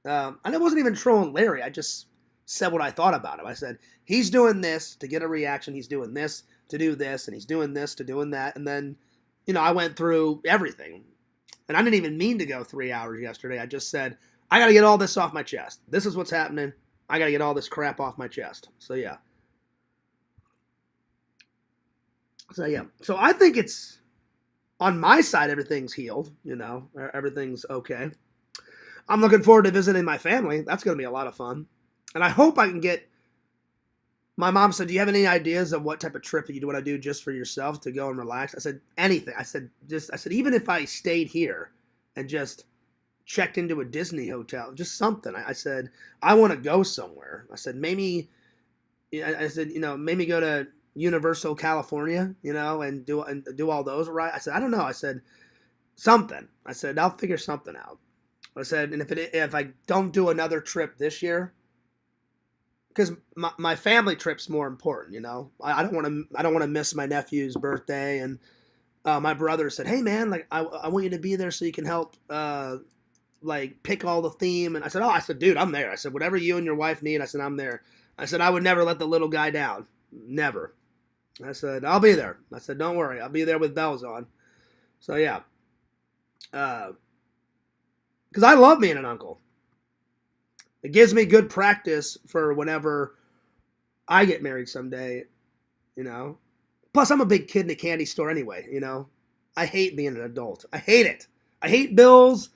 And I wasn't even trolling Larry. I just said what I thought about him. I said, he's doing this to get a reaction. He's doing this to do this, and he's doing this to doing that. And then, I went through everything. And I didn't even mean to go 3 hours yesterday. I just said, I got to get all this off my chest. This is what's happening. I got to get all this crap off my chest. So, yeah. So I think it's, on my side, everything's healed. Everything's okay. I'm looking forward to visiting my family. That's going to be a lot of fun. And I hope I can get, my mom said, do you have any ideas of what type of trip you want to do just for yourself to go and relax? I said, anything. I said, even if I stayed here and just checked into a Disney hotel, just something. I said, I want to go somewhere. I said, maybe go to Universal California, and do all those, right? I said, I don't know. I said, something. I said, I'll figure something out. I said, and if I don't do another trip this year, because my family trip's more important, I don't want to miss my nephew's birthday, and my brother said, hey man, like I want you to be there so you can help pick all the theme. And I said, dude, I'm there. I said, whatever you and your wife need, I said, I'm there. I said, I would never let the little guy down, never. I said, I'll be there. I said, don't worry, I'll be there with bells on. So yeah, because I love being an uncle. It gives me good practice for whenever I get married someday, Plus, I'm a big kid in a candy store anyway, I hate being an adult. I hate it. I hate bills.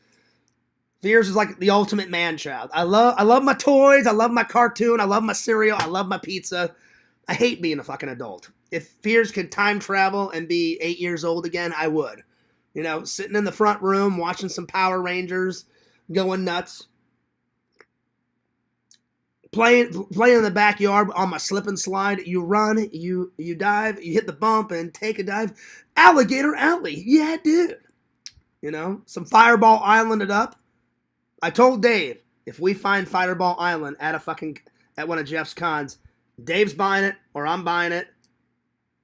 Fears is like the ultimate man child. I love my toys. I love my cartoon. I love my cereal. I love my pizza. I hate being a fucking adult. If Fears could time travel and be 8 years old again, I would. Sitting in the front room, watching some Power Rangers, going nuts. Playing in the backyard on my slip and slide. You run, you dive, you hit the bump and take a dive. Alligator Alley. Yeah, dude. Some Fireball Island it up. I told Dave, if we find Fireball Island at one of Jeff's cons, Dave's buying it or I'm buying it.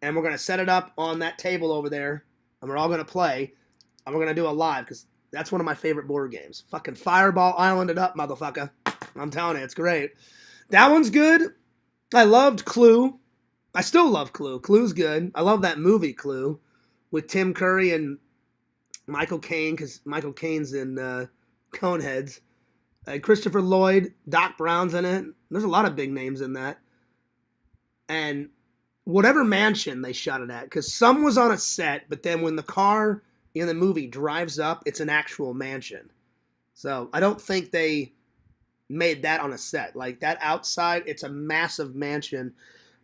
And we're going to set it up on that table over there. And we're all going to play. And we're going to do a live because That's one of my favorite board games. Fucking Fireball Island it up, motherfucker. I'm telling you, it's great. That one's good. I loved Clue. I still love Clue. Clue's good. I love that movie Clue with Tim Curry and Michael Caine, because Michael Caine's in Coneheads. Christopher Lloyd, Doc Brown's in it. There's a lot of big names in that. And whatever mansion they shot it at, because some was on a set, but then when the car in the movie drives up, it's an actual mansion. So I don't think they made that on a set. Like that outside, it's a massive mansion,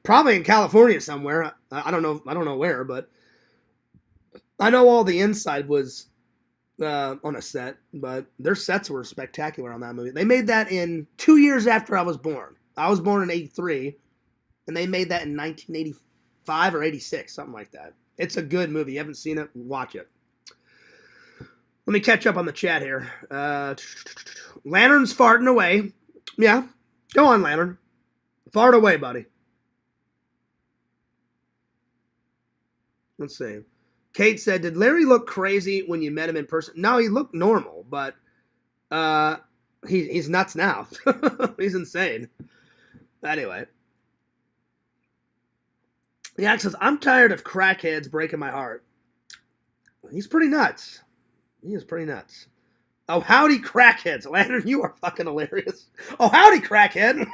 probably in California somewhere. I don't know where, but I know all the inside was on a set, but their sets were spectacular on that movie. They made that in 2 years after I was born. I was born in 83, and they made that in 1985 or 86, something like that. It's a good movie. You haven't seen it? Watch it. Let me catch up on the chat here. Lantern's farting away. Yeah, go on, Lantern. Fart away, buddy. Let's see. Kate said, did Larry look crazy when you met him in person? No, he looked normal, but he's nuts now. He's insane. Anyway. Yeah, it says, I'm tired of crackheads breaking my heart. He's pretty nuts. He is pretty nuts. Oh, howdy, crackheads. Lantern, you are fucking hilarious. Oh, howdy, crackhead.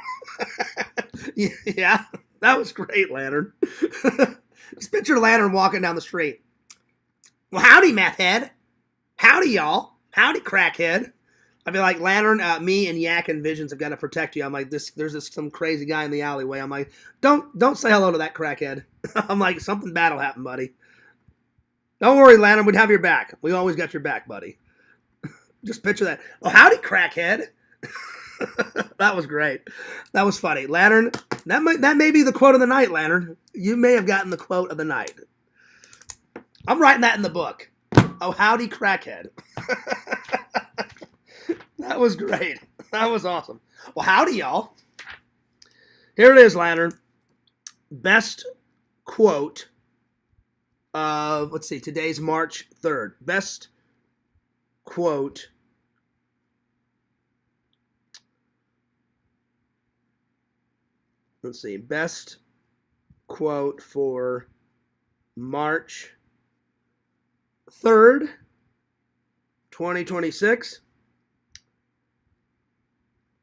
Yeah, that was great, Lantern. Just picture Lantern walking down the street. Well, howdy, meth head. Howdy, y'all. Howdy, crackhead. I'd be like, Lantern, me and Yak and Visions have got to protect you. I'm like, there's some crazy guy in the alleyway. I'm like, don't say hello to that crackhead. I'm like, something bad will happen, buddy. Don't worry, Lantern, we'd have your back. We always got your back, buddy. Just picture that. Oh, howdy, crackhead. That was great. That was funny. Lantern, that may be the quote of the night, Lantern. You may have gotten the quote of the night. I'm writing that in the book. Oh, howdy, crackhead. That was great. That was awesome. Well, howdy, y'all. Here it is, Lantern. Best quote of, let's see, today's March 3rd. Best quote. Let's see. Best quote for March 3rd, 2026.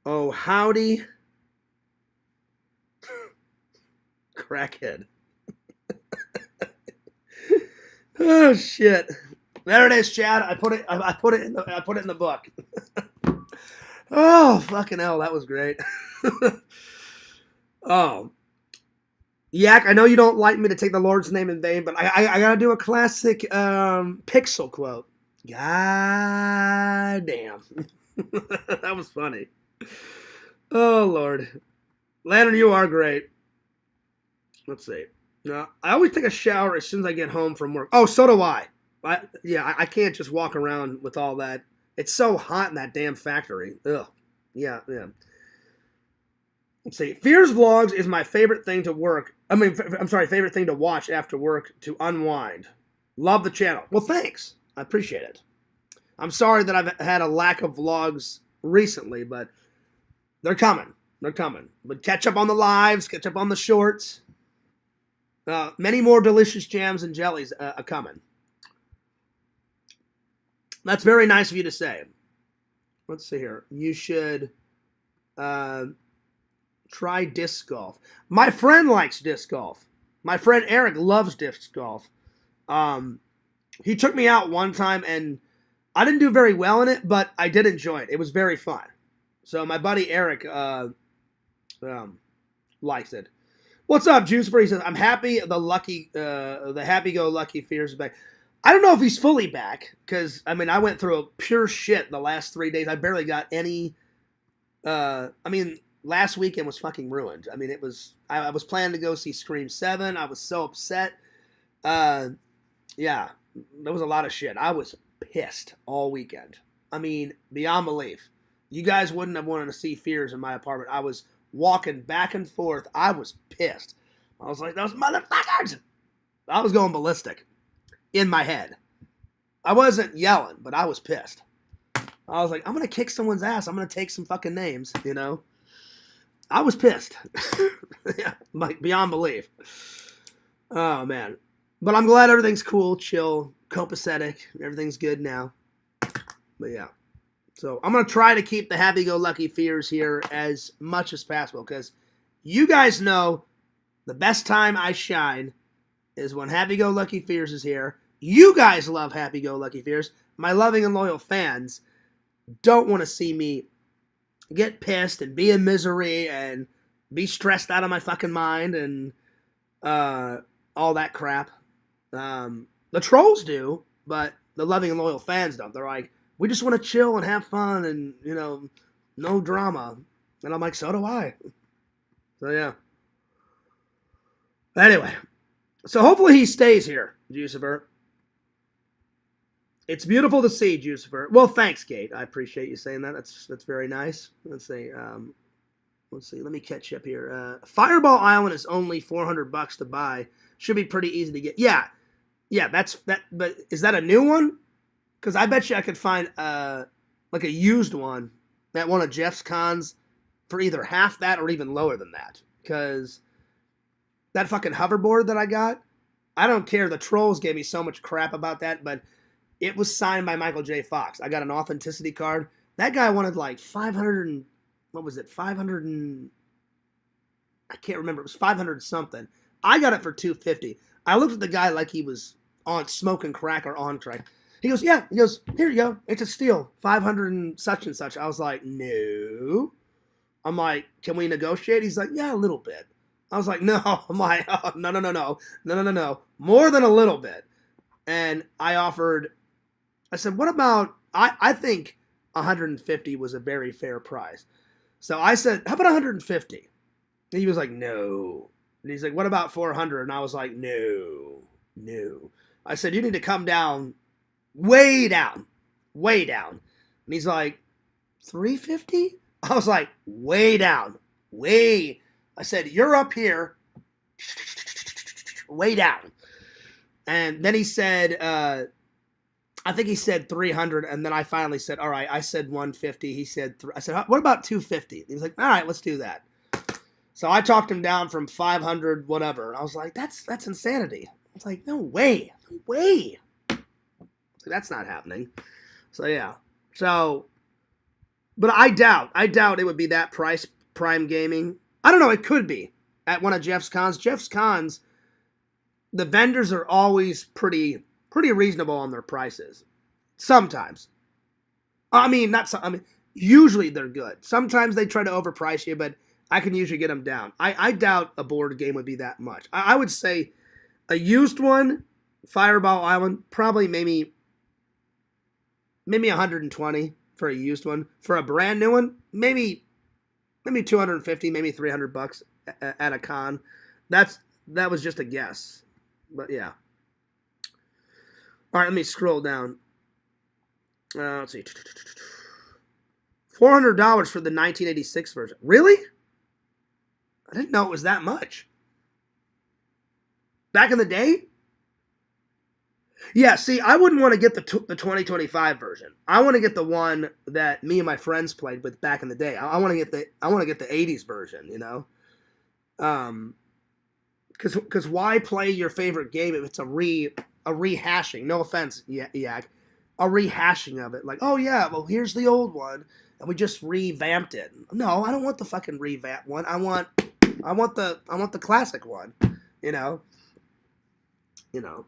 Oh, howdy, crackhead. Oh shit! There it is, Chad. I put it in the book. Oh fucking hell, that was great. Oh, Yak, I know you don't like me to take the Lord's name in vain, but I gotta do a classic Pixel quote. God damn, that was funny. Oh, Lord. Lantern, you are great. Let's see. Now, I always take a shower as soon as I get home from work. Oh, so do I. I can't just walk around with all that. It's so hot in that damn factory. Ugh. Yeah. Let's see. Fears Vlogs is my favorite thing to work. Favorite thing to watch after work to unwind. Love the channel. Well, thanks. I appreciate it. I'm sorry that I've had a lack of vlogs recently, but they're coming. But catch up on the lives, catch up on the shorts. Many more delicious jams and jellies are coming. That's very nice of you to say. Let's see here. You should try disc golf. My friend likes disc golf. My friend Eric loves disc golf. He took me out one time, and I didn't do very well in it, but I did enjoy it. It was very fun. So my buddy Eric likes it. What's up, Juicefer? He says, I'm happy the happy-go-lucky Fears is back. I don't know if he's fully back, because, I went through a pure shit the last 3 days. I barely got any, last weekend was fucking ruined. I was planning to go see Scream 7. I was so upset. Yeah, there was a lot of shit. I was pissed all weekend. Beyond belief. You guys wouldn't have wanted to see Fears in my apartment. I was walking back and forth. I was pissed. I was like, those motherfuckers! I was going ballistic in my head. I wasn't yelling, but I was pissed. I was like, I'm going to kick someone's ass. I'm going to take some fucking names, you know? I was pissed. Yeah, like beyond belief. Oh, man. But I'm glad everything's cool, chill, copacetic. Everything's good now. But yeah. So I'm going to try to keep the happy-go-lucky fears here as much as possible because you guys know the best time I shine is when happy-go-lucky fears is here. You guys love happy-go-lucky fears. My loving and loyal fans don't want to see me get pissed and be in misery and be stressed out of my fucking mind and all that crap. The trolls do, but the loving and loyal fans don't. They're like, we just want to chill and have fun and, you know, no drama. And I'm like, so do I. So, yeah. Anyway, so hopefully he stays here, Jucifer. It's beautiful to see, Jucifer. Well, thanks, Kate. I appreciate you saying that. That's very nice. Let's see. Let me catch up here. Fireball Island is only $400 to buy. Should be pretty easy to get. Yeah, that's that. But is that a new one? Because I bet you I could find like a used one at one of Jeff's cons for either half that or even lower than that. Because that fucking hoverboard that I got, I don't care. The trolls gave me so much crap about that, but it was signed by Michael J. Fox. I got an authenticity card. That guy wanted like 500 and, what was it, 500 and, I can't remember. It was 500 something. I got it for $250. I looked at the guy like he was on smoking crack or on crack. He goes, yeah. He goes, here you go. It's a steal. 500 and such and such. I was like, no. I'm like, can we negotiate? He's like, yeah, a little bit. I was like, no. I'm like, oh, no. More than a little bit. And I said, what about, I think 150 was a very fair price. So I said, how about 150? And he was like, no. And he's like, what about 400? And I was like, no. I said, you need to come down, way down. And he's like, 350? I was like, way down. I said, you're up here, way down. And then he said, I think he said 300, and then I finally said, all right, I said 150. He said, I said, what about 250? He's like, all right, let's do that. So I talked him down from 500, whatever. And I was like, that's insanity. I was like, no way. That's not happening. So, yeah. So, but I doubt it would be that price, Prime Gaming. I don't know, it could be at one of Jeff's cons. Jeff's cons, the vendors are always pretty reasonable on their prices. Sometimes. Usually they're good. Sometimes they try to overprice you, but I can usually get them down. I doubt a board game would be that much. I would say a used one, Fireball Island, probably maybe 120 for a used one. For a brand new one, maybe 250, maybe $300 at a con. That was just a guess. But yeah. All right, let me scroll down. Let's see. $400 for the 1986 version. Really? I didn't know it was that much. Back in the day? Yeah, see, I wouldn't want to get the 2025 version. I want to get the one that me and my friends played with back in the day. I want to get the 80s version, you know? Because why play your favorite game if it's a rehashing? No offense, Yak. A rehashing of it. Like, oh yeah, well here's the old one, and we just revamped it. No, I don't want the fucking revamp one. I want the classic one. You know.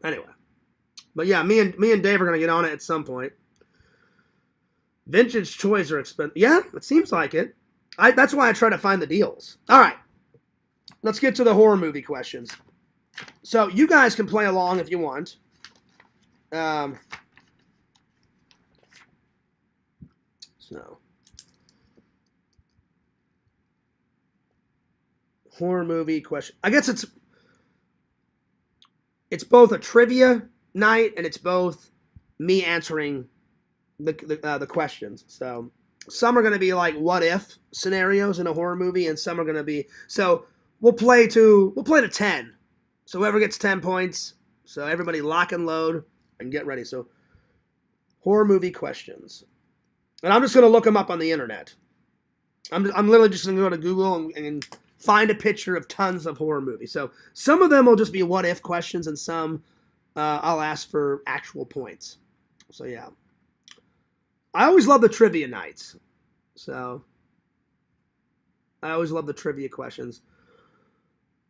Anyway, but yeah, me and Dave are gonna get on it at some point. Vintage toys are expensive. Yeah, it seems like it. That's why I try to find the deals. All right, let's get to the horror movie questions. So you guys can play along if you want. So horror movie question. I guess it's both a trivia night and it's both me answering the questions. So some are going to be like what if scenarios in a horror movie, and some are going to be, so we'll play to 10. So whoever gets 10 points. So everybody lock and load and get ready. So Horror movie questions. And I'm just going to look them up on the internet. I'm literally just going to go to Google and find a picture of tons of horror movies. So some of them will just be what if questions, and some I'll ask for actual points. So yeah. I always love the trivia nights. So I always love the trivia questions.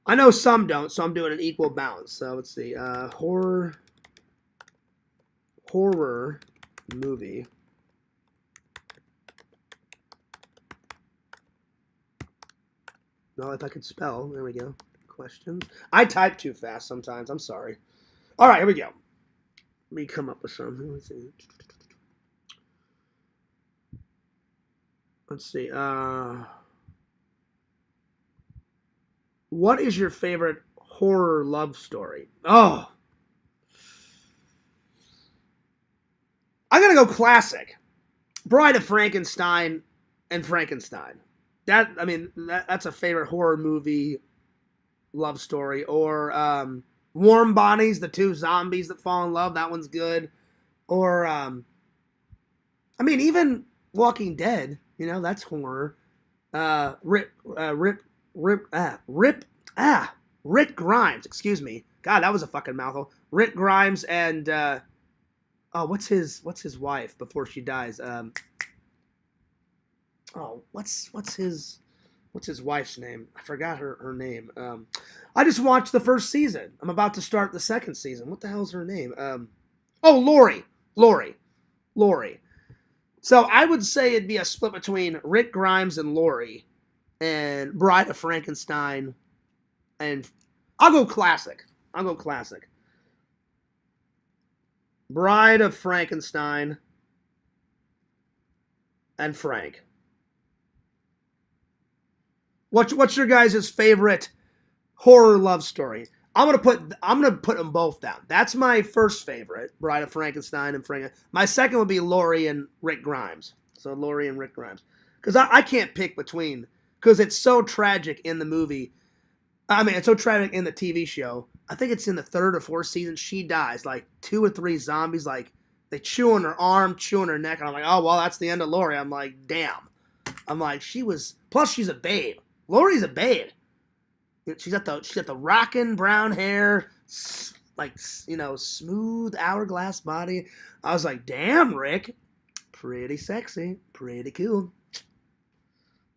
I know some don't, so I'm doing an equal balance. So let's see. Horror movie. No, if I could spell. There we go. Questions. I type too fast sometimes. I'm sorry. All right, here we go. Let me come up with something. Let's see. What is your favorite horror love story? Oh. I'm going to go classic. Bride of Frankenstein and Frankenstein. That's a favorite horror movie love story. Or Warm Bodies, the two zombies that fall in love. That one's good. Or, even Walking Dead, that's horror. Rick Grimes, excuse me. God, that was a fucking mouthful. Rick Grimes and, what's his wife before she dies? What's his wife's name? I forgot her name. I just watched the first season. I'm about to start the second season. What the hell's her name? Lori. So I would say it'd be a split between Rick Grimes and Lori, and Bride of Frankenstein, and I'll go classic. Bride of Frankenstein and Frank. What's your guys' favorite horror love story? I'm gonna put them both down. That's my first favorite, Bride of Frankenstein and Frank. My second would be Lori and Rick Grimes. So Lori and Rick Grimes, because I can't pick between, because it's so tragic in the movie. It's so tragic in the TV show. I think it's in the third or fourth season. She dies. Like 2 or 3 zombies, like they chew on her arm, chew on her neck, and I'm like, oh well, that's the end of Lori. I'm like, damn. I'm like, plus she's a babe. Lori's a babe. She's got the rockin' brown hair, like, smooth hourglass body. I was like, damn, Rick, pretty sexy, pretty cool.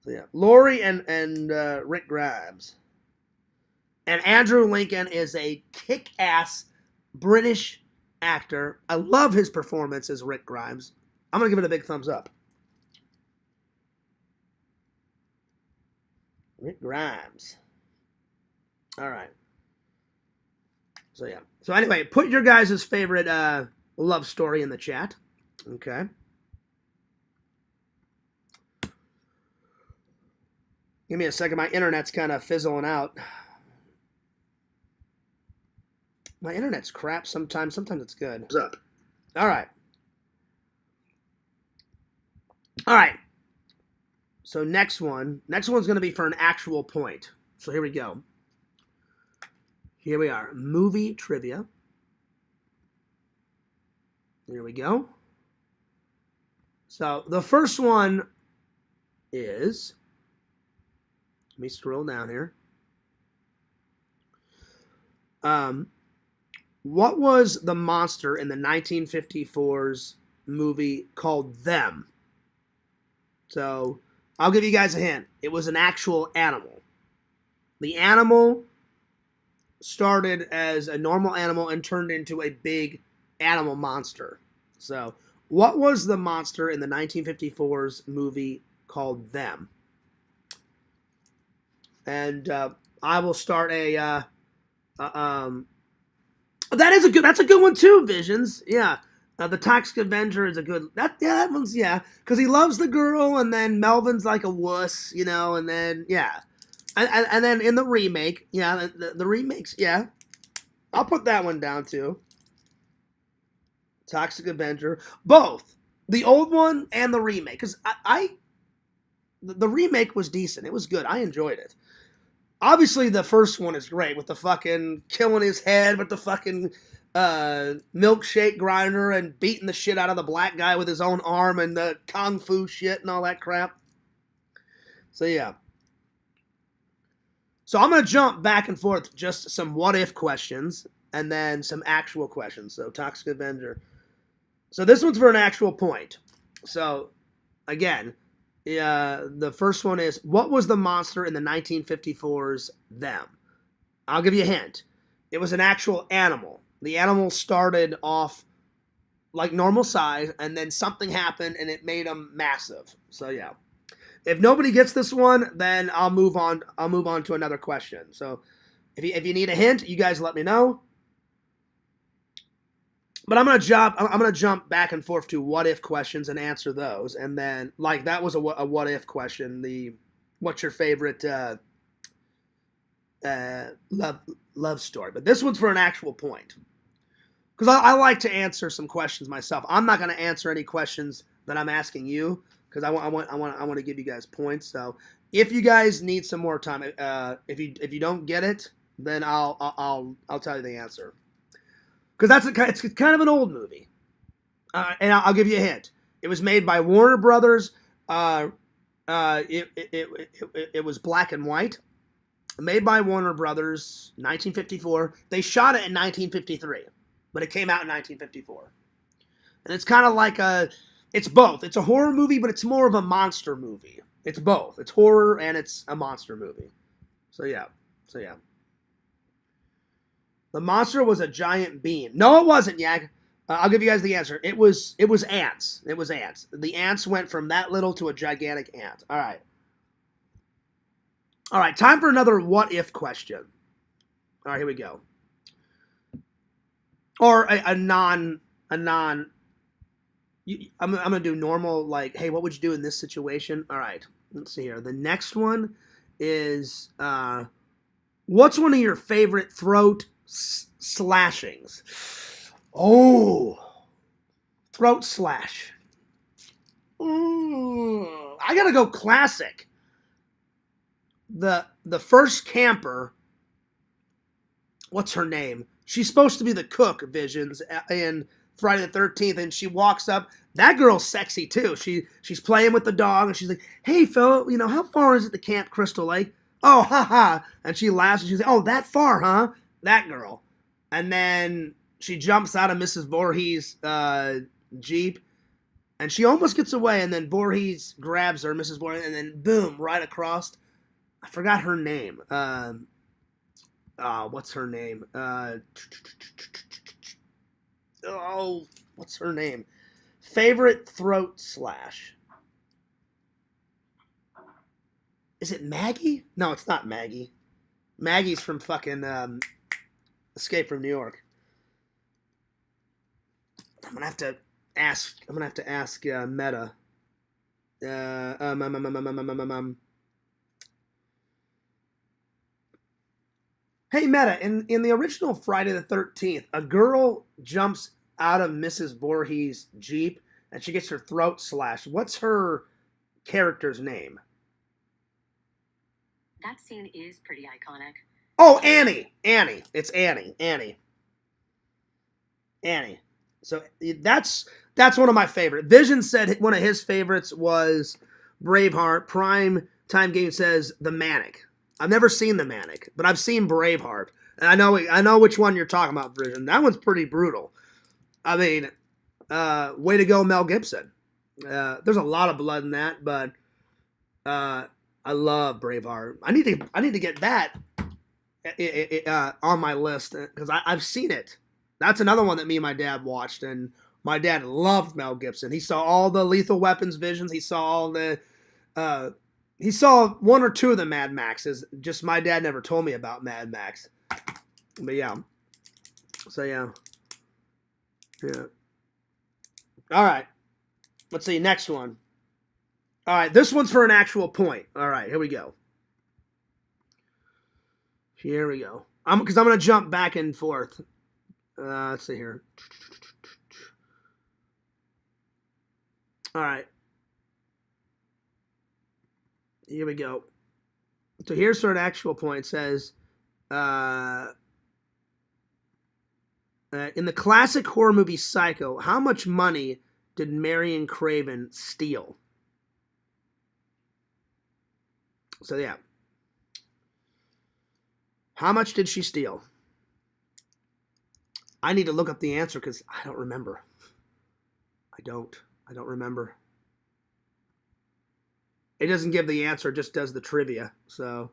So yeah, Lori and Rick Grimes. And Andrew Lincoln is a kick-ass British actor. I love his performance as Rick Grimes. I'm gonna give it a big thumbs up. Rick Grimes. All right. So yeah. So anyway, put your guys' favorite love story in the chat. Okay. Give me a second. My internet's kind of fizzling out. My internet's crap sometimes. Sometimes it's good. What's up? All right. So next one's going to be for an actual point. So here we go. Here we are. Movie trivia. Here we go. So the first one is, let me scroll down here. What was the monster in the 1954's movie called Them? So I'll give you guys a hint. It was an actual animal. The animal started as a normal animal and turned into a big animal monster. So what was the monster in the 1954's movie called Them? And I will start that's a good one too, Visions. Yeah. The Toxic Avenger is a good, that one's, because he loves the girl, and then Melvin's like a wuss, and then, yeah. And then in the remake, the remakes, I'll put that one down too. Toxic Avenger. Both. The old one and the remake. Because the remake was decent. It was good. I enjoyed it. Obviously, the first one is great with the fucking killing his head with the fucking milkshake grinder and beating the shit out of the black guy with his own arm and the kung fu shit and all that crap. So yeah. So I'm going to jump back and forth just some what if questions and then some actual questions. So Toxic Avenger. So this one's for an actual point. So again, the first one is, what was the monster in the 1954's Them? I'll give you a hint. It was an actual animal. The animal started off like normal size, and then something happened, and it made them massive. So yeah. If nobody gets this one, then I'll move on. I'll move on to another question. So if you need a hint, you guys let me know. But I'm gonna jump back and forth to what if questions and answer those, and then like that was a what if question. What's your favorite love story? But this one's for an actual point, because I like to answer some questions myself. I'm not gonna answer any questions that I'm asking you, because I want to give you guys points. So if you guys need some more time, if you don't get it, then I'll tell you the answer. Because it's kind of an old movie, and I'll give you a hint. It was made by Warner Brothers. It was black and white. Made by Warner Brothers, 1954. They shot it in 1953, but it came out in 1954. And it's kind of like it's both. It's a horror movie, but it's more of a monster movie. It's both. It's horror and it's a monster movie. So yeah. The monster was a giant bean. No, it wasn't, Yak. I'll give you guys the answer. It was ants. It was ants. The ants went from that little to a gigantic ant. All right. Time for another what if question. All right, here we go. Or a non. I'm gonna do normal, like, hey, what would you do in this situation? All right. Let's see here. The next one is what's one of your favorite throat slashings? Oh, throat slash. I gotta go classic. The first camper. What's her name? She's supposed to be the cook, Visions, in Friday the 13th, and she walks up. That girl's sexy too. She's playing with the dog, and she's like, "Hey, fella, how far is it to Camp Crystal Lake?" "Oh, haha!" And she laughs, and she's like, "Oh, that far, huh?" That girl. And then she jumps out of Mrs. Voorhees' Jeep, and she almost gets away, and then Voorhees grabs her, Mrs. Voorhees, and then boom, right across. I forgot her name. What's her name? What's her name? Favorite throat slash. Is it Maggie? No, it's not Maggie. Maggie's from fucking Escape from New York. I'm gonna have to ask Meta. Hey Meta, in the original Friday the 13th, a girl jumps out of Mrs. Voorhees' Jeep and she gets her throat slashed. What's her character's name? That scene is pretty iconic. Oh, Annie. It's Annie. So that's one of my favorite. Vision said one of his favorites was Braveheart. Prime Time Game says The Manic. I've never seen The Manic, but I've seen Braveheart. And I know which one you're talking about, Vision. That one's pretty brutal. I mean, way to go, Mel Gibson. There's a lot of blood in that, but I love Braveheart. I need to get that on my list because I've seen it. That's another one that me and my dad watched, and my dad loved Mel Gibson. He saw all the Lethal Weapons visions. He saw all the he saw one or two of the Mad Maxes. Just my dad never told me about Mad Max. But yeah. So yeah. All right. Let's see. Next one. All right. This one's for an actual point. All right. Here we go. Because I'm going to jump back and forth. Let's see here. All right. Here we go. So here's for an actual point. It says, In the classic horror movie Psycho, how much money did Marion Craven steal? So, yeah. How much did she steal? I need to look up the answer because I don't remember. I don't remember. It doesn't give the answer, it just does the trivia. So,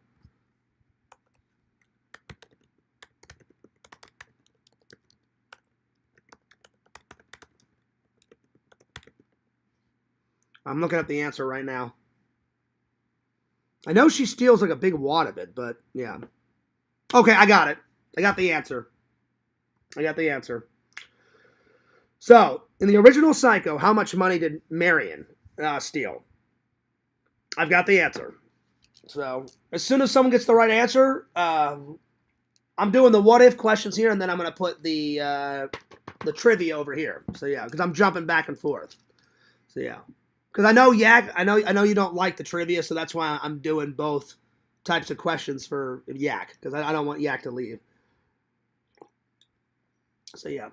I'm looking up the answer right now. I know she steals like a big wad of it, but yeah. Okay, I got it. I got the answer. So, in the original Psycho, how much money did Marion steal? I've got the answer. So, as soon as someone gets the right answer, I'm doing the what if questions here, and then I'm going to put the trivia over here. So, yeah, because I'm jumping back and forth. So, yeah. Because I know Yak, I know you don't like the trivia, so that's why I'm doing both types of questions for Yak, because I don't want Yak to leave. So yeah.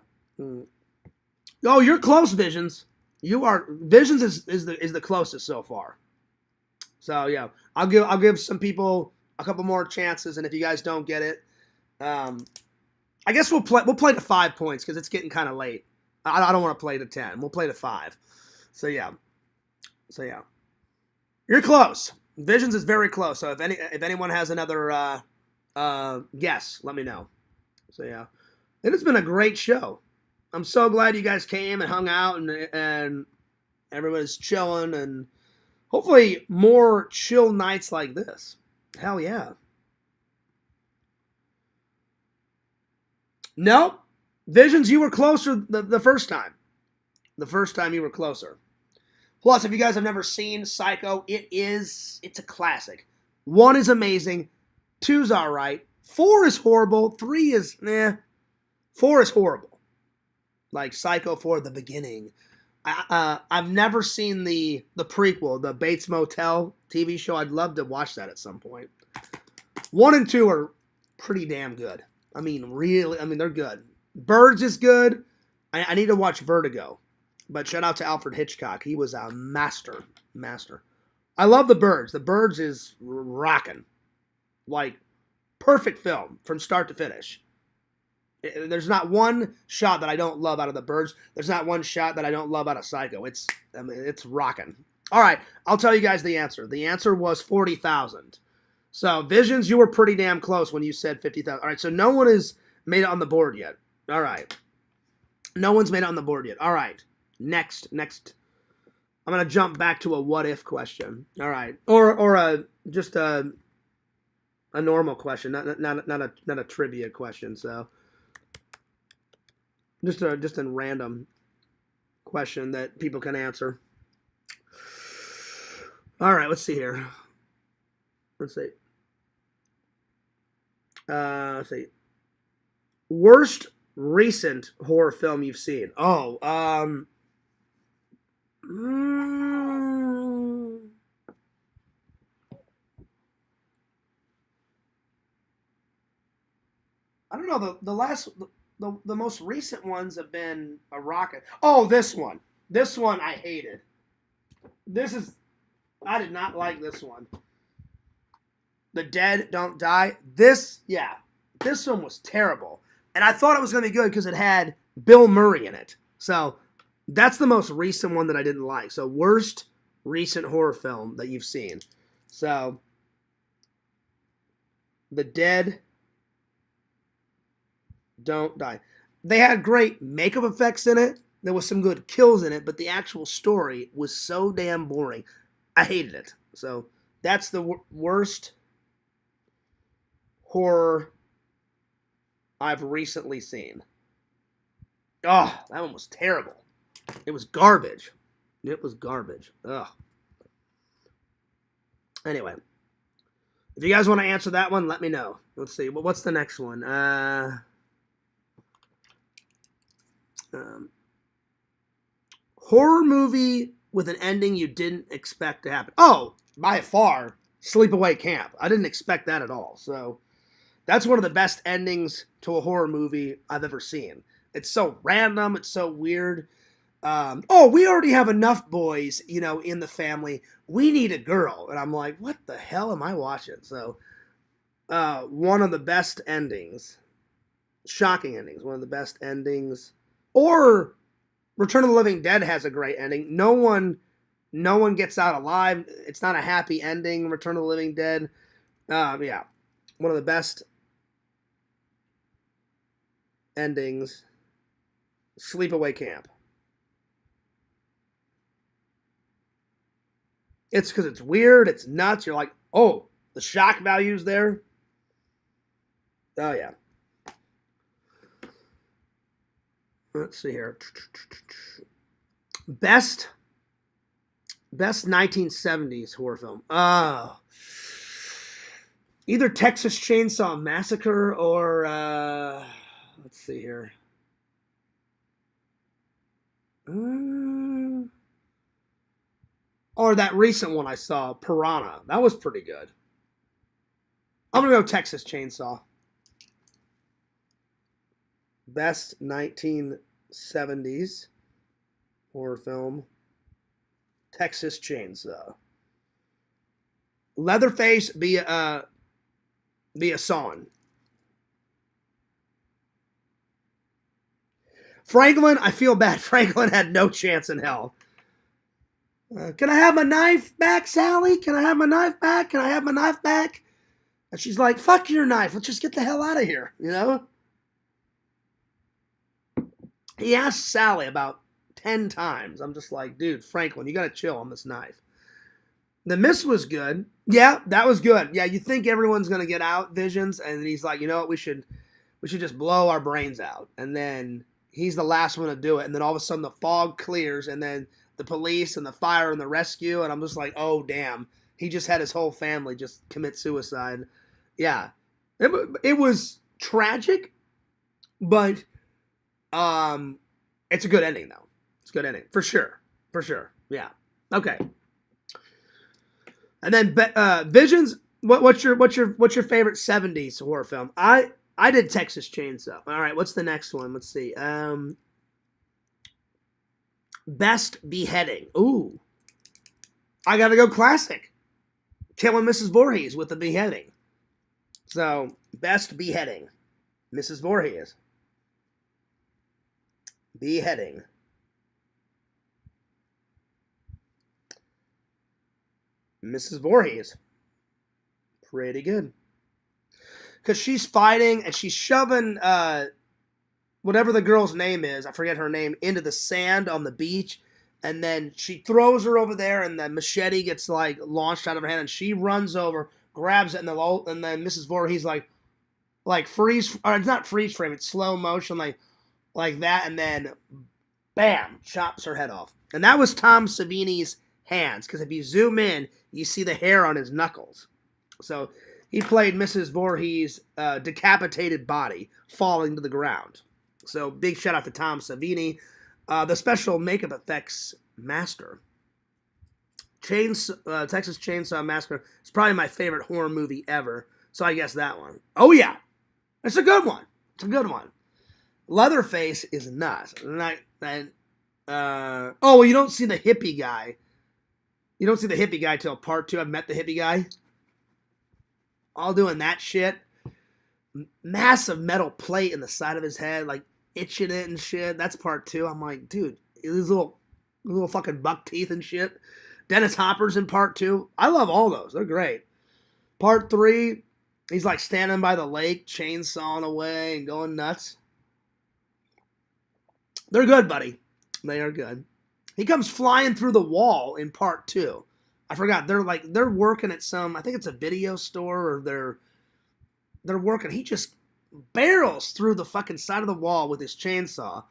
Oh, you're close, Visions. You are. Visions is the closest so far. So yeah, I'll give some people a couple more chances, and if you guys don't get it, I guess we'll play to 5 points because it's getting kind of late. I don't want to play to 10. We'll play to 5. So yeah. You're close. Visions is very close. So if anyone has another guess, let me know. So yeah, it has been a great show. I'm so glad you guys came and hung out and everybody's chilling, and hopefully more chill nights like this. Hell yeah. Nope. Visions, you were closer the first time. The first time you were closer. Plus, if you guys have never seen Psycho, it's a classic. 1 is amazing. 2's all right. 4 is horrible. 3 is, 4 is horrible. Like Psycho 4, The Beginning. I've never seen the prequel, the Bates Motel TV show. I'd love to watch that at some point. 1 and 2 are pretty damn good. I mean, they're good. Birds is good. I need to watch Vertigo. But shout out to Alfred Hitchcock. He was a master. I love The Birds. The Birds is rocking. Like, perfect film from start to finish. There's not one shot that I don't love out of The Birds. There's not one shot that I don't love out of Psycho. It's rocking. All right, I'll tell you guys the answer. The answer was 40,000. So, Visions, you were pretty damn close when you said 50,000. All right, so no one has made it on the board yet. All right. No one's made it on the board yet. All right. Next. I'm gonna jump back to a what if question. All right, or just a normal question, not a trivia question. So just a random question that people can answer. All right, let's see here. Let's see. Worst recent horror film you've seen? Oh, I don't know. The most recent ones have been a rocket. Oh, this one. This one I hated. I did not like this one. The Dead Don't Die. This one was terrible. And I thought it was going to be good because it had Bill Murray in it. So that's the most recent one that I didn't like. So worst recent horror film that you've seen. So The Dead Don't Die. They had great makeup effects in it. There was some good kills in it, but the actual story was so damn boring. I hated it. So that's the worst horror I've recently seen. Oh, that one was terrible. It was garbage. Ugh. Anyway, if you guys want to answer that one, let me know. Let's see. Well, what's the next one? Horror movie with an ending you didn't expect to happen. Oh, by far, Sleepaway Camp. I didn't expect that at all. So that's one of the best endings to a horror movie I've ever seen. It's so random. It's so weird. Oh, we already have enough boys, you know, in the family. We need a girl. And I'm like, what the hell am I watching? So, one of the best endings. Shocking endings. One of the best endings. Or Return of the Living Dead has a great ending. No one gets out alive. It's not a happy ending. Return of the Living Dead. Yeah. One of the best endings. Sleepaway Camp. It's because it's weird. It's nuts. You're like, oh, the shock value's there. Oh, yeah. Let's see here. Best 1970s horror film. Either Texas Chainsaw Massacre or let's see here. Or that recent one I saw, Piranha. That was pretty good. I'm gonna go Texas Chainsaw. Best 1970s horror film. Texas Chainsaw. Leatherface be a song. Franklin, I feel bad. Franklin had no chance in hell. Can I have my knife back, Sally? Can I have my knife back? Can I have my knife back? And she's like, fuck your knife. Let's just get the hell out of here, you know? He asked Sally about 10 times. I'm just like, dude, Franklin, you got to chill on this knife. The Mist was good. Yeah, that was good. Yeah, you think everyone's going to get out, Visions, and he's like, you know what, we should just blow our brains out. And then he's the last one to do it. And then all of a sudden the fog clears, and then the police and the fire and the rescue, and I'm just like, oh, damn. He just had his whole family just commit suicide. Yeah. It was tragic, but it's a good ending, though. It's a good ending. For sure. For sure. Yeah. Okay. And then Visions, what's your favorite 70s horror film? I did Texas Chainsaw. All right, what's the next one? Let's see. Best beheading. Ooh. I got to go classic. Killing Mrs. Voorhees with the beheading. So, best beheading. Mrs. Voorhees. Beheading. Mrs. Voorhees. Pretty good. Because she's fighting and she's shoving whatever the girl's name is, I forget her name, into the sand on the beach. And then she throws her over there and the machete gets like launched out of her hand and she runs over, grabs it, and then Mrs. Voorhees like freeze, or it's not freeze frame, it's slow motion like that, and then bam, chops her head off. And that was Tom Savini's hands, because if you zoom in, you see the hair on his knuckles. So he played Mrs. Voorhees' decapitated body falling to the ground. So big shout out to Tom Savini, the special makeup effects master. Texas Chainsaw Massacre is probably my favorite horror movie ever. So I guess that one. Oh yeah, it's a good one. It's a good one. Leatherface is nuts. Oh, you don't see the hippie guy. You don't see the hippie guy till part 2. I've met the hippie guy. All doing that shit. Massive metal plate in the side of his head, like itching it and shit. That's part 2. I'm like, dude, these little fucking buck teeth and shit. Dennis Hopper's in part 2. I love all those. They're great. Part 3, he's like standing by the lake, chainsawing away and going nuts. They're good, buddy. They are good. He comes flying through the wall in part 2. I forgot. They're working at some, I think it's a video store, or they're working. He just barrels through the fucking side of the wall with his chainsaw.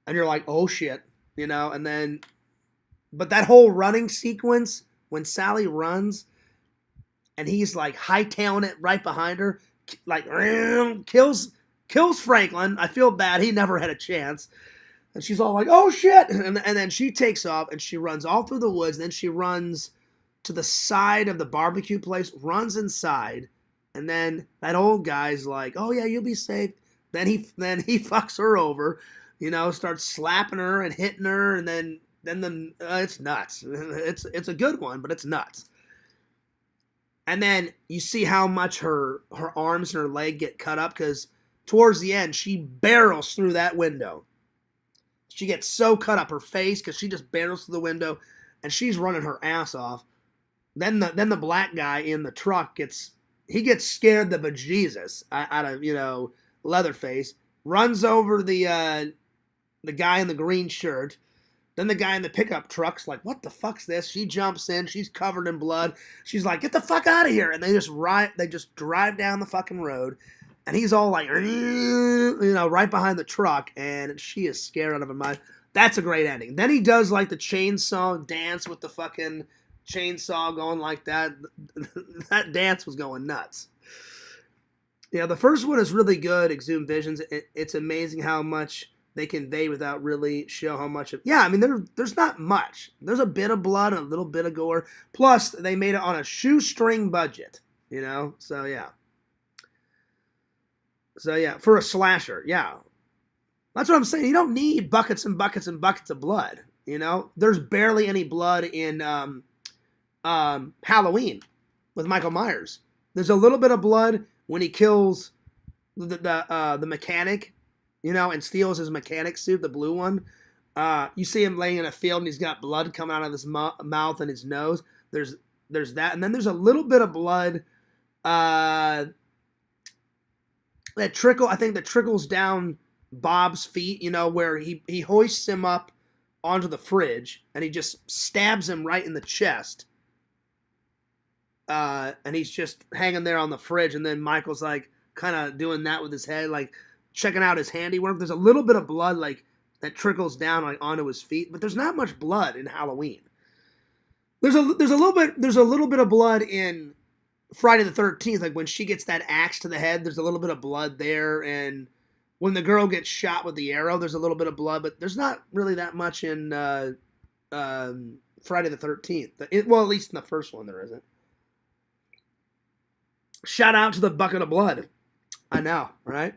And you're like, oh shit, you know, and then, but that whole running sequence when Sally runs and he's like hightailing it right behind her, like kills Franklin. I feel bad. He never had a chance. And she's all like, oh shit. And then she takes off and she runs all through the woods. Then she runs to the side of the barbecue place, runs inside. And then that old guy's like, oh yeah, you'll be safe. Then he fucks her over, starts slapping her and hitting her, and then it's nuts. It's a good one, but it's nuts. And then you see how much her arms and her leg get cut up, because towards the end she barrels through that window. She gets so cut up, her face, because she just barrels through the window, and she's running her ass off. Then the black guy in the truck gets scared the bejesus out of Leatherface, runs over the guy in the green shirt. Then the guy in the pickup truck's like, what the fuck's this? She jumps in. She's covered in blood. She's like, get the fuck out of here. And they just drive down the fucking road. And he's all like, right behind the truck. And she is scared out of her mind. That's a great ending. Then he does like the chainsaw dance with the fucking chainsaw going like that. That dance was going nuts. Yeah, the first one is really good, Exhumed Visions. It's amazing how much they convey without really show how much of... Yeah, I mean, there's not much. There's a bit of blood and a little bit of gore. Plus, they made it on a shoestring budget, So, yeah. For a slasher, yeah. That's what I'm saying. You don't need buckets and buckets and buckets of blood, There's barely any blood in Halloween with Michael Myers. There's a little bit of blood when he kills the mechanic, and steals his mechanic suit, the blue one. You see him laying in a field and he's got blood coming out of his mouth and his nose. There's that. And then there's a little bit of blood that trickles down Bob's feet, where he hoists him up onto the fridge and he just stabs him right in the chest. And he's just hanging there on the fridge. And then Michael's like kind of doing that with his head, like checking out his handiwork. There's a little bit of blood like that trickles down like onto his feet, but there's not much blood in Halloween. There's a little bit of blood in Friday the 13th, like when she gets that axe to the head, there's a little bit of blood there, and when the girl gets shot with the arrow, there's a little bit of blood, but there's not really that much in Friday the 13th. Well, at least in the first one there isn't. Shout out to the bucket of blood. I know, right?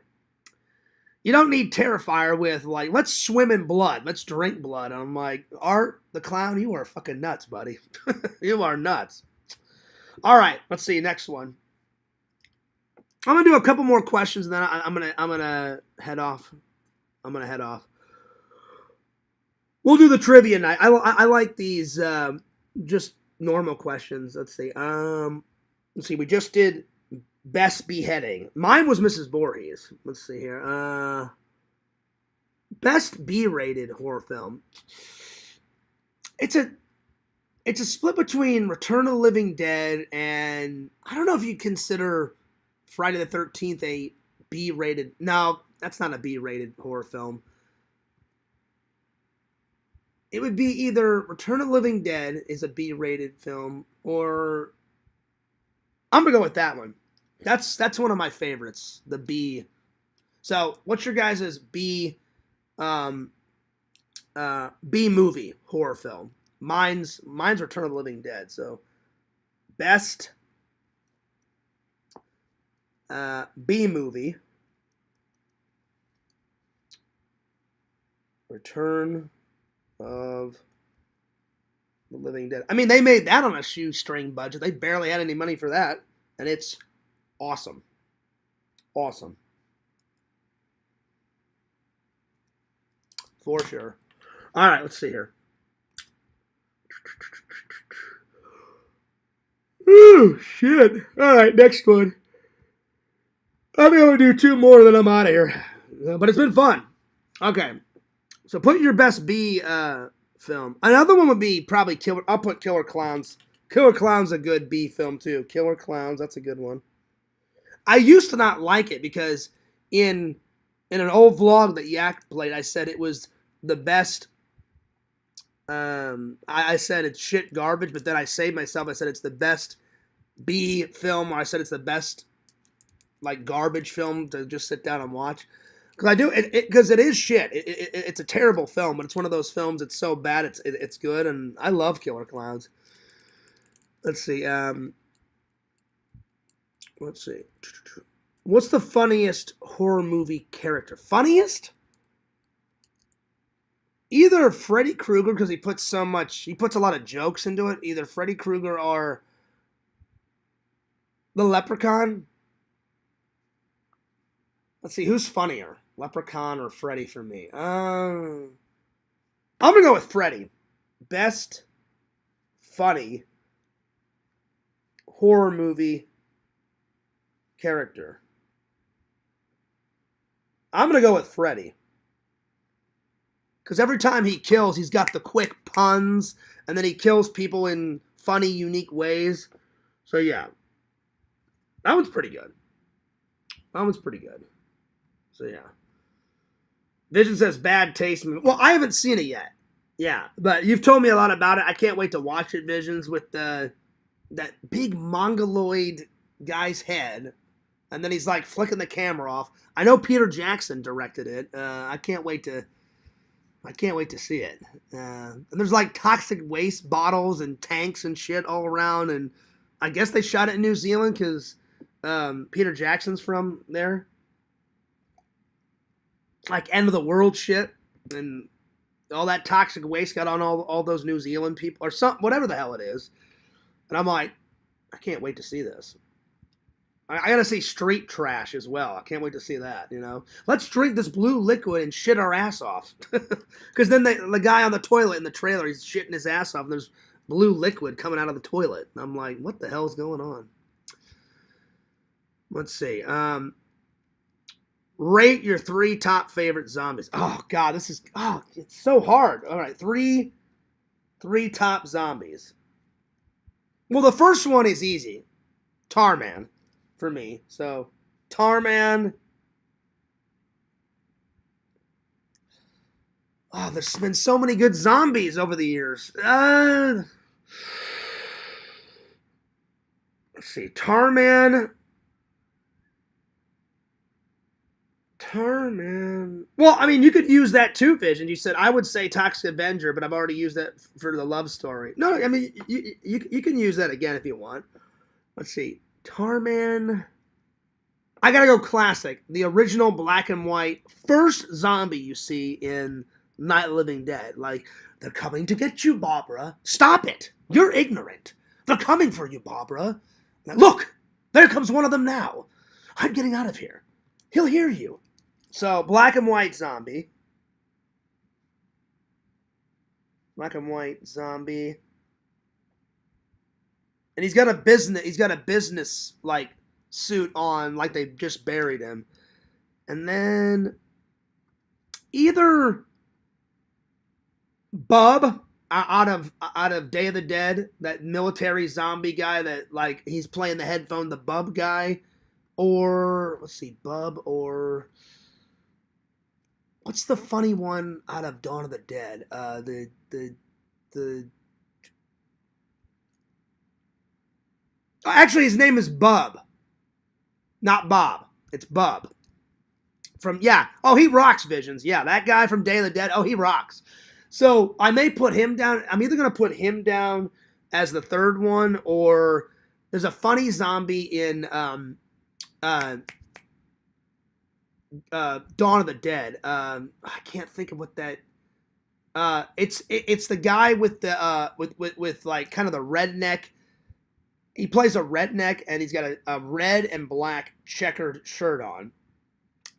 You don't need Terrifier with, like, let's swim in blood. Let's drink blood. And I'm like, Art, the clown, you are fucking nuts, buddy. You are nuts. All right, let's see, next one. I'm going to do a couple more questions, and then I'm gonna head off. We'll do the trivia night. I like these just normal questions. Let's see. We just did Best Beheading. Mine was Mrs. Voorhees. Let's see here. Best B-rated horror film. It's a split between Return of the Living Dead and I don't know if you consider Friday the 13th a B-rated. No, that's not a B-rated horror film. It would be either Return of the Living Dead is a B-rated film, or I'm gonna go with that one. That's one of my favorites, the B. So, what's your guys' B movie horror film? Mine's Return of the Living Dead. So, best B movie, Return of the Living Dead. I mean, they made that on a shoestring budget. They barely had any money for that, and it's awesome. Awesome. For sure. All right, let's see here. Oh, shit. All right, next one. I'm going to do two more, then I'm out of here. But it's been fun. Okay. So put your best B film. Another one would be probably Killer. I'll put Killer Clowns. Killer Clowns a good B film, too. Killer Clowns, that's a good one. I used to not like it because in an old vlog that Yak played, I said it was the best. I said it's shit garbage, but then I saved myself. I said it's the best B film, or I said it's the best like garbage film to just sit down and watch. Because I do it because it is shit. It's a terrible film, but it's one of those films. It's so bad, it's good, and I love Killer Clowns. Let's see. Let's see. What's the funniest horror movie character? Funniest? Either Freddy Krueger, because he puts a lot of jokes into it. Either Freddy Krueger or the Leprechaun. Let's see, who's funnier? Leprechaun or Freddy for me? I'm going to go with Freddy. Best funny horror movie character. I'm going to go with Freddy. Because every time he kills, he's got the quick puns, and then he kills people in funny, unique ways. So, yeah. That one's pretty good. So, yeah. Vision says bad taste. Well, I haven't seen it yet. Yeah, but you've told me a lot about it. I can't wait to watch it, Visions, with that big mongoloid guy's head. And then he's like flicking the camera off. I know Peter Jackson directed it. I can't wait to see it. And there's like toxic waste bottles and tanks and shit all around. And I guess they shot it in New Zealand because Peter Jackson's from there. Like end of the world shit. And all that toxic waste got on all those New Zealand people or something, whatever the hell it is. And I'm like, I can't wait to see this. I got to see Street Trash as well. I can't wait to see that, you know. Let's drink this blue liquid and shit our ass off. Because then the guy on the toilet in the trailer, he's shitting his ass off, and there's blue liquid coming out of the toilet. And I'm like, what the hell is going on? Let's see. Rate your 3 top favorite zombies. Oh, God, it's so hard. All right, three top zombies. Well, the first one is easy. Tarman. For me. So, Tarman. Oh, there's been so many good zombies over the years. Let's see. Tarman. Well, I mean, you could use that too, Vision. You said I would say Toxic Avenger, but I've already used that for the love story. No, I mean, you can use that again if you want. Let's see. Tarman. I gotta go classic. The original black and white first zombie you see in Night of the Living Dead. Like, they're coming to get you, Barbara. Stop it. You're ignorant. They're coming for you, Barbara. Now, look, there comes one of them now. I'm getting out of here. He'll hear you. So, black and white zombie. Black and white zombie. And he's got a business like suit on, like they just buried him. And then either Bub out of Day of the Dead, that military zombie guy that like he's playing the headphone, the Bub guy, or let's see, Bub or what's the funny one out of Dawn of the Dead? Actually, his name is Bub. Not Bob. It's Bub. He rocks, Visions. Yeah, that guy from Day of the Dead. Oh, he rocks. So I may put him down. I'm either going to put him down as the third one, or there's a funny zombie in Dawn of the Dead. I can't think of what that. It's the guy with the with like kind of the redneck. He plays a redneck, and he's got a red and black checkered shirt on.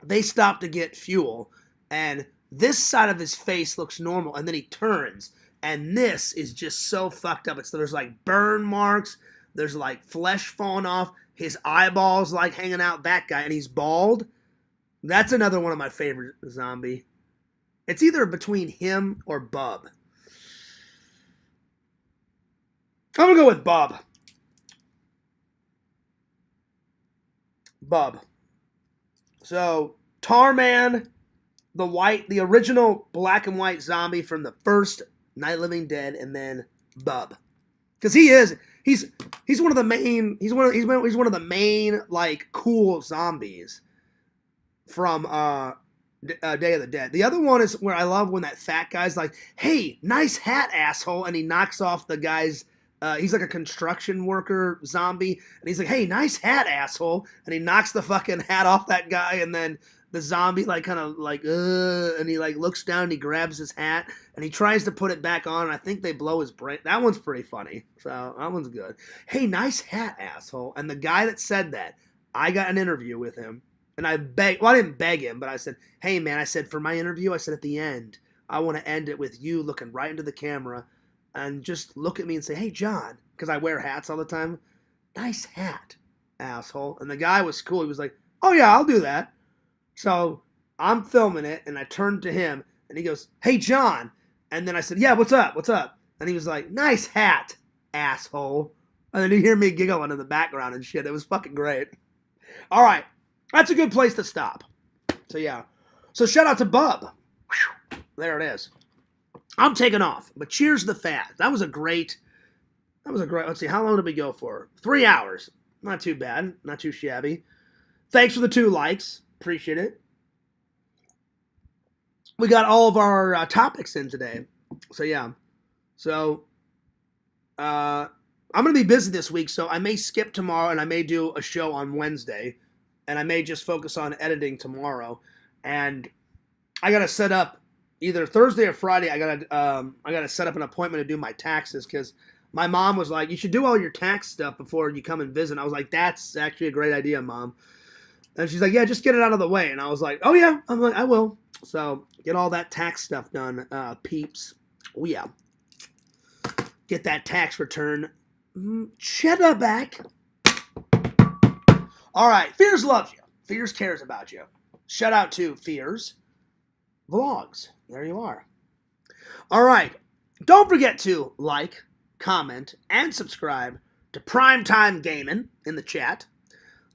They stop to get fuel, and this side of his face looks normal, and then he turns, and this is just so fucked up. There's like burn marks, there's like flesh falling off, his eyeballs like hanging out, that guy, and he's bald. That's another one of my favorite zombie. It's either between him or Bub. I'm gonna go with Bub. So, Tarman, the original black and white zombie from the first Night of the Living Dead, and then Bub. Because he's one of the main, he's one of the main, like, cool zombies from Day of the Dead. The other one is where I love when that fat guy's like, hey, nice hat, asshole, and he knocks off the guy's He's like a construction worker zombie, and he's like, "Hey, nice hat, asshole!" And he knocks the fucking hat off that guy, and then the zombie like kind of like, and he like looks down and he grabs his hat and he tries to put it back on. And I think they blow his brain. That one's pretty funny. So that one's good. Hey, nice hat, asshole! And the guy that said that, I got an interview with him, and I begged. Well, I didn't beg him, but I said, "Hey, man," I said, for my interview, I said at the end, I want to end it with you looking right into the camera. And just look at me and say, "Hey, John," because I wear hats all the time. "Nice hat, asshole." And the guy was cool. He was like, "Oh, yeah, I'll do that." So I'm filming it, and I turned to him, and he goes, "Hey, John." And then I said, "Yeah, what's up? What's up?" And he was like, "Nice hat, asshole." And then you hear me giggling in the background and shit. It was fucking great. All right. That's a good place to stop. So, yeah. So shout out to Bub. Whew. There it is. I'm taking off, but cheers to the fat. That was a great, let's see, how long did we go for? 3 hours. Not too bad. Not too shabby. Thanks for the 2 likes. Appreciate it. We got all of our topics in today. So, yeah. So, I'm going to be busy this week, so I may skip tomorrow, and I may do a show on Wednesday, and I may just focus on editing tomorrow. And I got to set up either Thursday or Friday. I gotta set up an appointment to do my taxes, because my mom was like, "You should do all your tax stuff before you come and visit." And I was like, "That's actually a great idea, Mom." And she's like, "Yeah, just get it out of the way." And I was like, "Oh yeah," I'm like, "I will." So get all that tax stuff done, peeps. Oh yeah, get that tax return cheddar back. All right, Fears loves you. Fears cares about you. Shout out to Fears Vlogs. There you are. All right. Don't forget to like, comment, and subscribe to Primetime Gaming in the chat.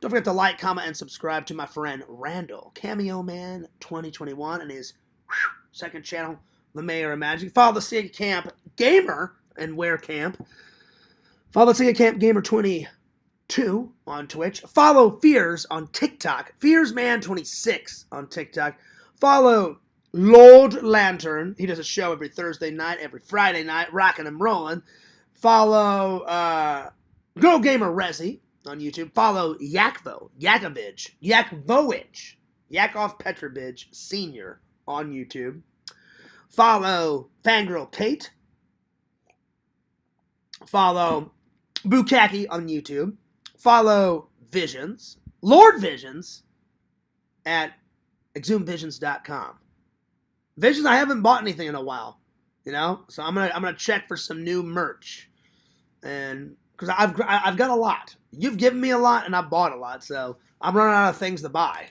Don't forget to like, comment, and subscribe to my friend Randall, Cameo Man 2021, and his second channel, The Mayor of Magic. Follow the Sega Camp Gamer and Wear Camp. Follow the Sega Camp Gamer 22 on Twitch. Follow Fears on TikTok. FearsMan26 on TikTok. Follow Lord Lantern. He does a show every Thursday night, every Friday night, rocking and rolling. Follow Go Gamer Resi on YouTube. Follow Yakovich, Yakov Petrovich Sr. on YouTube. Follow Fangirl Kate. Follow Bukaki on YouTube. Follow Visions, Lord Visions, at exhumvisions.com. Visions, I haven't bought anything in a while, so I'm gonna check for some new merch, and because I've got a lot. You've given me a lot, and I've bought a lot, so I'm running out of things to buy.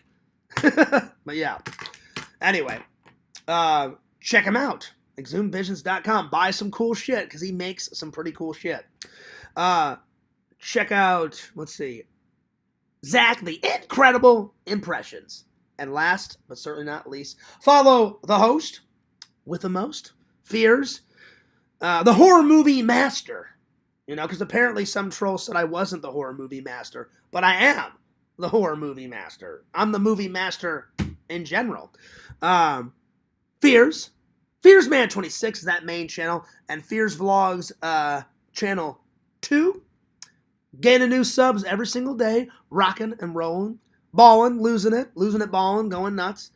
But yeah, anyway, check him out, exhumvisions.com. Buy some cool shit, because he makes some pretty cool shit. Check out, let's see, Zach the Incredible Impressions. And last, but certainly not least, follow the host with the most, Fears, the horror movie master. Because apparently some troll said I wasn't the horror movie master, but I am the horror movie master. I'm the movie master in general. Fears Man26 is that main channel, and Fears Vlogs channel 2. Gaining new subs every single day, rocking and rolling. Balling, losing it, balling, going nuts.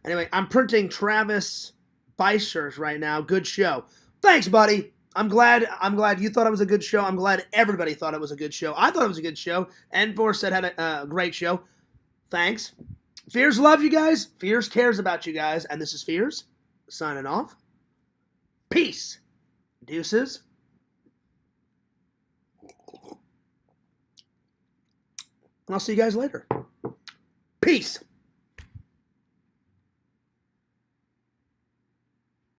Anyway, I'm printing Travis Bice shirts right now. Good show. Thanks, buddy. I'm glad you thought it was a good show. I'm glad everybody thought it was a good show. I thought it was a good show. N4 said had a great show. Thanks. Fears love you guys. Fears cares about you guys. And this is Fears signing off. Peace. Deuces. And I'll see you guys later. Peace.